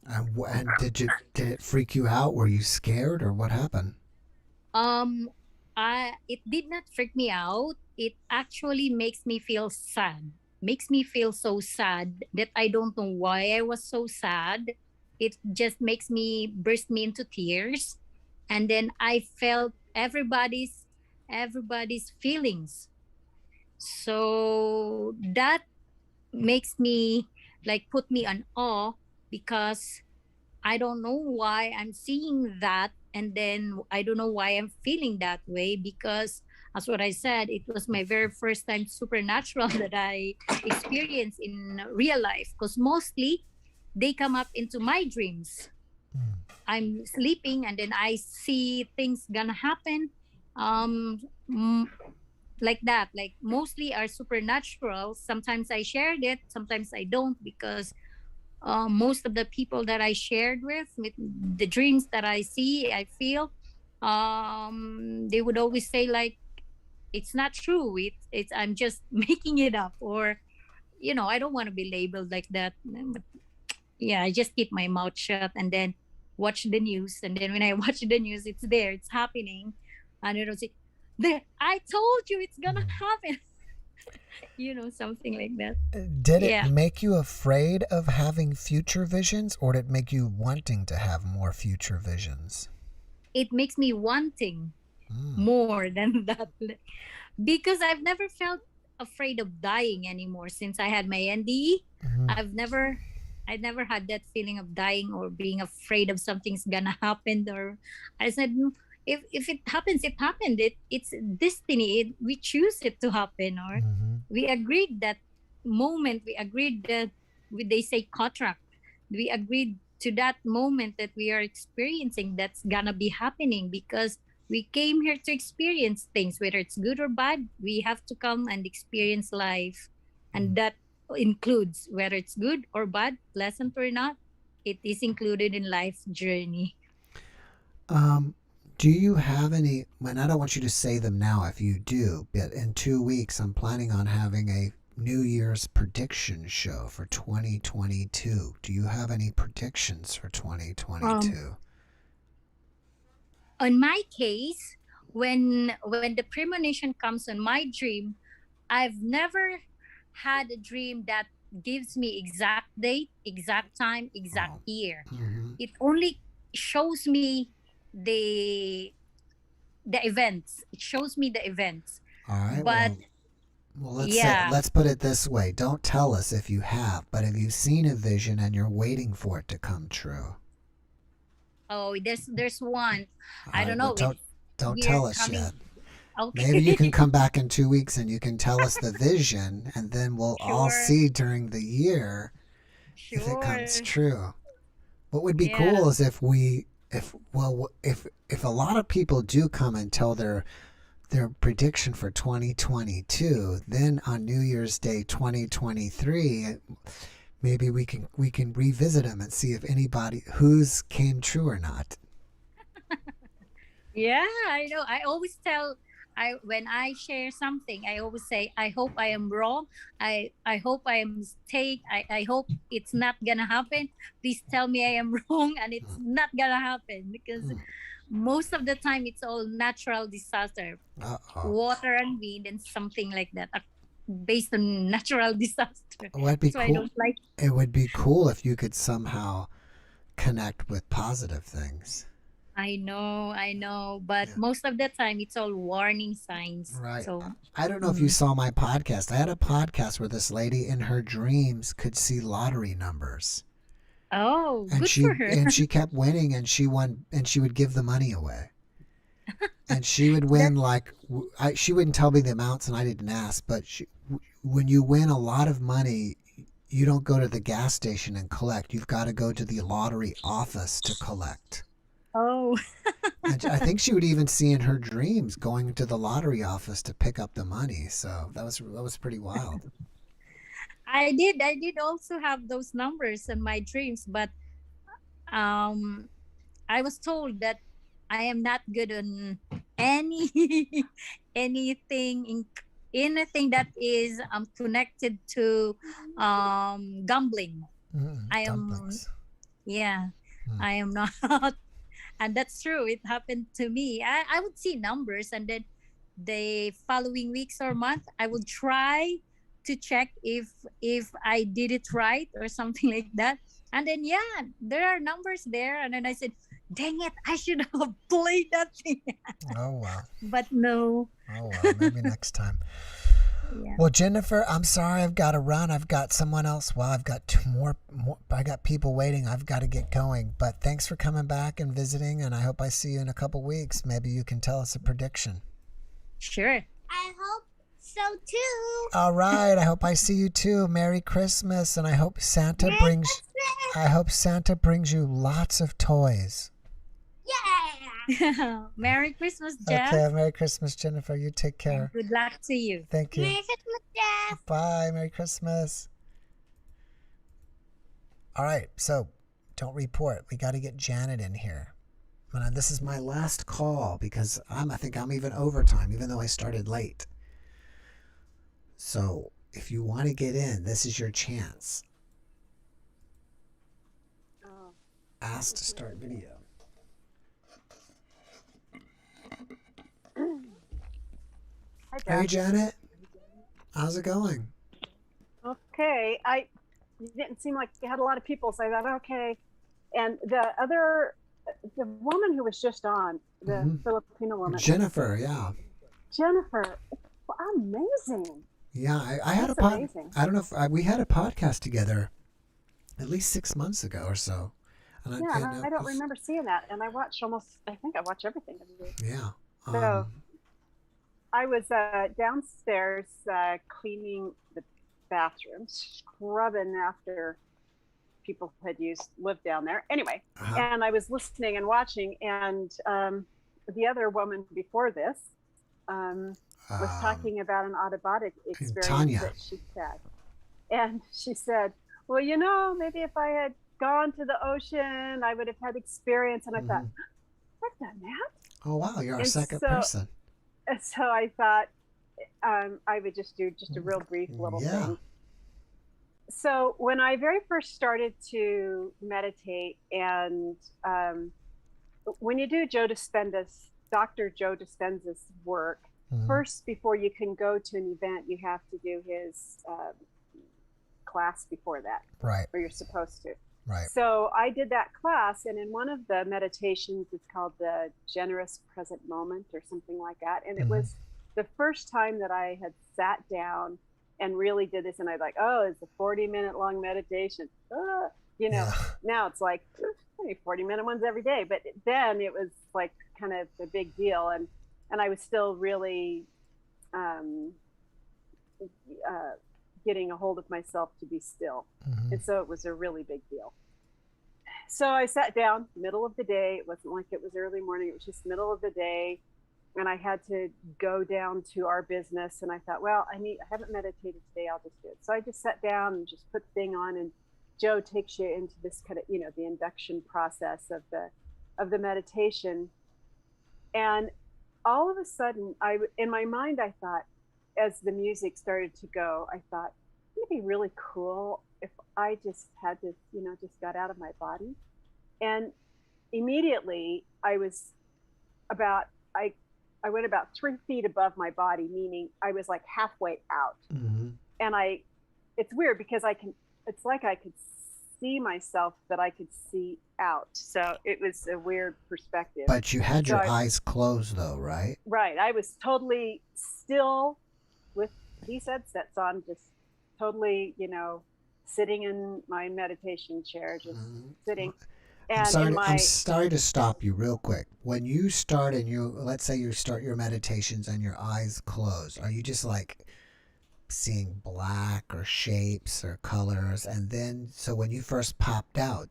And did it freak you out? Were you scared, or what happened? It did not freak me out. It actually makes me feel sad. Makes me feel so sad that I don't know why I was so sad. It just makes me burst me into tears. And then I felt everybody's feelings. So that makes me like put me on awe because I don't know why I'm seeing that, and then I don't know why I'm feeling that way because as what I said, it was my very first time supernatural that I experienced in real life because mostly they come up into my dreams. I'm sleeping and then I see things gonna happen like that. Like mostly are supernatural. Sometimes I shared it, sometimes I don't because most of the people that I shared with the dreams that I see, I feel, they would always say like, it's not true. It's I'm just making it up, or I don't want to be labeled like that. But yeah, I just keep my mouth shut and then watch the news. And then when I watch the news, it's there, it's happening, and I don't say, "There, I told you it's gonna happen." Something like that. Did it make you afraid of having future visions, or did it make you wanting to have more future visions? It makes me wanting more than that because I've never felt afraid of dying anymore since I had my NDE. I've never had that feeling of dying or being afraid of something's gonna happen. Or I said, if it happens, it happened. It's destiny. We choose it to happen, or we agreed that moment. We agreed that they say contract. We agreed to that moment that we are experiencing that's gonna be happening because we came here to experience things, whether it's good or bad. We have to come and experience life, and that includes whether it's good or bad, pleasant or not. It is included in life's journey. Do you have any, and I don't want you to say them now if you do, but in 2 weeks I'm planning on having a New Year's prediction show for 2022. Do you have any predictions for 2022? On my case, when the premonition comes on my dream, I've never had a dream that gives me exact date, exact time, exact year. It only shows me the events. It shows me the events. All right. But let's put it this way. Don't tell us if you have, but have you seen a vision and you're waiting for it to come true? Oh, there's one. I don't know. Don't tell us yet. Okay. Maybe you can come back in 2 weeks and you can tell us the vision, and then we'll all see during the year if it comes true. What would be cool is if a lot of people do come and tell their prediction for 2022, then on New Year's Day 2023, maybe we can revisit them and see if whose came true or not. Yeah, I know. I always tell. When I share something, I always say, I hope I am wrong. I hope I am mistake. I hope it's not gonna happen. Please tell me I am wrong and it's not gonna happen, because most of the time it's all natural disaster. Water and wind and something like that, based on natural disaster. Well, it'd be so cool. I don't like it would be cool if you could somehow connect with positive things. I know, but most of the time it's all warning signs. Right. So I don't know if you saw my podcast. I had a podcast where this lady in her dreams could see lottery numbers. Oh, and good for her. And she kept winning, and she won, and she would give the money away. And she would win like she wouldn't tell me the amounts, and I didn't ask. But when you win a lot of money, you don't go to the gas station and collect. You've got to go to the lottery office to collect. Oh. And I think she would even see in her dreams going to the lottery office to pick up the money. So that was pretty wild. I did also have those numbers in my dreams, but I was told that I am not good on any anything that is connected to gambling. I am I am not. And that's true. It happened to me. I would see numbers, and then the following weeks or month, I would try to check if I did it right or something like that. And then there are numbers there, and then I said, "Dang it! I should have played that thing." Oh wow! But no. Oh well, maybe next time. Yeah. Well, Jennifer, I'm sorry I've got to run. I've got someone else. Well, I've got two more. I got people waiting. I've got to get going. But thanks for coming back and visiting, and I hope I see you in a couple weeks. Maybe you can tell us a prediction. Sure. I hope so too. All right. I hope I see you too. Merry Christmas, and I hope Santa brings you lots of toys. Yeah. Merry Christmas, Jeff. Okay, Merry Christmas, Jennifer. You take care. And good luck to you. Thank you. Merry Christmas, Jeff. Bye. Merry Christmas. All right, so don't report. We got to get Janet in here. This is my last call because I think I'm even overtime, even though I started late. So if you want to get in, this is your chance. Ask to start video. Hi, hey, Janet. How's it going? Okay. You didn't seem like you had a lot of people, so I thought, okay. And the woman who was just on, the Filipino woman. Jennifer, yeah. Jennifer, amazing. Yeah, I had amazing. I don't know if we had a podcast together at least 6 months ago or so. And I don't remember seeing that. And I watch everything. Yeah. So I was downstairs cleaning the bathrooms, scrubbing after people had lived down there. Anyway, and I was listening and watching, and the other woman before this was talking about an out-of-body experience that she had. And she said, well, maybe if I had gone to the ocean, I would have had experience. And I thought, I've done that. Oh, wow. You're our second person. So I thought I would just do a real brief little thing. So when I very first started to meditate, and when you do Dr. Joe Dispenza's work, first, before you can go to an event, you have to do his class before that. Right. Or you're supposed to. Right. So I did that class, and in one of the meditations, it's called the Generous Present Moment or something like that. And it was the first time that I had sat down and really did this. And I was like, oh, it's a 40-minute long meditation. Now it's like 40-minute ones every day. But then it was like kind of a big deal. And I was still really getting a hold of myself to be still. And so it was a really big deal. So I sat down, middle of the day. It wasn't like it was early morning. It was just middle of the day. And I had to go down to our business. And I thought, well, I haven't meditated today. I'll just do it. So I just sat down and just put the thing on. And Joe takes you into this kind of, the induction process of the meditation. And all of a sudden, in my mind, I thought, as the music started to go, I thought, it'd be really cool if I just had to, just got out of my body. And immediately I went about 3 feet above my body, meaning I was like halfway out. And it's weird because it's like I could see myself, but I could see out. So it was a weird perspective. But you had your eyes closed though, right? Right. I was totally still with these headsets on, just totally, sitting in my meditation chair, just sitting. And I'm sorry to stop you real quick. When you start let's say you start your meditations and your eyes closed, are you just like seeing black or shapes or colors? And then, so when you first popped out,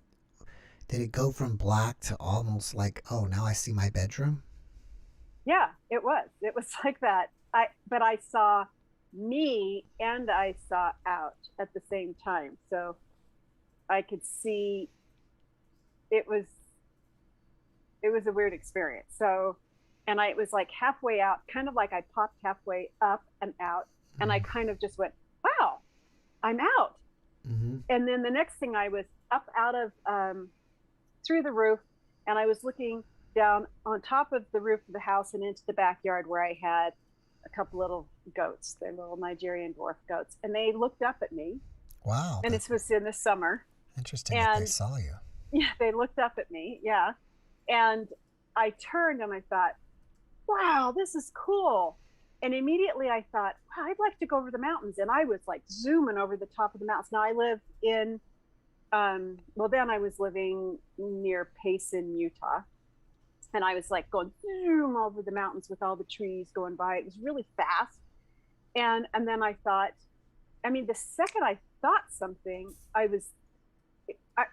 did it go from black to almost like, oh, now I see my bedroom? Yeah, it was like that. But I saw me and I saw out at the same time. So I could see it was a weird experience. So, and it was like halfway out, kind of like I popped halfway up and out, and I kind of just went, wow, I'm out. Mm-hmm. And then the next thing, I was up out of through the roof, and I was looking down on top of the roof of the house and into the backyard where I had a couple little goats. They're little Nigerian dwarf goats, and they looked up at me. Wow. And this was in the summer. Interesting that they saw you. Yeah, they looked up at me. Yeah. And I turned and I thought, wow, this is cool. And immediately I thought, wow, I'd like to go over the mountains. And I was like zooming over the top of the mountains. Now I live in, then I was living near Payson, Utah. And I was like going zoom over the mountains with all the trees going by. It was really fast. And then I thought, the second I thought something,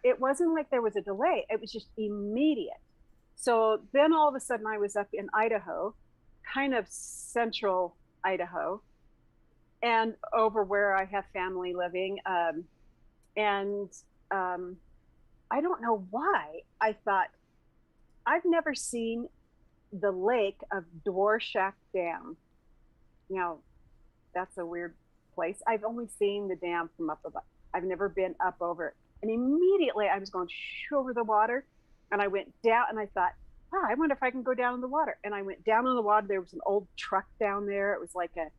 it wasn't like there was a delay. It was just immediate. So then all of a sudden I was up in Idaho, kind of central Idaho, and over where I have family living. I don't know why I thought, I've never seen the lake of Dworshak Dam. Now, that's a weird place. I've only seen the dam from up above. I've never been up over it. And immediately I was going over the water, and I went down, and I thought, wow, I wonder if I can go down in the water. And I went down in the water. There was an old truck down there. It was like a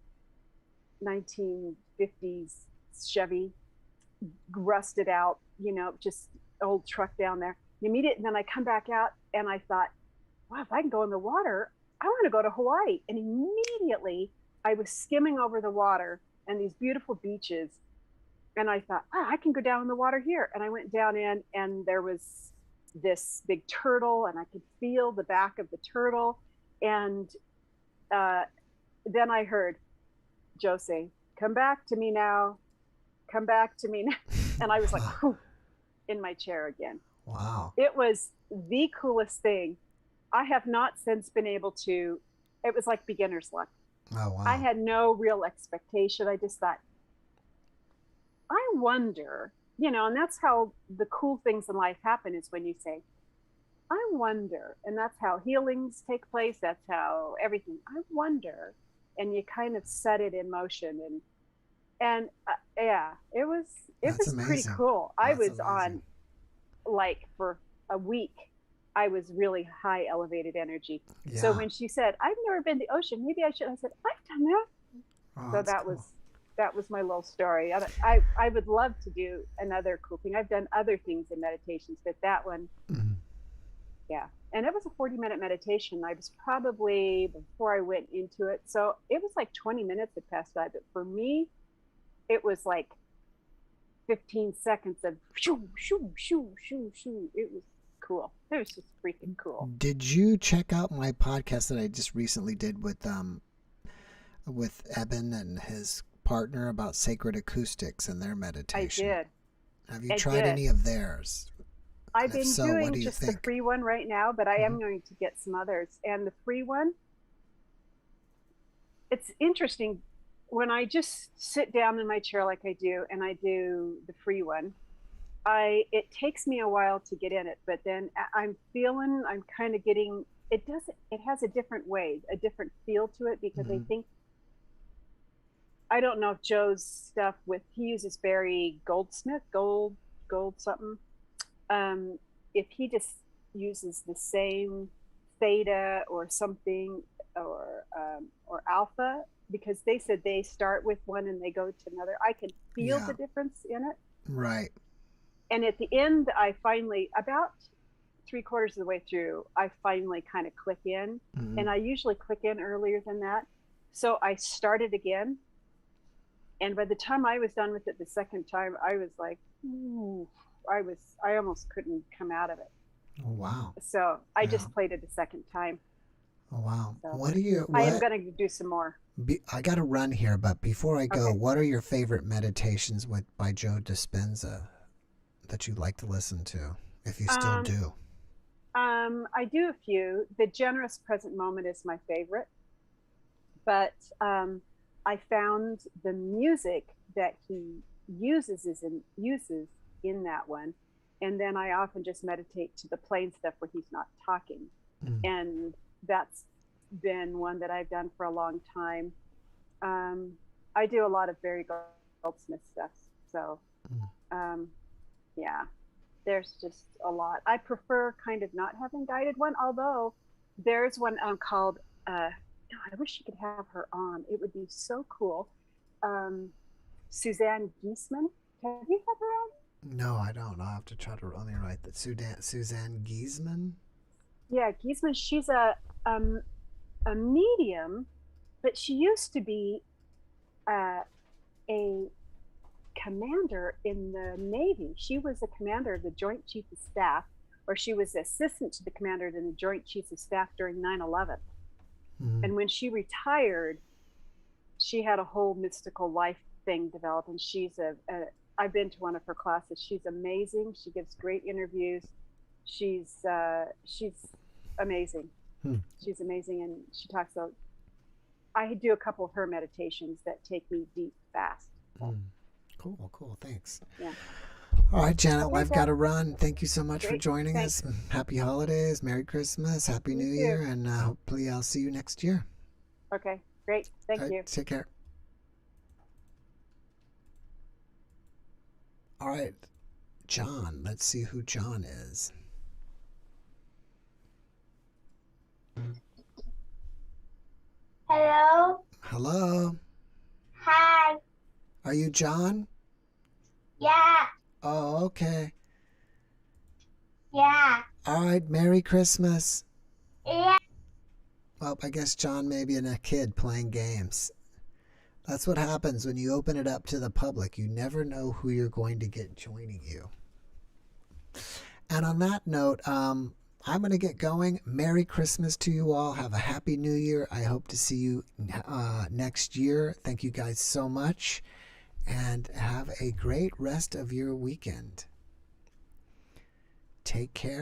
1950s Chevy, rusted out, just old truck down there. And then I come back out, and I thought, wow, if I can go in the water, I want to go to Hawaii. And immediately I was skimming over the water and these beautiful beaches. And I thought, wow, I can go down in the water here. And I went down in, and there was this big turtle, and I could feel the back of the turtle. And then I heard Joe say, come back to me now. Come back to me now. And I was like, whew, in my chair again. Wow. It was the coolest thing. I have not since been able to, it was like beginner's luck. Oh, wow. I had no real expectation. I just thought, I wonder, and that's how the cool things in life happen, is when you say, I wonder. And that's how healings take place. That's how everything, I wonder. And you kind of set it in motion. And yeah, it was pretty cool. I was on, like, for a week, I was really high elevated energy. Yeah. So when she said, I've never been to the ocean, maybe I should, I said, I've done that. Oh, so that was my little story. I would love to do another cool thing. I've done other things in meditations, but that one, yeah. And it was a 40-minute meditation. I was probably, before I went into it, so it was like 20 minutes had passed by, but for me, it was like 15 seconds of shoo, shoo, shoo, shoo, shoo. It was cool. It was just freaking cool. Did you check out my podcast that I just recently did with Eben and his partner about sacred acoustics and their meditation? I did. Have you tried any of theirs? I've been doing just the free one right now, but I am going to get some others. And the free one, it's interesting. When I just sit down in my chair like I do, and I do the free one, it takes me a while to get in it, but then I'm kind of getting, it has a different way, a different feel to it, because I think, I don't know if Joe's stuff he uses Barry Goldsmith, gold something. If he just uses the same theta or something, or alpha, because they said they start with one and they go to another. I can feel the difference in it. Right. And at the end, I finally, about 3/4 of the way through, I finally kind of click in. And I usually click in earlier than that. So I started again. And by the time I was done with it the second time, I was like, ooh, I almost couldn't come out of it. Oh, wow. So I just played it a second time. Oh, wow. So What do you? I am going to do some more. I got to run here, but before I go, Okay. what are your favorite meditations by Joe Dispenza that you like to listen to, if you still do? I do a few. The Generous Present Moment is my favorite, but I found the music that he uses in that one, and then I often just meditate to the plain stuff where he's not talking, and that's been one that I've done for a long time. I do a lot of Barry Goldsmith stuff, so yeah, there's just a lot. I prefer kind of not having guided one, although there's one called I wish you could have her on. It would be so cool. Suzanne Giesman. Have you had her on? No, I don't. I'll have to try to let me write that. Suzanne Giesman? Yeah, Giesman. She's a medium, but she used to be a commander in the Navy. She was a commander of the Joint Chiefs of Staff, or she was assistant to the commander in the Joint Chiefs of Staff during 9/11. And when she retired, she had a whole mystical life thing develop, and she's I've been to one of her classes. She's amazing. She gives great interviews. She's amazing. She's amazing, and she talks about. I do a couple of her meditations that take me deep fast. Cool. Thanks. Yeah. All right, Janet. Well, I've got to run. Thank you so much for joining Thanks. us. Happy holidays, Merry Christmas, Happy New Year, and hopefully I'll see you next year. Okay, great. Thank you. Take care. All right, John. Let's see who John is. Hello. Hello. Hi. Are you John? Yeah. Oh, okay. Yeah. All right, Merry Christmas. Yeah. Well, I guess John may be a kid playing games. That's what happens when you open it up to the public. You never know who you're going to get joining you. And on that note, I'm going to get going. Merry Christmas to you all. Have a Happy New Year. I hope to see you next year. Thank you guys so much. And have a great rest of your weekend. Take care.